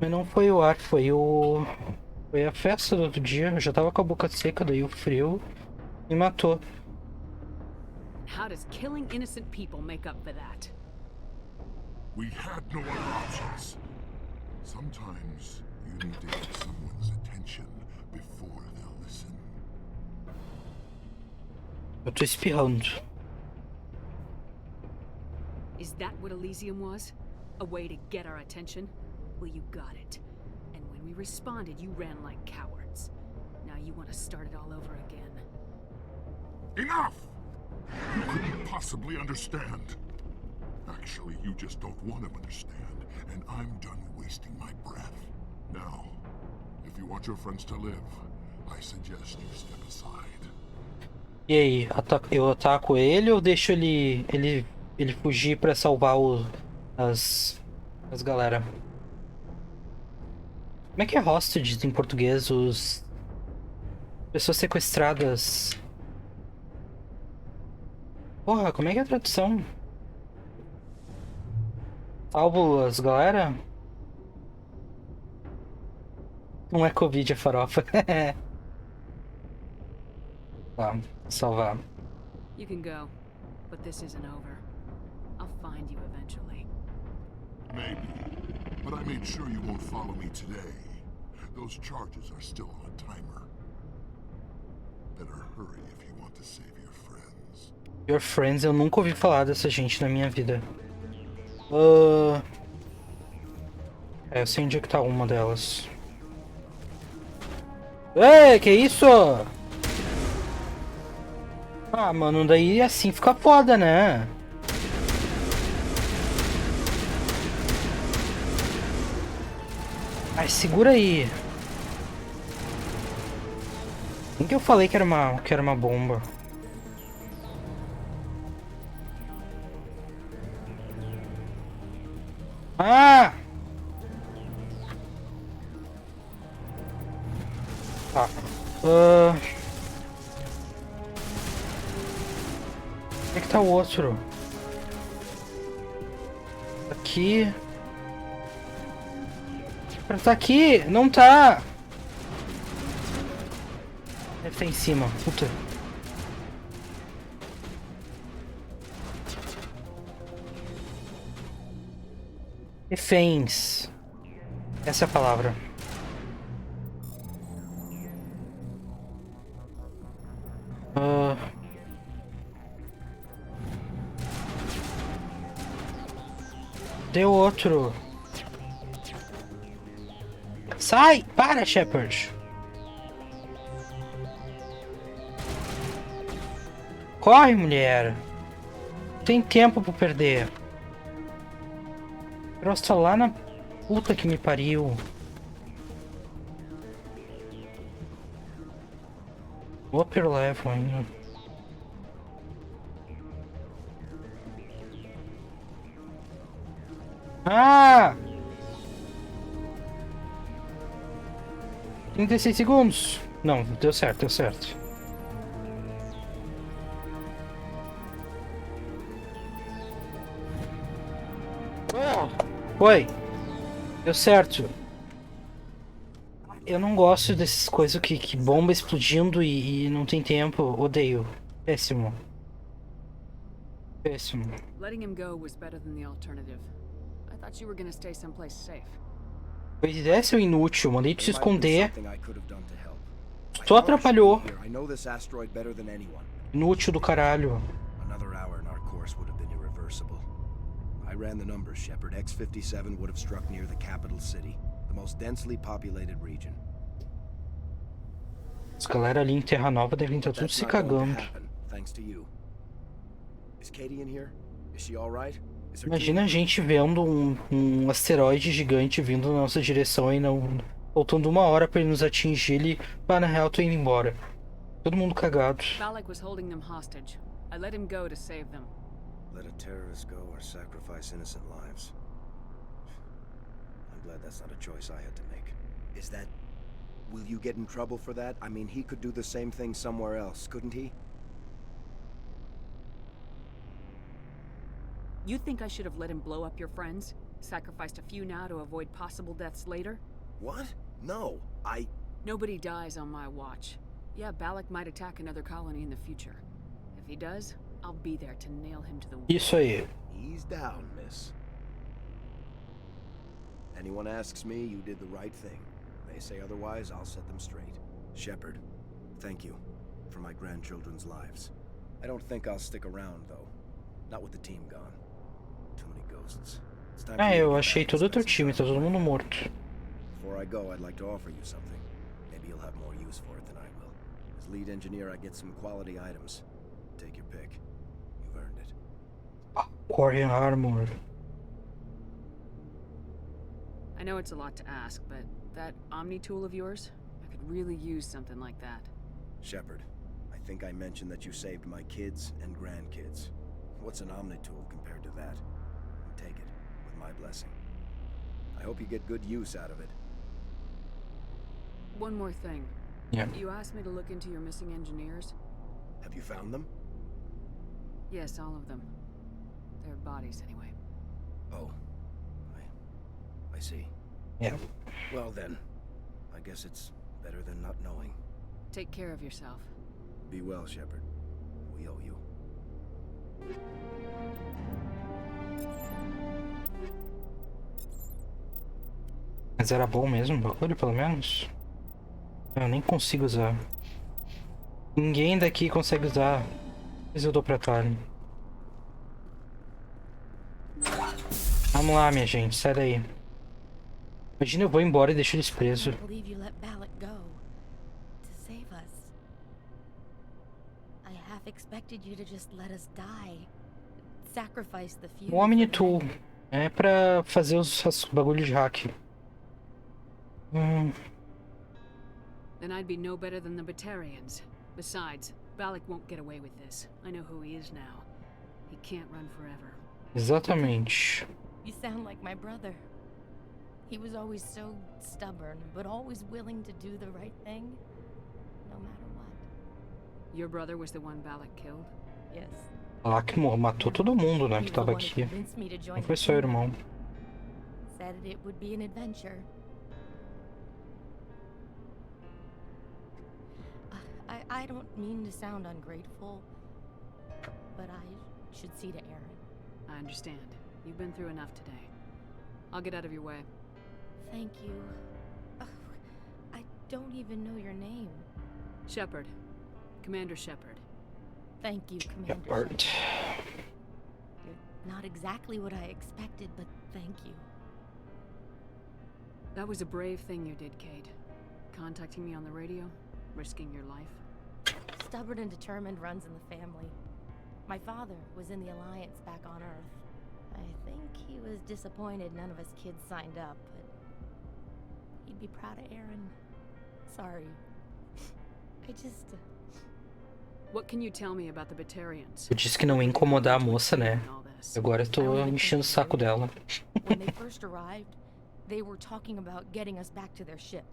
Mas não foi o ar, foi a festa do outro dia. Eu já tava com a boca seca, daí o frio me matou. How does killing innocent people make up for that? We had no other options. Sometimes you need to get someone's attention before they'll listen. Eu tô espirrando. Is that what Elysium was? A way to get our attention? Well, you got it. And when we responded, you ran like cowards. Now you want to start it all over again. Enough! You couldn't possibly understand. Actually, you just don't want to understand, and I'm done wasting my breath. Now, if you want your friends to live, I suggest you step aside. E aí, eu ataco ele ou deixo ele fugir pra salvar as galera? Como é que é hostage em português? Pessoas sequestradas. Porra, como é que é a tradução? Salvo as galera? Não é Covid, é farofa. Tá, salvar. You can go, but this isn't over. I'll find you eventually. Maybe, but I made sure you won't follow me today. Those charges are still on a timer. Better hurry if you want to save your friends. Your friends, eu nunca ouvi falar dessa gente na minha vida. Eu sei onde é que tá uma delas. Ei, que isso? Ah, mano, daí assim fica foda, né? Ai, segura aí. Nem que eu falei que era uma bomba. Ah! Tá. Onde é que tá o outro? Aqui. Tá aqui! Não tá! Deve estar em cima. Puta. Reféns. Essa é a palavra. Deu outro. Sai! Para, Shepard! Corre, mulher! Não tem tempo pra perder. O troço tá lá na puta que me pariu. Upper level ainda. Ah! 36 segundos. Não, deu certo, deu certo. Oi. Deu certo. Eu não gosto dessas coisas que bomba explodindo e não tem tempo. Odeio. Péssimo. Péssimo. Letting him go was better than the alternative. I thought you were gonna stay someplace safe. Pois é, seu inútil. Mandei tu se esconder. Só atrapalhou. Inútil do caralho. Another hour and our course would have been irreversible. I ran the numbers, Shepard. X-57 would have struck near the capital city, the most densely populated region. Os galera ali em Terra Nova devem estar tudo se cagando. Thanks to you. Is Katie in here? Is she all right? Imagina a gente vendo um asteroide gigante vindo na nossa direção e não faltando 1 hora pra ele nos atingir. Ele, na real, tô indo embora. Todo mundo cagado. Balak was holding them hostage. I let him go to save them. Let a terrorist go or sacrifice innocent lives. I'm glad that's not a choice I had to make. Is that... Will you get in trouble for that? I mean, he could do the same thing somewhere else, couldn't he? You think I should have let him blow up your friends? Sacrificed a few now to avoid possible deaths later? What? No, Nobody dies on my watch. Yeah, Balak might attack another colony in the future. If he does, I'll be there to nail him to the wall. Isso aí. Ease down, miss. Anyone asks me, you did the right thing. They say otherwise, I'll set them straight. Shepard, thank you for my grandchildren's lives. I don't think I'll stick around, though. Not with the team gone. Too many ghosts. Eu achei todo o teu time, tá todo mundo morto. Before I go, I'd like to offer you something. Maybe you'll have more use for it than I will. As lead engineer, I get some quality items. Take your pick. You've earned it. Core armor. I know it's a lot to ask, but that Omni tool of yours, I could really use something like that. Shepard, I think I mentioned that you saved my kids and grandkids. What's an Omni tool compared to that? Take it, with my blessing. I hope you get good use out of it. One more thing. Yeah. You asked me to look into your missing engineers? Have you found them? Yes, all of them. Their bodies, anyway. Oh. I see. Yeah. Well then, I guess it's better than not knowing. Take care of yourself. Be well, Shepard. We owe you. Mas era bom mesmo o bagulho, pelo menos? Eu nem consigo usar. Ninguém daqui consegue usar. Mas eu dou pra Tali. Vamos lá, minha gente, sai daí. Imagina eu vou embora e deixo eles presos. O Omni Tool é pra fazer os bagulhos de hack. Then I'd be no better than the Batarians. Besides, Balak won't get away with this. I know who he is now. He can't run forever. Exatamente. You sound like my brother. He was always so stubborn, but always willing to do the right thing, no matter what. Your brother was the one Balak killed? Yes. Balak matou todo mundo, né, que tava aqui. Não foi só o irmão. Said it would be an adventure. I don't mean to sound ungrateful, but I should see to Aaron. I understand. You've been through enough today. I'll get out of your way. Thank you. I don't even know your name. Shepard. Commander Shepard. Thank you, Commander Shepard. You're not exactly what I expected, but thank you. That was a brave thing you did, Kate. Contacting me on the radio, risking your life. Stubborn and determined runs in the family. My father was in the Alliance back on Earth. I think he was disappointed none of us kids signed up, but he'd be proud of Aaron. Sorry. I just... What can you tell me about the Batarians? Eu disse que não ia incomodar a moça, né? Agora eu tô enchendo o saco dela. When they first arrived, they were talking about getting us back to their ship.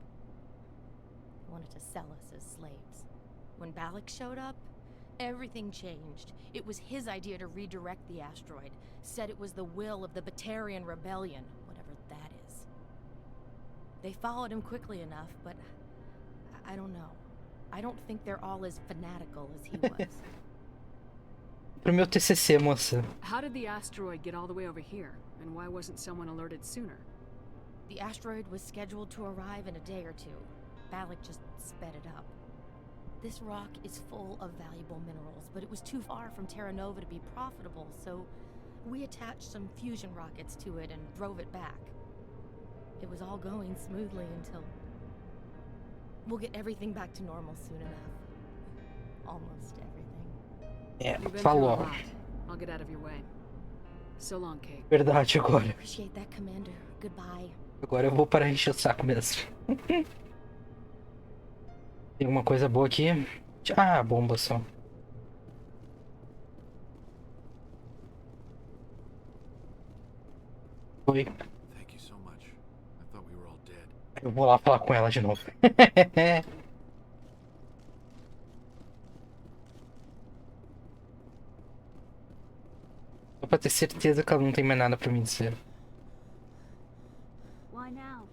They wanted to sell us as slaves. When Balak showed up, everything changed. It was his idea to redirect the asteroid. Said it was the will of the Batarian rebellion, whatever that is. They followed him quickly enough, but I don't know. I don't think they're all as fanatical as he was. Pro meu TCC, moça. How did the asteroid get all the way over here? And why wasn't someone alerted sooner? The The asteroid was scheduled to arrive in a day or two. Balak just sped it up. This rock is full of valuable minerals, but it was too far from Terra Nova to be profitable, so we attached some fusion rockets to it and drove it back. It was all going smoothly until... We'll get everything back to normal soon enough. Almost everything. Falou. I'll get out of your way. So long, Kate. Verdade agora. Appreciate that, Commander. Goodbye. Agora eu vou parar de encher o saco mesmo. Tem alguma coisa boa aqui? Ah, bomba só. Oi. Thank you so much. I thought we were all dead. Eu vou lá falar com ela de novo. Só pra ter certeza que ela não tem mais nada pra me dizer. Why now?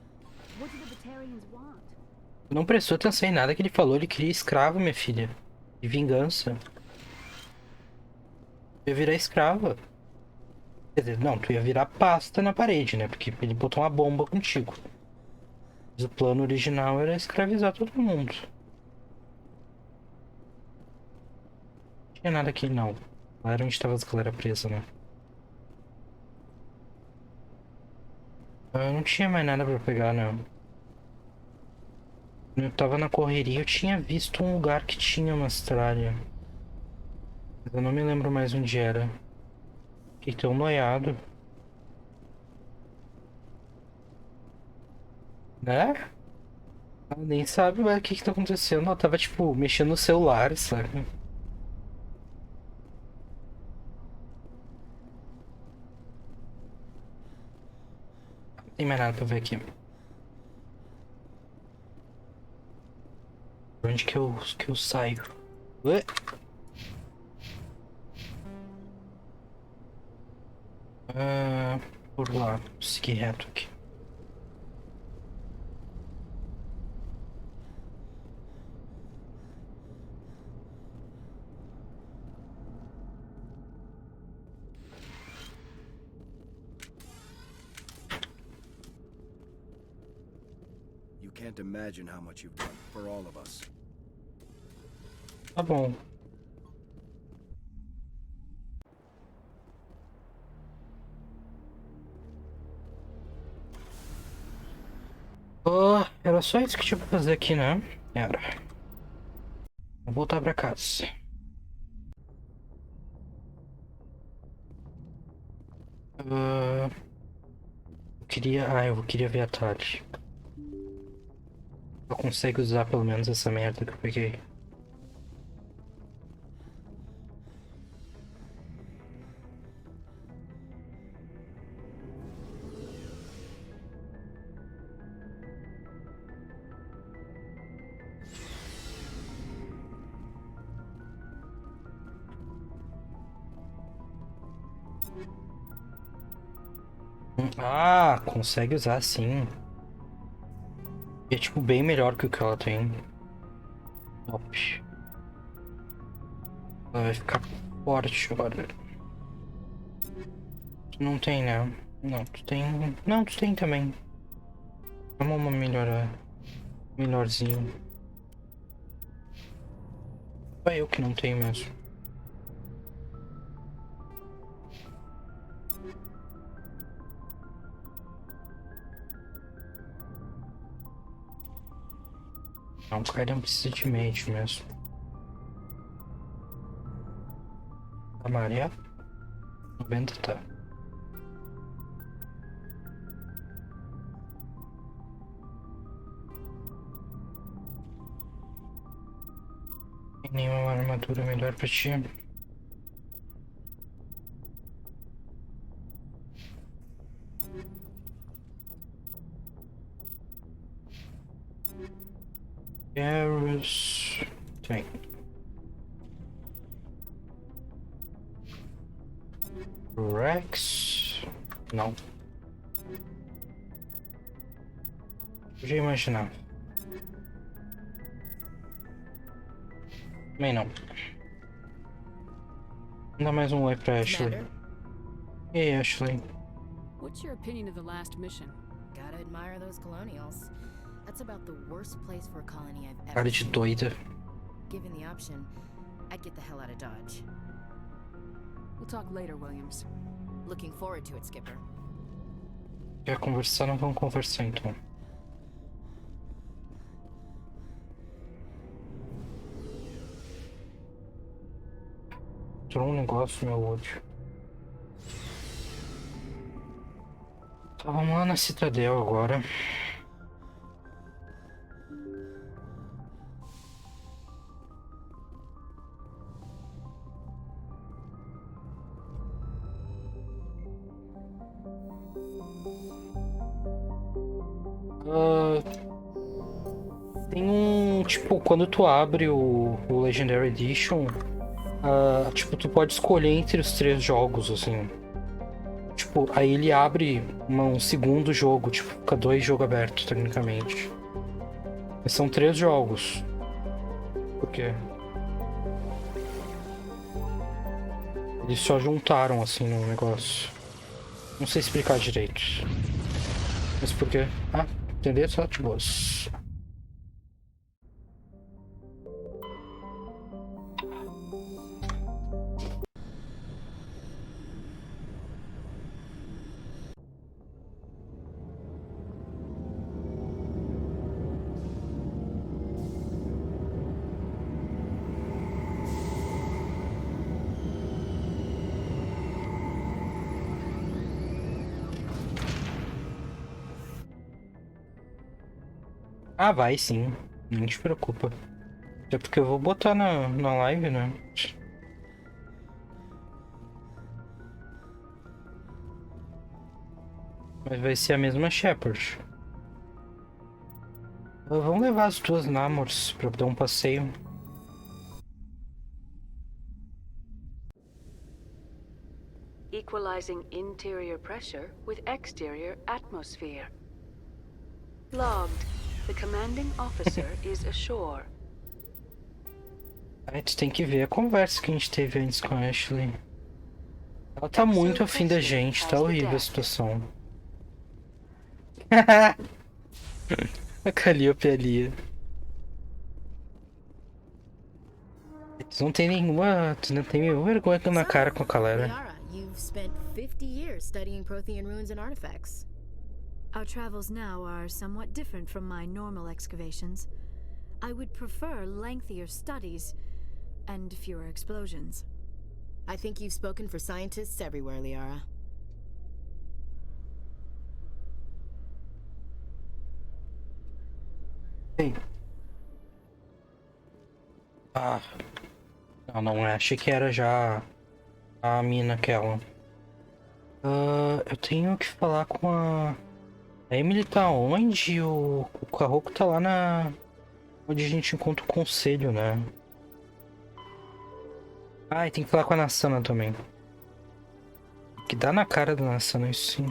What do the Batarians want? Não prestou atenção em nada que ele falou. Ele queria escravo, minha filha. De vingança. Eu ia virar escrava. Quer dizer, não, tu ia virar pasta na parede, né? Porque ele botou uma bomba contigo. Mas o plano original era escravizar todo mundo. Não tinha nada aqui, não. Lá era onde tava as galera presa, né? Eu não tinha mais nada pra pegar, não. Quando eu tava na correria, eu tinha visto um lugar que tinha uma estralha. Mas eu não me lembro mais onde era. Fiquei tão noiado. Né? Ela nem sabe o que tá acontecendo. Ela tava, tipo, mexendo no celular, sabe? Não tem mais nada pra ver aqui. Por onde que eu saio? Ué? Por lá. Vou seguir reto aqui. You can't imagine how much you've done for all of us. Tá bom. Oh, era só isso que tinha pra fazer aqui, né? Era. Vou voltar pra casa. Eu queria ver a Tali. Eu consigo usar pelo menos essa merda que eu peguei. Ah, consegue usar sim. E é tipo bem melhor que o que ela tem. Top. Ela vai ficar forte agora. Tu não tem, né? Não, tu tem. Não, tu tem também. Vamos uma melhorzinho. Só eu que não tenho mesmo. Não, o cara não precisa de mate mesmo. A maré? 90 tá. Tem nenhuma armadura melhor pra ti. Arrows. Tem. Rex. Não. Eu já imaginava. Também não. Dá mais um oi pra Ashley. E aí, Ashley? What's your opinion of the last mission? Gotta admire admire those colonials. That's about the worst place for a colony I've ever Cara de doida. Given the option, I'd get the hell out of Dodge. We'll talk later, Williams. Looking forward to it, Skipper. Quer conversar? Não vamos conversar então. Tirou um negócio no meu olho. Tá, vamos lá na Citadel agora. Tem um... Tipo, quando tu abre o Legendary Edition, tipo, tu pode escolher entre os 3 jogos, assim. Tipo, aí ele abre um segundo jogo, tipo, fica 2 jogos abertos, tecnicamente. Mas são 3 jogos. Por quê? Eles só juntaram, assim, no negócio. Não sei explicar direito. Mas por quê? Ah, entender só de boas. Ah, vai sim. Não te preocupa. Até porque eu vou botar na live, né? Mas vai ser a mesma Shepard. Vamos levar as 2 Namors pra dar um passeio. Equalizing interior pressure with exterior atmosphere. Logged. The commanding officer is ashore. Aí tu tem que ver a conversa que a gente teve antes com a Ashley. Ela tá muito afim da gente, tá horrível a situação. A Calliope ali. Tu não tem nenhuma vergonha na cara com a galera. Liara, you've spent 50 years studying Prothean ruins and artifacts. Our travels now are somewhat different from my normal excavations. I would prefer lengthier studies and fewer explosions. I think you've spoken for scientists everywhere, Liara. Ei. Ah. Não é. Achei que era já a mina aquela. Eu tenho que falar com a... A Emily tá onde? O Carroco tá lá onde a gente encontra o conselho, né? Ah, e tem que falar com a Nassana também. Que dá na cara da Nassana, isso sim.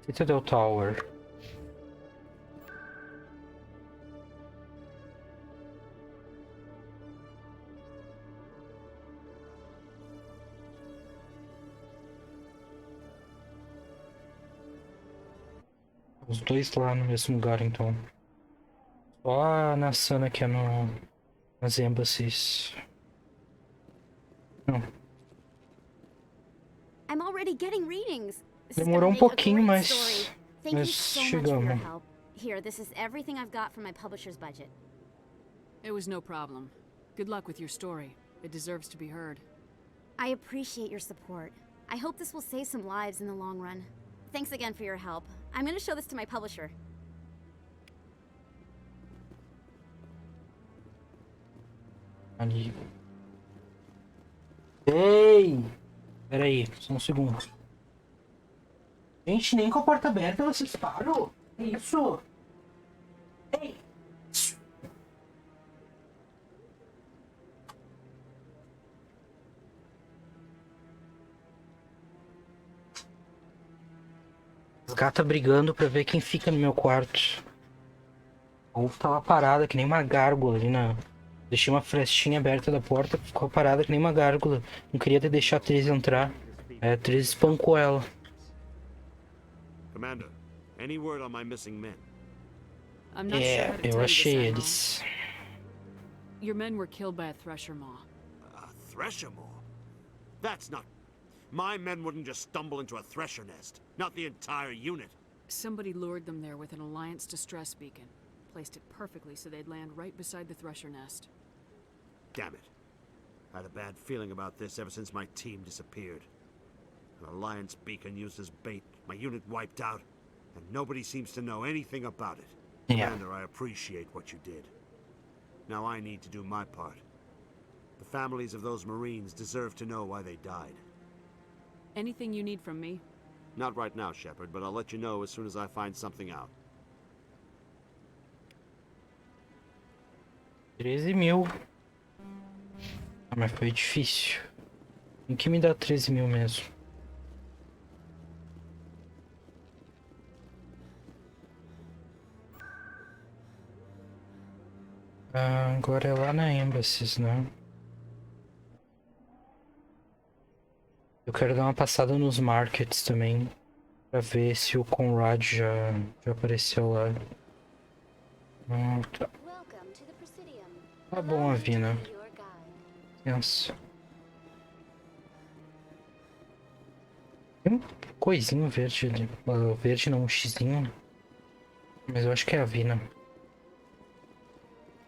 Citadel Tower. Os 2 lá no mesmo lugar, então. Só a Nassana que é nas embassies. Não. I'm already getting readings. Demorou um pouquinho, mas chegamos. Here, this is everything I've got from my publisher's budget. It was no problem. Good luck with your story. It deserves to be heard. I appreciate your support. I hope this will save some lives in the long run. Thanks again for your help. I'm going to show this to my publisher. Ali. Ei! Pera aí, só um segundo. Gente, nem com a porta aberta vocês param? Que isso? Ei! As gatas brigando pra ver quem fica no meu quarto. A Wolf tá lá parada, que nem uma gárgula ali Deixei uma frestinha aberta da porta, ficou parada que nem uma gárgula. Não queria deixar a Tris entrar. Aí a Tris espancou ela. Commander, any word on my missing men? É, eu achei eles. Your men were killed by a thresher maw. A thresher maw? That's not... My men wouldn't just stumble into a thresher nest. Not the entire unit. Somebody lured them there with an Alliance distress beacon. Placed it perfectly so they'd land right beside the thresher nest. Damn it. I had a bad feeling about this ever since my team disappeared. An Alliance beacon used as bait, my unit wiped out, and nobody seems to know anything about it. Yeah. Commander, I appreciate what you did. Now I need to do my part. The families of those Marines deserve to know why they died. Anything you need from me? Not right now, Shepard, but I'll let you know as soon as I find something out. 13.000. Ah, mas foi difícil. Tem que me dar 13.000 mesmo. Ah, agora é lá na Embassies, né? Eu quero dar uma passada nos markets também. Pra ver se o Conrad já apareceu lá. Tá. Tá bom, Avina. Licença. Tem um coisinho verde ali. Verde não, um xizinho. Mas eu acho que é a Avina.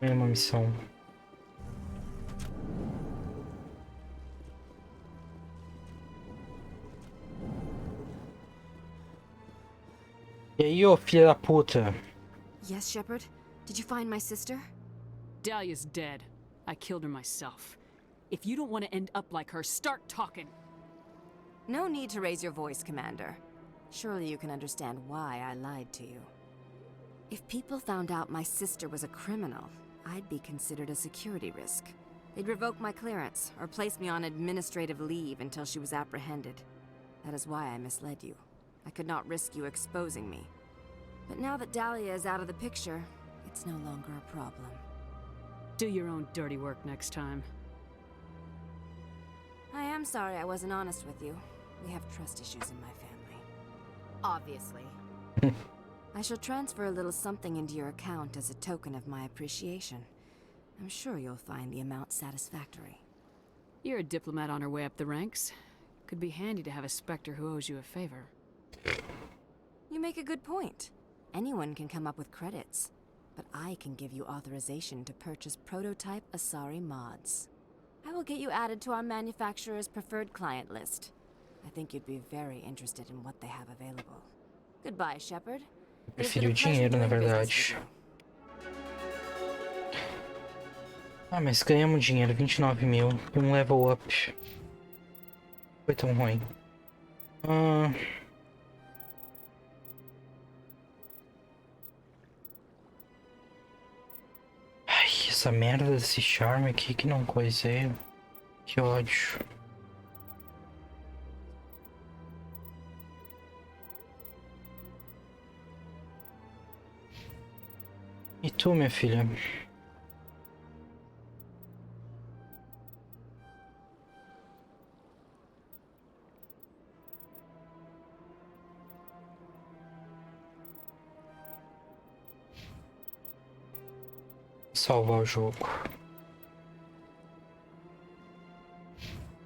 É uma missão. E aí, ô filha da puta? Yes, Shepard? Did you find my sister? Dahlia's dead. I killed her myself. If you don't want to end up like her, start talking. No need to raise your voice, Commander. Surely you can understand why I lied to you. If people found out my sister was a criminal, I'd be considered a security risk. They'd revoke my clearance, or place me on administrative leave until she was apprehended. That is why I misled you. I could not risk you exposing me. But now that Dahlia is out of the picture, it's no longer a problem. Do your own dirty work next time. I am sorry I wasn't honest with you. We have trust issues in my family. Obviously. I shall transfer a little something into your account as a token of my appreciation. I'm sure you'll find the amount satisfactory. You're a diplomat on her way up the ranks. Could be handy to have a Spectre who owes you a favor. You make a good point. Anyone can come up with credits. But I can give you authorization to purchase prototype Asari mods. I will get you added to our manufacturer's preferred client list. I think you'd be very interested in what they have available. Goodbye, Shepard. Preferi o dinheiro, na verdade. Ah, mas ganhamos dinheiro, 29.000 e um level up. Foi tão ruim. Ai, essa merda desse charme aqui que não coisei. Que ódio. E tu, minha filha? Salvar o jogo.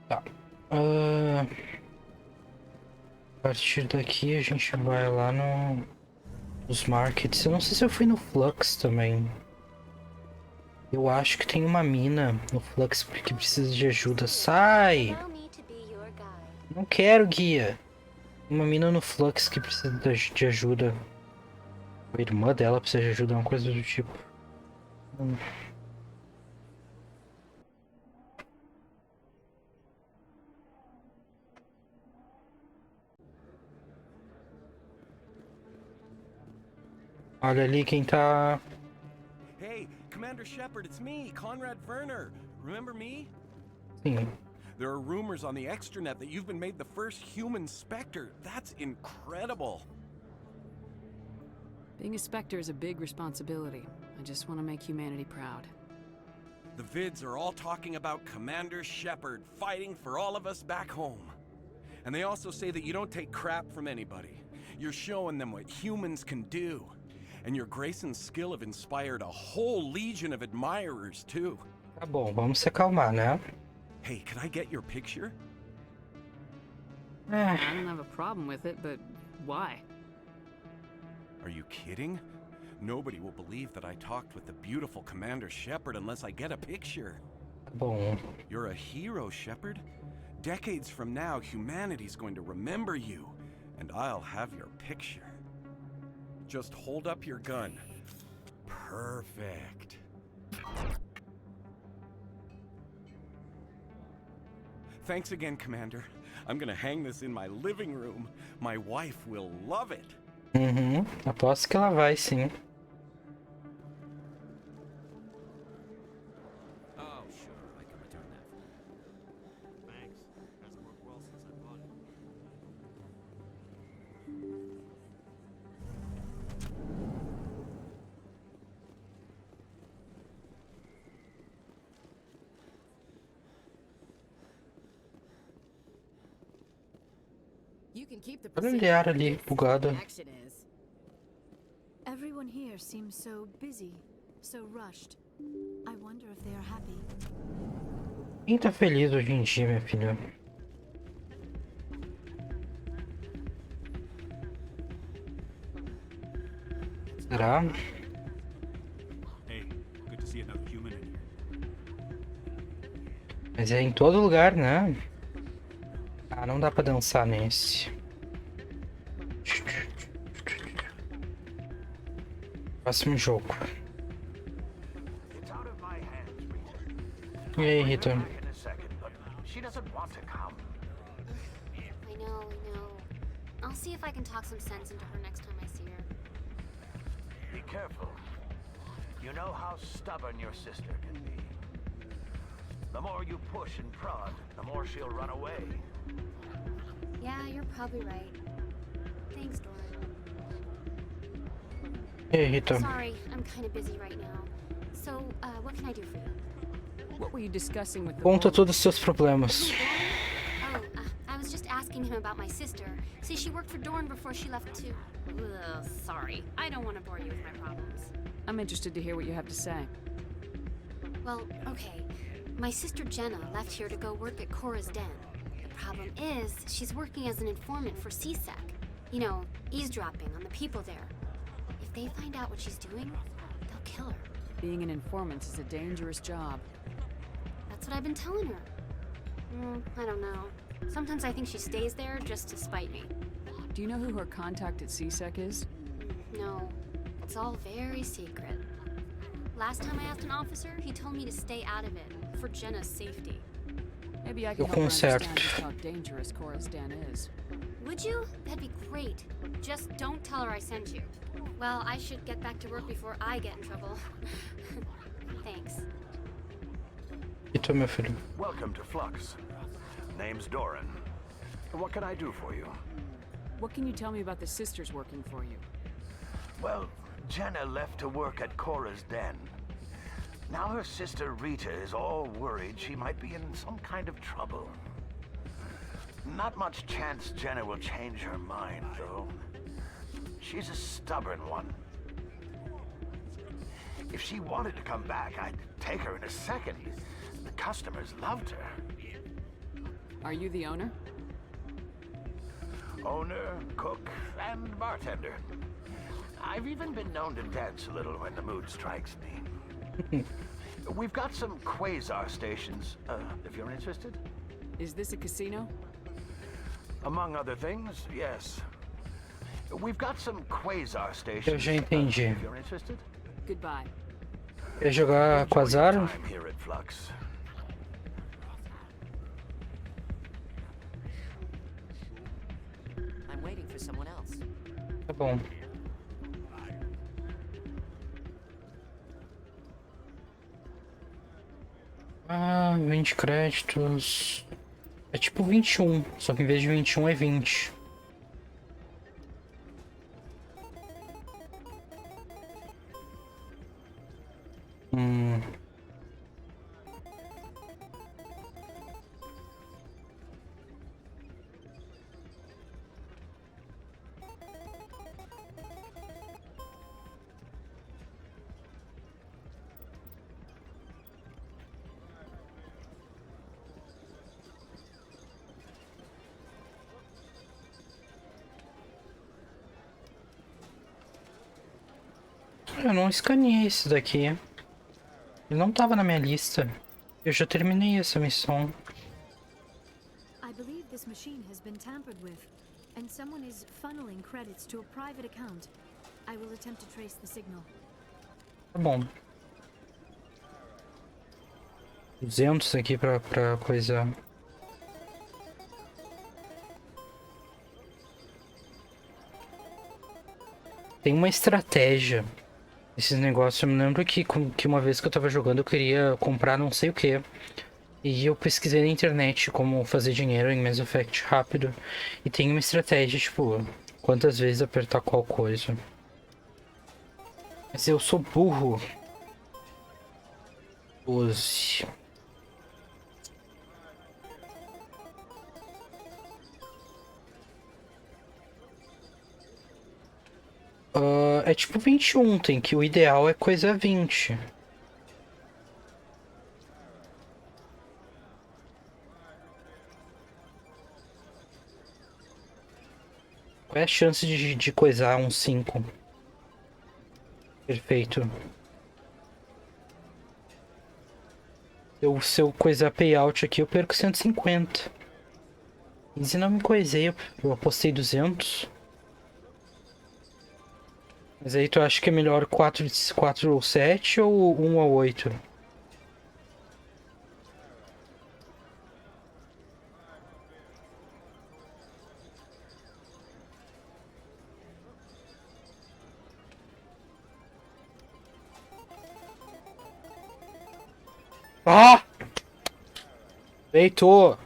Tá. A partir daqui a gente vai lá nos markets. Eu não sei se eu fui no Flux também. Eu acho que tem uma mina no Flux que precisa de ajuda. Sai! Não quero guia. Uma mina no Flux que precisa de ajuda. A irmã dela precisa de ajuda, uma coisa do tipo. Olha ali quem tá. Hey, Commander Shepard, it's me, Conrad Werner. Remember me? Sim. There are rumors on the extranet that you've been made the first human Spectre. That's incredible. Being a Spectre is a big responsibility. I just want to make humanity proud. The vids are all talking about Commander Shepard fighting for all of us back home. And they also say that you don't take crap from anybody. You're showing them what humans can do. And your grace and skill have inspired a whole legion of admirers, too. Tá bom, vamos se acalmar, né? Hey, can I get your picture? I don't have a problem with it, but why? Are you kidding? Nobody will believe that I talked with the beautiful Commander Shepard unless I get a picture. Bom. You're a hero, Shepard. Decades from now, humanity's going to remember you, and I'll have your picture. Just hold up your gun. Perfect. Thanks again, Commander. I'm gonna hang this in my living room. My wife will love it. Uhum, aposto que ela vai sim. Oh, sure, I can return that. Thanks. Hasn't worked well since I bought it. You can keep the Olha o olhar ali, bugado. Everyone here seems so busy, so rushed. I wonder if they are happy. Quem tá feliz hoje em dia, minha filha? Será? Hey, good to see another human in here. Mas é em todo lugar, né? Ah, não dá pra dançar nesse. Próximo jogo. E aí, Rita? She doesn't want to come. I know. I'll see if I can talk some sense into her next time I see her. Be careful. You know how stubborn your sister can be. The more you push and prod, the more she'll run away. Yeah, you're probably right. Thanks, Doran. E aí, Rita? Sorry, I'm kind of busy right now. So, what can I do for you? What were you discussing with the Conta todos os seus problemas. Oh, I was just asking him about my sister. See, she worked for Dorn before she left too. Ugh, sorry. I don't want to bore you with my problems. I'm interested to hear what you have to say. Well, okay. My sister Jenna left here to go work at Cora's Den. The problem is, she's working as an informant for CSEC. You know, eavesdropping on the people there. If they find out what she's doing, they'll kill her. Being an informant is a dangerous job. That's what I've been telling her. I don't know. Sometimes I think she stays there just to spite me. Do you know who her contact at CSEC is? No, it's all very secret. Last time I asked an officer, he told me to stay out of it, for Jenna's safety. Maybe I can help her understand just how dangerous Cora's Den is. Would you? That'd be great. Just don't tell her I sent you. Well, I should get back to work before I get in trouble. Thanks. Rita, meu filho. Welcome to Flux. Name's Doran. What can I do for you? What can you tell me about the sisters working for you? Well, Jenna left to work at Cora's Den. Now her sister Rita is all worried she might be in some kind of trouble. Not much chance Jenna will change her mind, though. She's a stubborn one. If she wanted to come back, I'd take her in a second. The customers loved her. Are you the owner? Owner, cook, and bartender. I've even been known to dance a little when the mood strikes me. We've got some quasar stations, if you're interested. Is this a casino? Among other things, yes. We've got some quasar stations. Eu já entendi. If you're interested. Goodbye. Quer jogar Quasar? Time here at Flux. I'm waiting for someone else. Tá bom. Ah, 20 créditos. É tipo 21, só que em vez de 21 é 20. Eu não escaneei esse daqui. Ele não tava na minha lista. Eu já terminei essa missão. I believe this machine has been tampered with, and someone is funneling credits to a private account. I will attempt to trace the signal. Tá bom. 200 aqui pra coisa. Tem uma estratégia. Esses negócios, eu me lembro que uma vez que eu tava jogando eu queria comprar não sei o que. E eu pesquisei na internet como fazer dinheiro em Mass Effect rápido. E tem uma estratégia, tipo, quantas vezes apertar qual coisa. Mas eu sou burro. 12. É tipo 21, tem que o ideal é coisa 20. Qual é a chance de coisar um 5? Perfeito. Se eu coisar payout aqui, eu perco 150. E se não me coisei, eu apostei 200. Mas aí tu acha que é melhor 4 ou 7 ou 1 ou 8? Ah! Feito!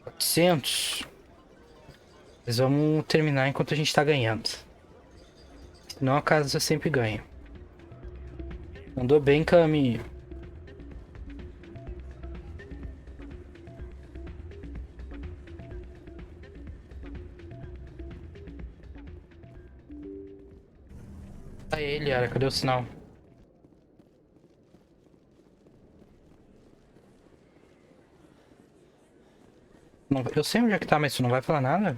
400. Mas vamos terminar enquanto a gente tá ganhando. Senão a casa sempre ganha. Andou bem, Cami. Tá ele, Yara. Cadê o sinal? Não, eu sei onde é que tá, mas tu não vai falar nada?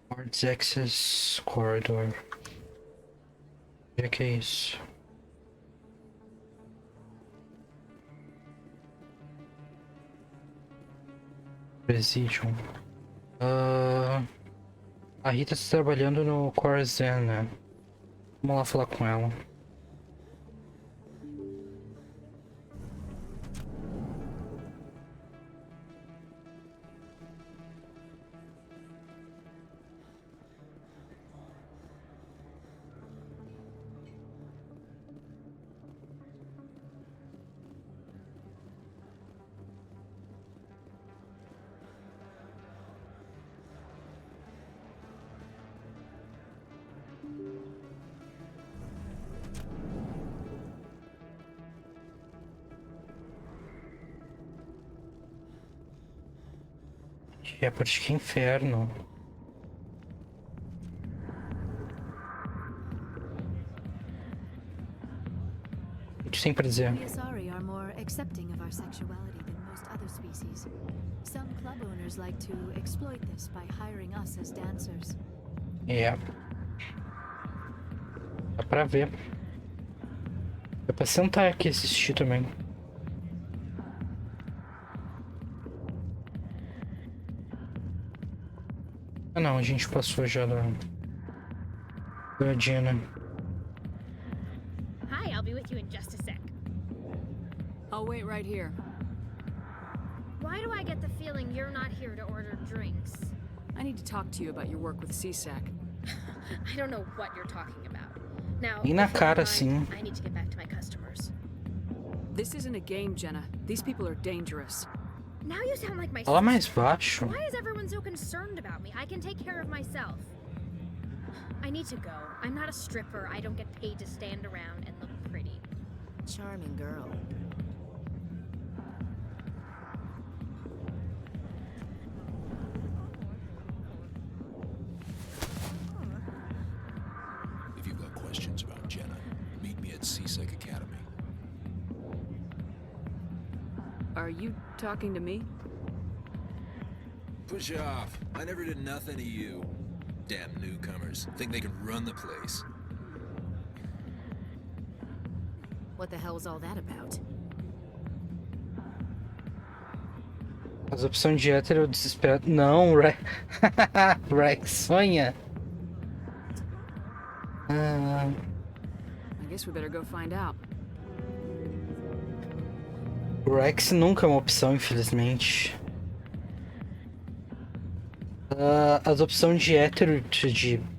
Boards Access Corridor. O que é isso? Presidium. A Rita está trabalhando no Corazon, né? Vamos lá falar com ela. Shepard, que inferno. O que tem pra dizer? The Asari are more accepting of our sexuality than most other species. Some club owners like to exploit this by hiring us as dancers. É. Dá pra ver. Dá pra sentar aqui e assistir também. Ah não, a gente passou já da Dina. Hi, I'll be with you in just a sec. I'll wait right here. Why do I get the feeling you're not here to order drinks? I need to talk to you about your work with CSAC. I don't know what you're talking about. Now, E na if you cara, don't sim. mind, I need to get back to my customers. This isn't a game, Jenna. These people are dangerous. Now you sound like my Fala mais sister. baixo. Why is everyone so concerned about me? I can take care of myself. I need to go. I'm not a stripper. I don't get paid to stand around and look pretty. Charming girl. If you've got questions about Jenna, meet me at CSEC Academy. Are you talking to me? Push off. I never did nothing to you. Damn newcomers. Think they can run the place. What the hell was all that about? As opções de hétero desesperado. Não, Rex sonha. I guess we better go find out. Rex nunca é uma opção, infelizmente. As opções de hétero,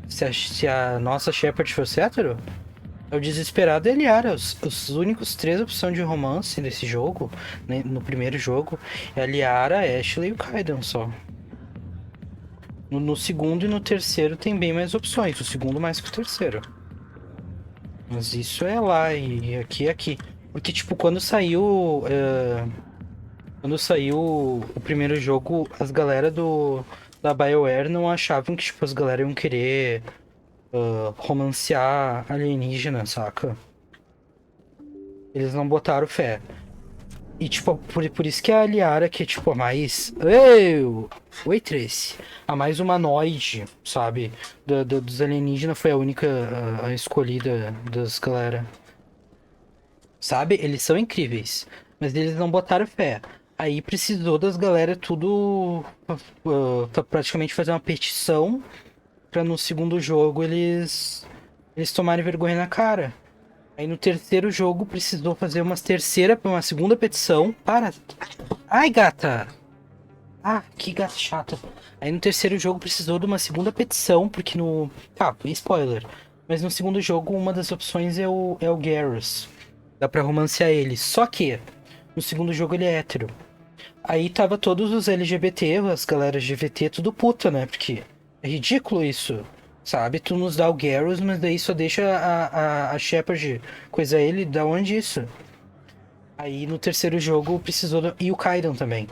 se a nossa Shepard fosse hétero, é o desesperado e a Liara. Os únicos 3 opções de romance desse jogo, né, no primeiro jogo, é a Liara, a Ashley e o Kaidan só. No segundo e no terceiro tem bem mais opções, o segundo mais que o terceiro. Mas isso é lá e aqui é aqui. Porque, tipo, quando saiu o primeiro jogo, as galera da BioWare não achavam que, tipo, as galera iam querer romancear alienígena, saca? Eles não botaram fé. E, tipo, por isso que a Liara, que é, tipo, a mais... Oi, Tracy. A mais humanoide, sabe? Dos alienígenas foi a única a escolhida das galera. Sabe? Eles são incríveis. Mas eles não botaram fé. Aí precisou das galera tudo... pra praticamente fazer uma petição pra no segundo jogo eles tomarem vergonha na cara. Aí no terceiro jogo precisou fazer uma segunda petição. Para! Ai, gata! Ah, que gata chata. Aí no terceiro jogo precisou de uma segunda petição, porque no... Tá, spoiler. Mas no segundo jogo uma das opções é o Garrus. Dá pra romancear ele. Só que no segundo jogo ele é hétero. Aí tava todos os LGBT, as galera LGBT, tudo puta, né? Porque é ridículo isso. Sabe? Tu nos dá o Garrus, mas daí só deixa a Shepard coisa ele. Da onde isso? Aí no terceiro jogo precisou... E o Kaidan também.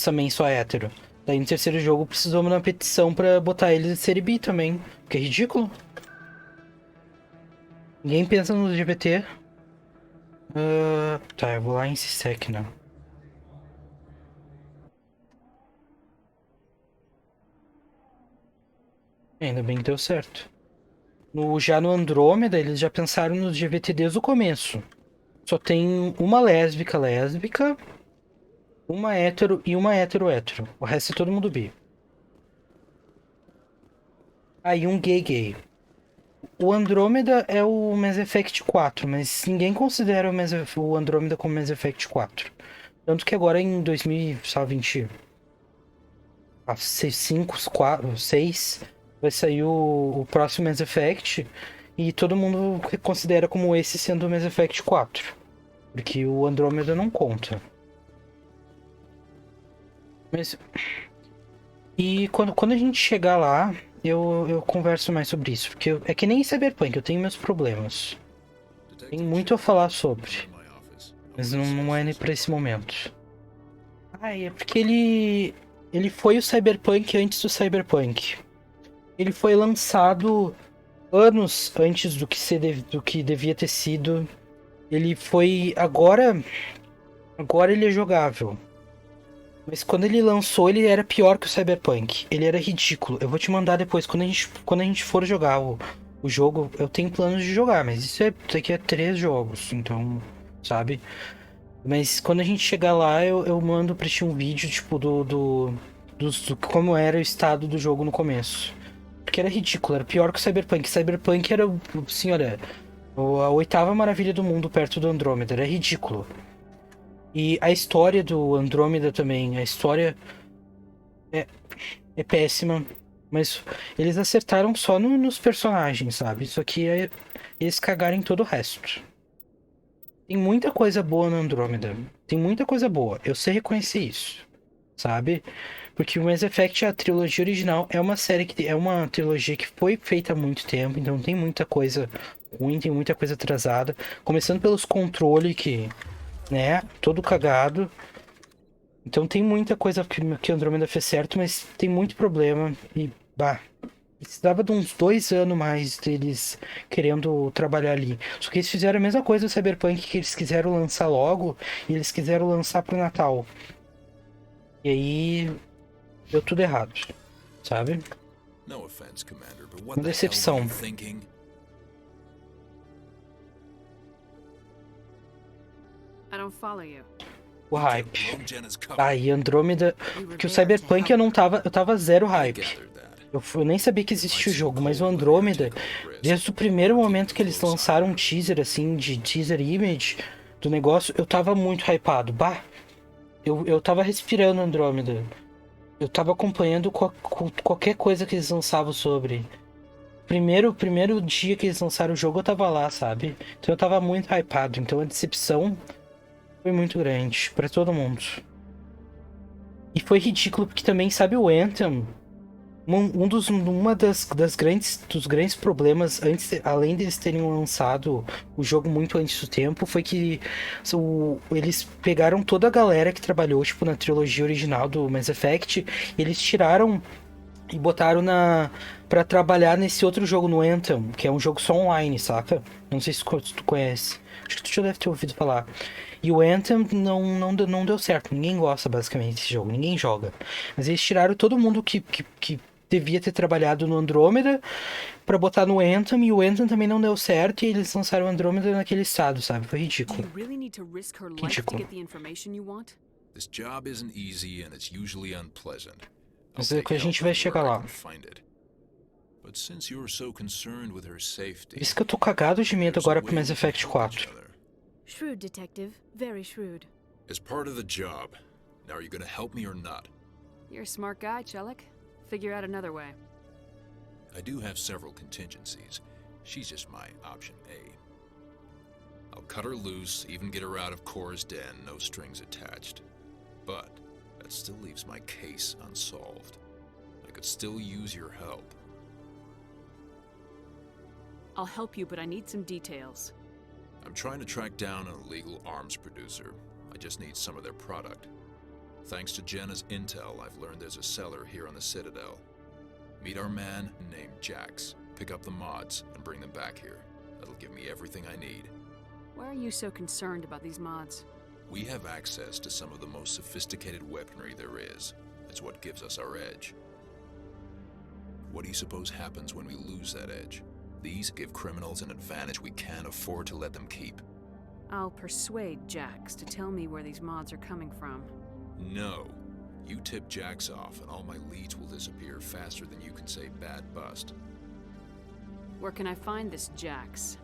Também só hétero. Daí no terceiro jogo precisou de uma petição pra botar eles em série bi também. Que é ridículo. Ninguém pensa no LGBT. Tá, eu vou lá em CSEC, né? Ainda bem que deu certo. Já no Andrômeda, eles já pensaram nos LGBT desde o começo. Só tem uma lésbica, uma hétero e uma hétero. O resto é todo mundo bi. Aí um gay. O Andrômeda é o Mass Effect 4, mas ninguém considera o Andrômeda como Mass Effect 4. Tanto que agora em 2020... 6 vai sair o próximo Mass Effect e todo mundo considera como esse sendo o Mass Effect 4. Porque o Andrômeda não conta. Mas... E quando a gente chegar lá, eu converso mais sobre isso. Porque é que nem Cyberpunk, eu tenho meus problemas. Tem muito a falar sobre. Mas não é nem pra esse momento. É porque ele foi o Cyberpunk antes do Cyberpunk. Ele foi lançado anos antes do que devia ter sido. Ele foi... Agora ele é jogável. Mas quando ele lançou, ele era pior que o Cyberpunk. Ele era ridículo. Eu vou te mandar depois. Quando a gente for jogar o jogo, eu tenho planos de jogar. Mas isso aqui é 3 jogos. Então, sabe? Mas quando a gente chegar lá, eu mando pra ti um vídeo, tipo, do como era o estado do jogo no começo. Porque era ridículo, era pior que o Cyberpunk. Cyberpunk era, assim, olha, a 8ª maravilha do mundo perto do Andrômeda. Era ridículo. E a história do Andrômeda também, a história é péssima. Mas eles acertaram só nos personagens, sabe? Isso aqui é eles cagarem todo o resto. Tem muita coisa boa no Andrômeda. Tem muita coisa boa. Eu sei reconhecer isso, sabe? Porque o Mass Effect, a trilogia original, é uma série é uma trilogia que foi feita há muito tempo, então tem muita coisa ruim, tem muita coisa atrasada. Começando pelos controles que, né, todo cagado. Então tem muita coisa que o Andrômeda fez certo, mas tem muito problema e, precisava de uns 2 anos mais deles querendo trabalhar ali. Só que eles fizeram a mesma coisa no Cyberpunk, que eles quiseram lançar logo, e eles quiseram lançar pro Natal. E aí deu tudo errado, sabe? No offense, Commander, but Uma what the hell were decepção. you thinking? I don't follow you. O hype. E Andrômeda. Que o Cyberpunk eu tava zero hype. Eu nem sabia que existia o jogo, mas o Andrômeda, desde o primeiro momento que eles lançaram um teaser, assim, de teaser image do negócio, eu tava muito hypado. Bah, eu tava respirando Andrômeda. Eu tava acompanhando qualquer coisa que eles lançavam sobre. Primeiro dia que eles lançaram o jogo, eu tava lá, sabe? Então eu tava muito hypado. Então a decepção foi muito grande pra todo mundo. E foi ridículo porque também, sabe, o Anthem, dos grandes problemas, além deles terem lançado o jogo muito antes do tempo, foi que eles pegaram toda a galera que trabalhou, tipo, na trilogia original do Mass Effect, e eles tiraram e botaram pra trabalhar nesse outro jogo, no Anthem, que é um jogo só online, saca? Não sei se tu conhece. Acho que tu já deve ter ouvido falar. E o Anthem não deu certo. Ninguém gosta, basicamente, desse jogo. Ninguém joga. Mas eles tiraram todo mundo que devia ter trabalhado no Andrômeda pra botar no Anthem. E o Anthem também não deu certo. E eles lançaram o Andrômeda naquele estado, sabe? Foi ridículo. Ridículo. This job isn't easy and it's usually unpleasant. Mas é que a gente vai chegar lá. But since you're so concerned with her safety, Por isso que eu tô cagado de medo agora pro Mass Effect 4. Shrewd, Detective. Very shrewd. as part of the job. Now, are you gonna help me or not? You're a smart guy, Chelik. Figure out another way. I do have several contingencies. She's just my option A. I'll cut her loose, even get her out of Cora's den, no strings attached. But that still leaves my case unsolved. I could still use your help. I'll help you, but I need some details. I'm trying to track down an illegal arms producer. I just need some of their product. Thanks to Jenna's intel, I've learned there's a seller here on the Citadel. Meet our man named Jax. Pick up the mods and bring them back here. That'll give me everything I need. Why are you so concerned about these mods? We have access to some of the most sophisticated weaponry there is. It's what gives us our edge. What do you suppose happens when we lose that edge? These give criminals an advantage we can't afford to let them keep. I'll persuade Jax to tell me where these mods are coming from. No. You tip Jax off and all my leads will disappear faster than you can say bad bust. Where can I find this Jax?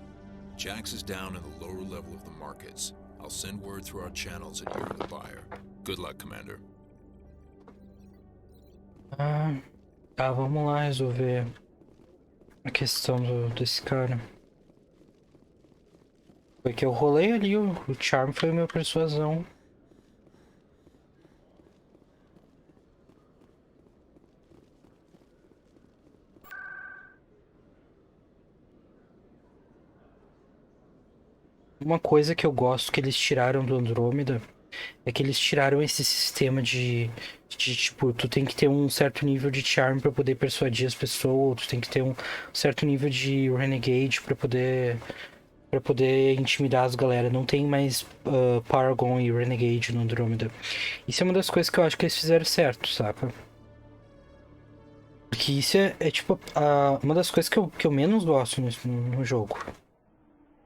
Jax is down in the lower level of the markets. I'll send word through our channels that you're the buyer. Good luck, Commander. Tá, vamos lá resolver a questão desse cara. Foi que eu rolei ali, o Charm foi a minha persuasão. Uma coisa que eu gosto que eles tiraram do Andrômeda é que eles tiraram esse sistema de tipo, tu tem que ter um certo nível de charm pra poder persuadir as pessoas, tu tem que ter um certo nível de renegade pra poder intimidar as galera. Não tem mais Paragon e Renegade no Andrômeda. Isso é uma das coisas que eu acho que eles fizeram certo, saca? Porque isso é tipo uma das coisas que eu menos gosto no jogo.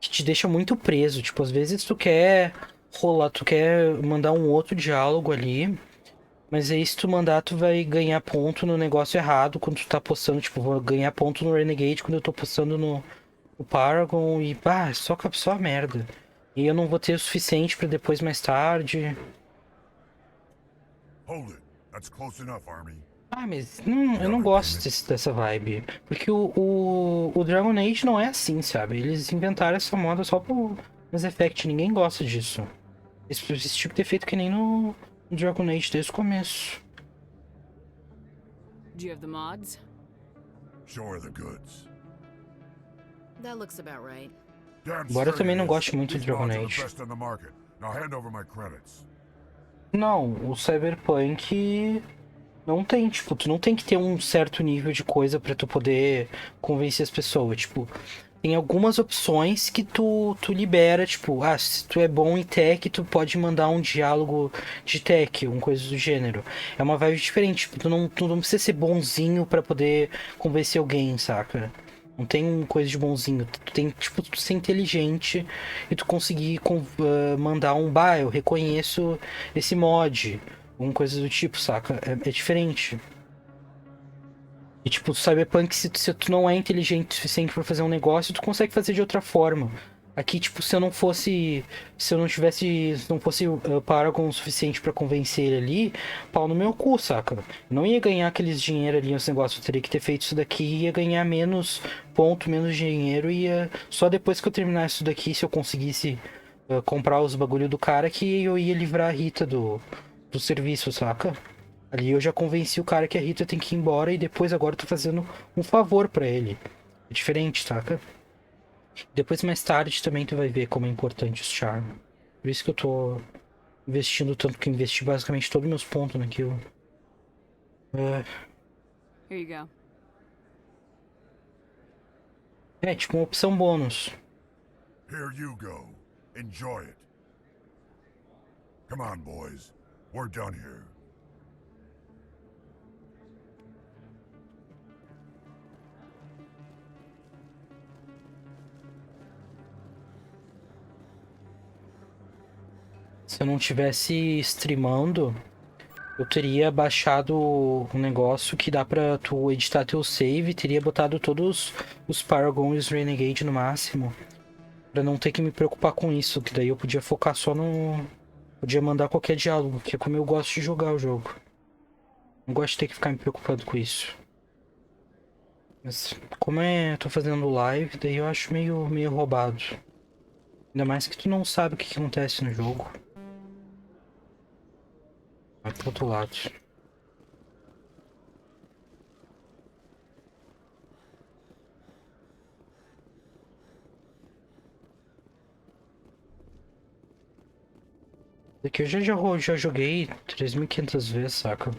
Que te deixa muito preso. Tipo, às vezes tu quer rolar, tu quer mandar um outro diálogo ali, mas aí se tu mandar, tu vai ganhar ponto no negócio errado quando tu tá postando. Tipo, vou ganhar ponto no Renegade quando eu tô postando no Paragon e só merda. E eu não vou ter o suficiente pra depois mais tarde. Hold it. That's close enough, Army. Mas eu não gosto dessa vibe. Porque o Dragon Age não é assim, sabe? Eles inventaram essa moda só pro Mass Effect. Ninguém gosta disso. Esse tipo de efeito que nem no Dragon Age desde o começo. Do you have the mods? Show her the goods. That looks about right. Embora eu também não goste muito de Dragon Age. Não, o Cyberpunk não tem, tipo, tu não tem que ter um certo nível de coisa pra tu poder convencer as pessoas. Tipo, tem algumas opções que tu libera, tipo, se tu é bom em tech, tu pode mandar um diálogo de tech, uma coisa do gênero. É uma vibe diferente, tipo, tu não precisa ser bonzinho pra poder convencer alguém, saca? Não tem coisa de bonzinho. Tu tem, tipo, tu ser inteligente e tu conseguir mandar eu reconheço esse mod. Alguma coisa do tipo, saca? É diferente. E tipo, o Cyberpunk, se tu não é inteligente o suficiente pra fazer um negócio, tu consegue fazer de outra forma. Aqui, tipo, se eu não fosse Paragon o suficiente pra convencer ele ali, pau no meu cu, saca? Eu não ia ganhar aqueles dinheiro ali nos negócios, eu teria que ter feito isso daqui e ia ganhar menos ponto, menos dinheiro e só depois que eu terminasse isso daqui, se eu conseguisse comprar os bagulho do cara, que eu ia livrar a Rita do serviço, saca? Ali eu já convenci o cara que a Rita tem que ir embora e depois agora eu tô fazendo um favor pra ele. É diferente, saca? Depois mais tarde também tu vai ver como é importante os charme. Por isso que eu tô investindo tanto, que eu investi basicamente todos os meus pontos naquilo. Here you go. É, tipo uma opção bônus. Here you go. Enjoy it. Come on, boys. We're done here. Se eu não tivesse streamando, eu teria baixado um negócio que dá pra tu editar teu save, teria botado todos os Paragon e os Renegade no máximo, pra não ter que me preocupar com isso, que daí eu podia focar só no... Podia mandar qualquer diálogo, que é como eu gosto de jogar o jogo. Não gosto de ter que ficar me preocupando com isso. Mas como tô fazendo live, daí eu acho meio roubado. Ainda mais que tu não sabe o que acontece no jogo. Vai pro outro lado. Daqui eu já joguei 3.500 vezes, saca?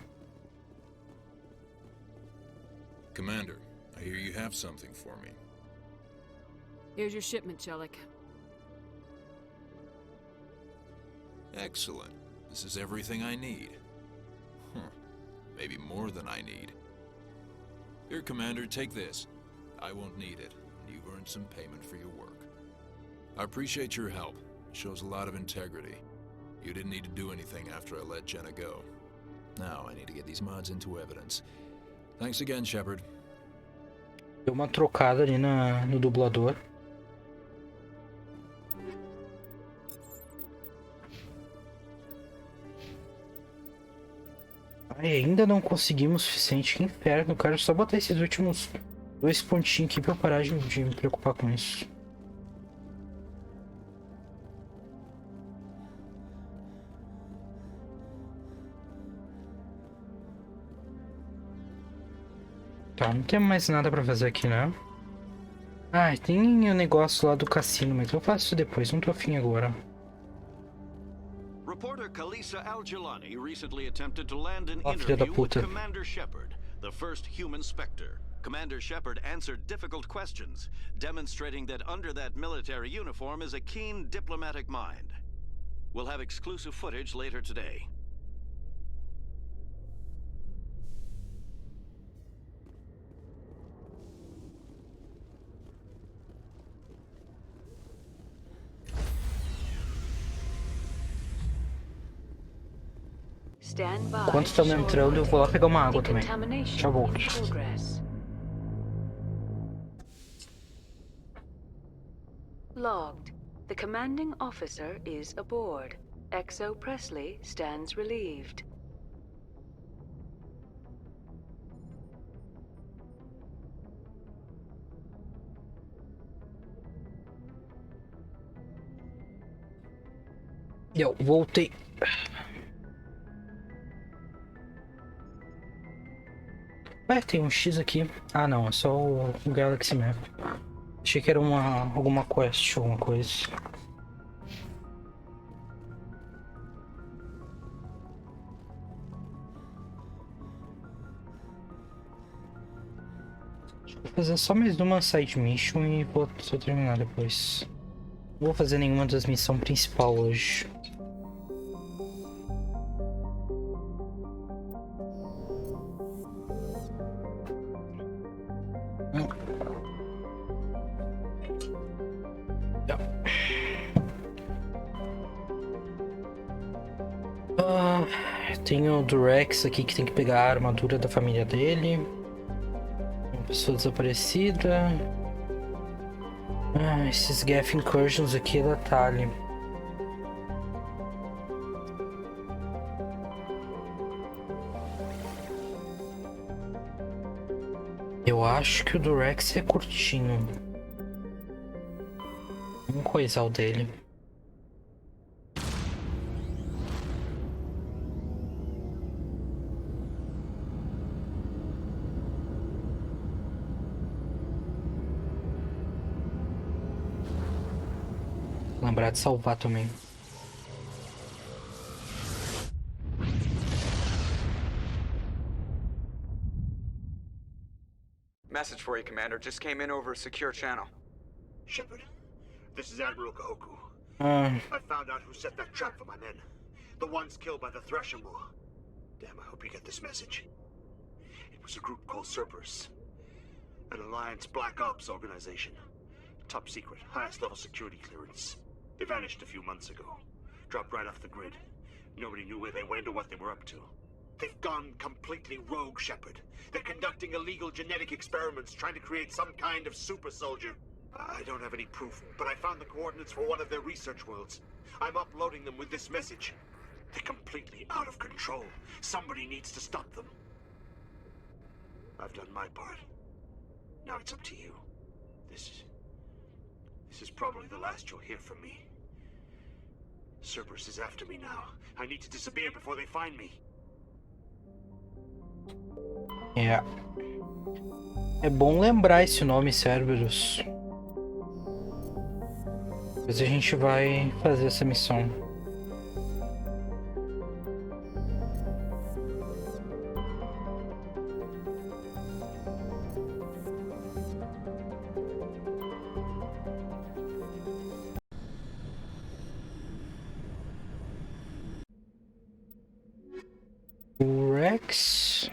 Commander, I hear you have something for me. Here's your shipment, Chelik. Excellent. This is everything I need. Maybe more than I need. Here, Commander, take this. I won't need it, and you've earned some payment for your work. I appreciate your help. It shows a lot of integrity. You didn't need to do anything after I let Jenna go. Now I need to get these mods into evidence. Thanks again, Shepard. Deu uma trocada ali no dublador. Ai, ainda não conseguimos o suficiente. Que inferno, cara. Só botar esses últimos 2 pontinhos aqui pra eu parar de me preocupar com isso. Tá, não tem mais nada pra fazer aqui, né? Ah, tem o negócio lá do cassino, mas eu faço isso depois, não tô afim agora. Reporter Kalisa Al-Jilani recently attempted to land an Filha da interview with puta. Commander Shepard, the first human Spectre. Commander Shepard answered difficult questions, demonstrating that under that military uniform is a keen diplomatic mind. We'll have exclusive footage later today. Enquanto estamos entrando, eu vou lá pegar uma água também. Já volto. Logged. The commanding officer is aboard. Exo Presley stands relieved. Eu voltei. Ué, tem um X aqui. Ah, não, é só o Galaxy Map. Achei que era alguma quest, alguma coisa. Vou fazer só mais uma side mission e vou terminar depois. Não vou fazer nenhuma das missões principais hoje. Tem o Durex aqui que tem que pegar a armadura da família dele. Uma pessoa desaparecida. Esses Gaff Incursions aqui é da Tali. Eu acho que o Durex é curtinho. Vamos coisar o dele. Lembrar de salvar também. Message for you, Commander. Just came in over a secure channel. Shepard, this is Admiral Kahoku. I found out who set that trap for my men. The ones killed by the Thresher War. Damn, I hope you get this message. It was a group called Cerberus. An Alliance Black Ops organization. Top secret, highest level security clearance. They vanished a few months ago. Dropped right off the grid. Nobody knew where they went or what they were up to. They've gone completely rogue, Shepard. They're conducting illegal genetic experiments, trying to create some kind of super soldier. I don't have any proof, but I found the coordinates for one of their research worlds. I'm uploading them with this message. They're completely out of control. Somebody needs to stop them. I've done my part. Now it's up to you. This is probably the last you'll hear from me. Cerberus is after me now. I need to disappear before they find me. É bom lembrar esse nome, Cerberus. Depois a gente vai fazer essa missão. O Rex...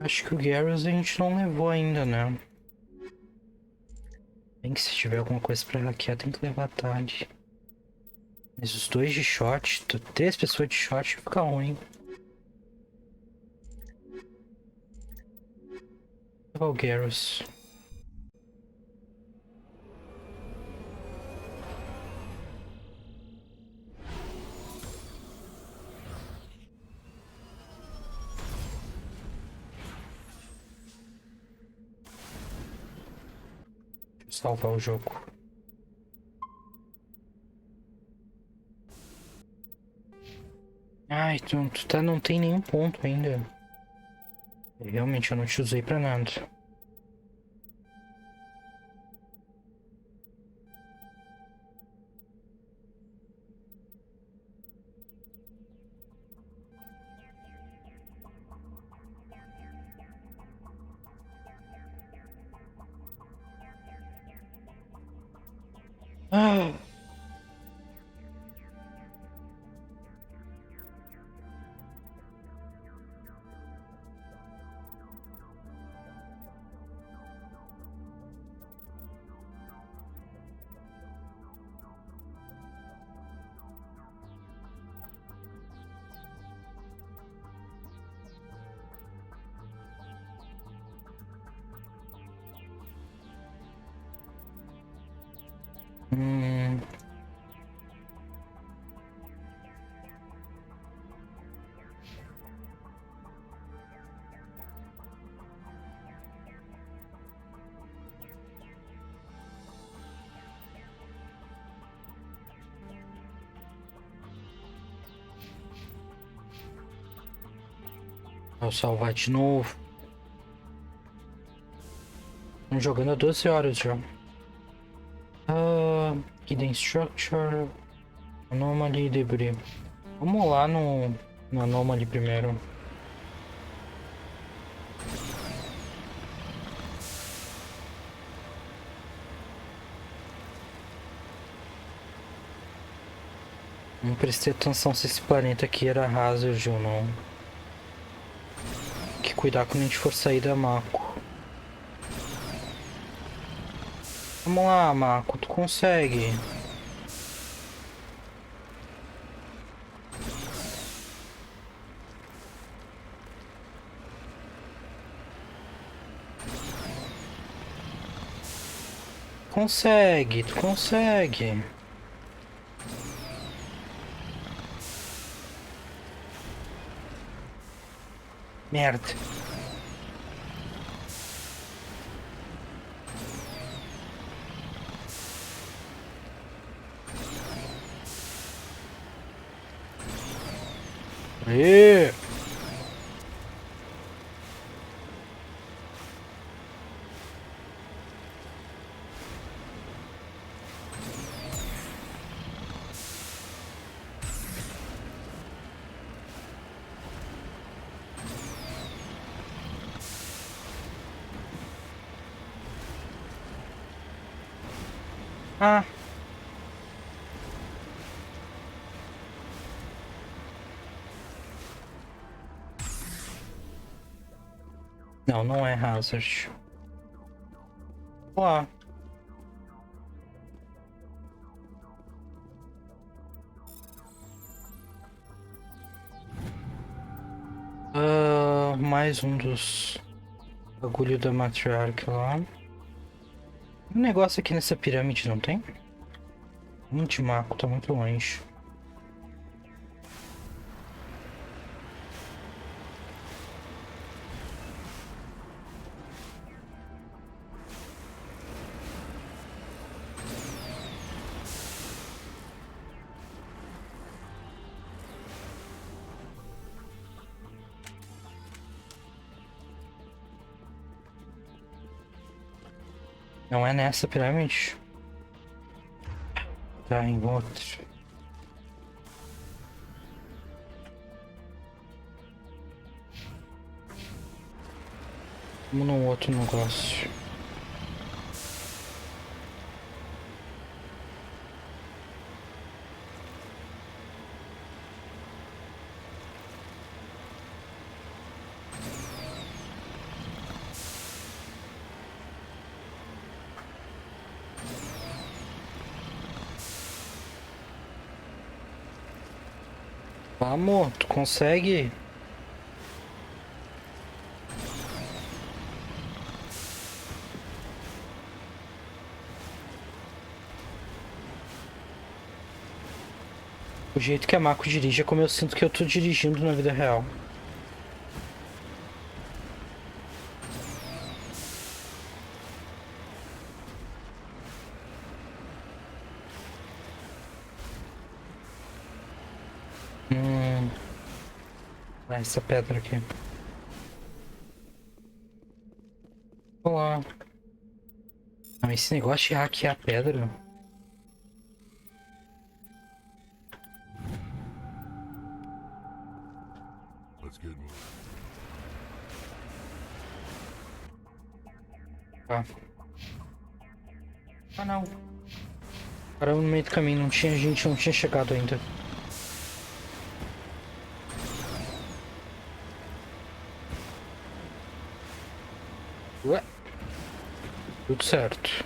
Acho que o Garrus a gente não levou ainda, né? Bem que se tiver alguma coisa pra hackear tem que levar tarde. Mas os dois de shot, 3 pessoas de shot fica ruim. Vou levar o Garrus. Salvar o jogo. Ai, tu não tem nenhum ponto ainda. Realmente eu não te usei pra nada. Vou salvar de novo. Estamos jogando há 12 horas já. Hidden Structure, Anomaly e Debris. Vamos lá no Não prestei atenção se esse planeta aqui era Hazard ou não. Tem que cuidar quando a gente for sair da Mako. Vamos lá, Mako, tu consegue. Consegue, tu consegue. Merda. Aê! Ah. Não, não é Hazard. Lá. Mais um dos bagulho da matriarca lá. Um negócio aqui nessa pirâmide, não tem? Muito Mako, tá muito longe. Não é nessa pirâmide? Tá em outro. Vamos num outro negócio. Vamos, tu consegue? O jeito que a Mako dirige é como eu sinto que eu tô dirigindo na vida real. Essa pedra aqui. Olá. Não, esse negócio de hackear a pedra. Tá. Ah, não. Paramos no meio do caminho, a gente não tinha chegado ainda. Ué. Tudo certo.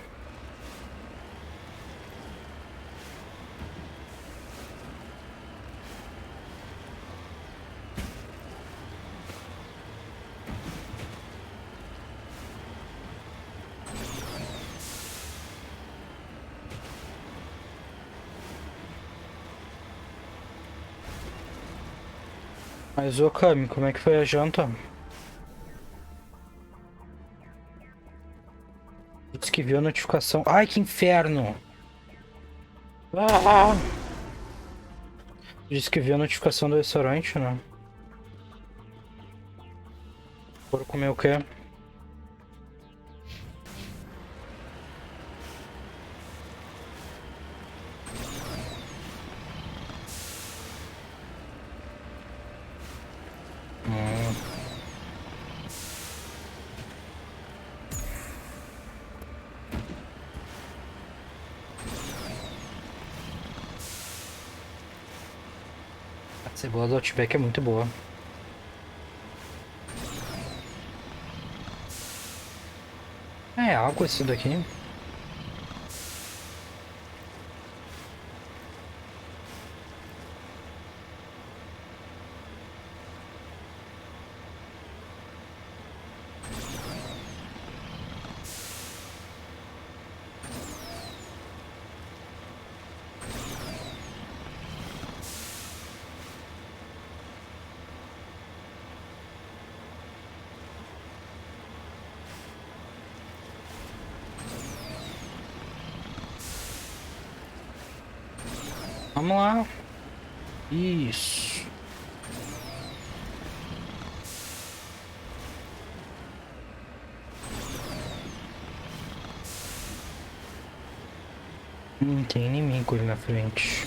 Mas, ô Kami, como é que foi a janta? Diz que viu a notificação. Ai, que inferno! Ah! Diz que viu a notificação do restaurante, né? Foram comer o quê? cebola do Outback é muito boa. É água isso daqui. Vamos lá. Isso. Tem inimigo ali na frente.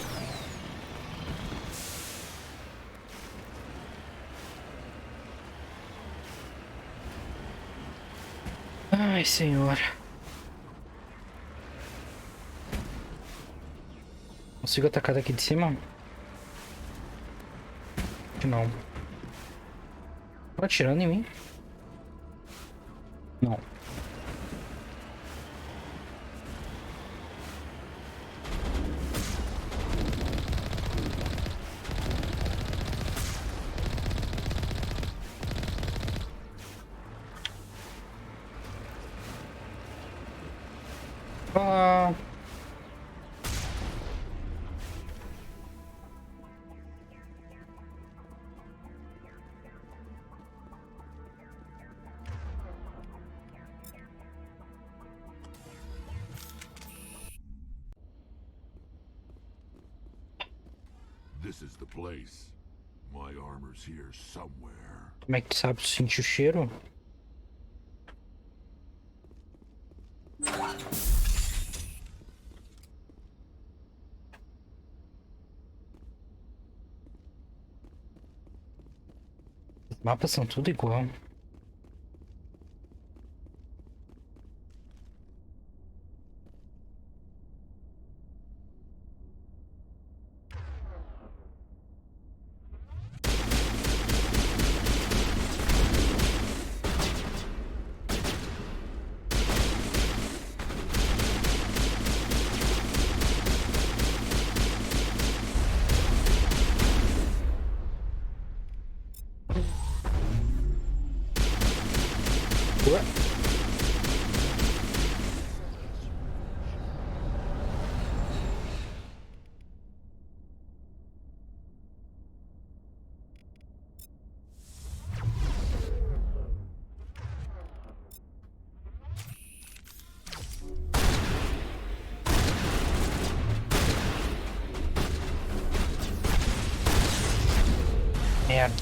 Ai, senhor. Consigo atacar daqui de cima? Não. Tá atirando em mim? Não. Ah. This is the place. My armor's here somewhere. Como é que tu sabe? Tu sentiu o cheiro? Os mapas são tudo igual. Merda.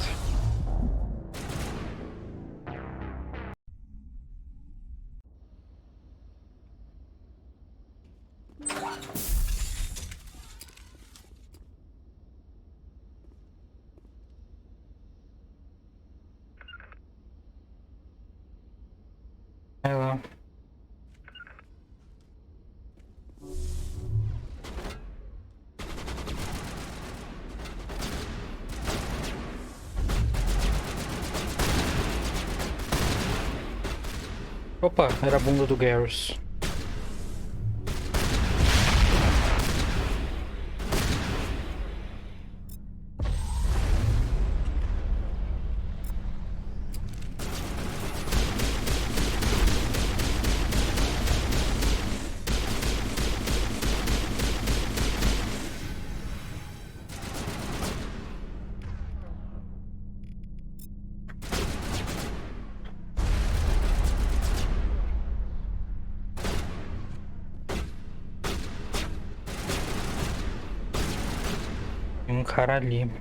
Vai lá. Opa, era a bunda do Garrus. Tem um cara ali.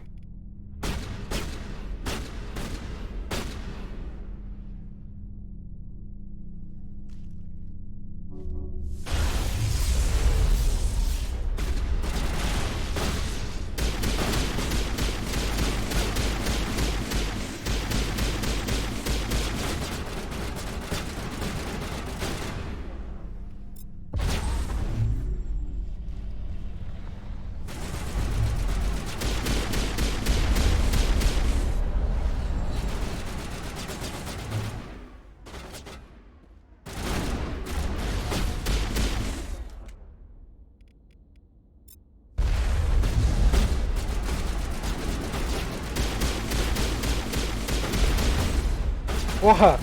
Porra!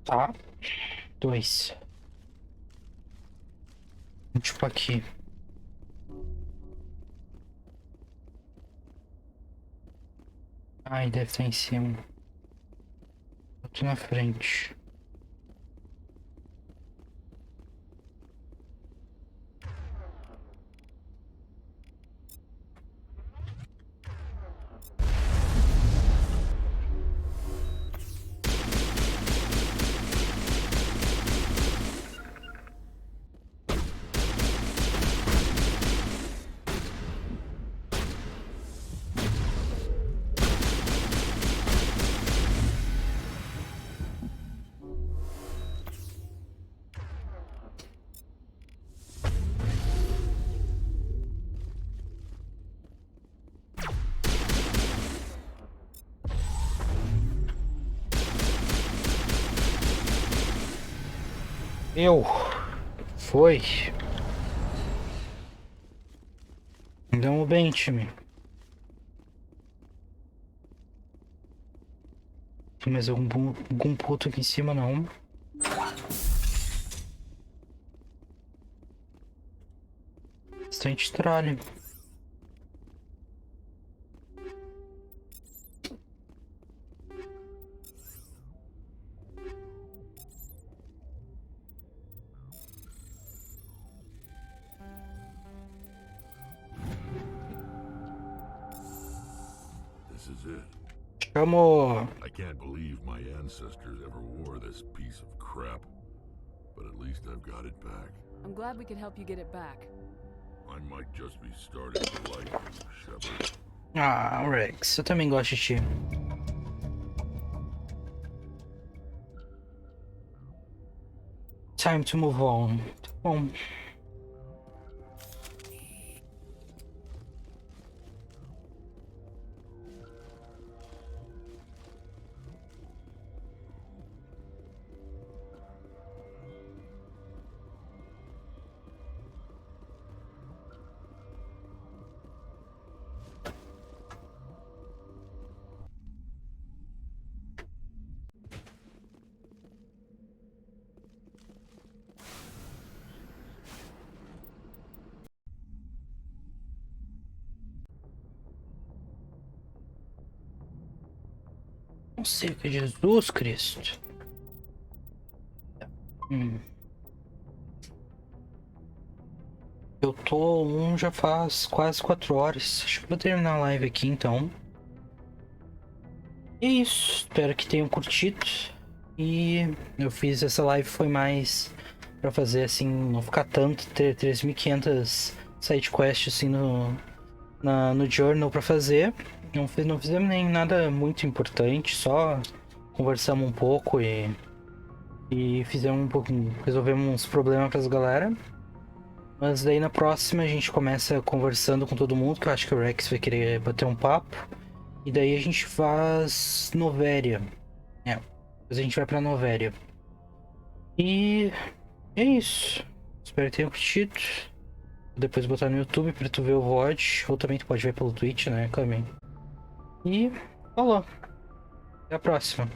Tá. 2. Tipo aqui. Ai, deve estar em cima. Eu tô na frente. Foi. Andamos bem, time. Tem mais algum puto aqui em cima, não? Bastante tralha. Chamo. I can't believe my ancestors ever wore this piece of crap, but at least I've got it back. I'm glad we could help you get it back. I might just be starting to like Shepard. Ah, Rex, eu também gosto de ti. Time to move on. Tá bom. Cerca de Jesus Cristo. Eu tô já faz quase 4 horas. Acho que vou terminar a live aqui então. E é isso. Espero que tenham curtido. E eu fiz essa live foi mais pra fazer assim, não ficar tanto, ter 3.500 sidequests assim no journal pra fazer. Não fizemos nem nada muito importante, só conversamos um pouco e fizemos um pouco, resolvemos uns problemas para as galera. Mas daí na próxima a gente começa conversando com todo mundo, que eu acho que o Rex vai querer bater um papo. E daí a gente faz Novéria. Depois a gente vai pra Novéria. E é isso. Espero que tenham curtido. Vou depois botar no YouTube pra tu ver o VOD. Ou também tu pode ver pelo Twitch, né, Cami? E falou. Até a próxima.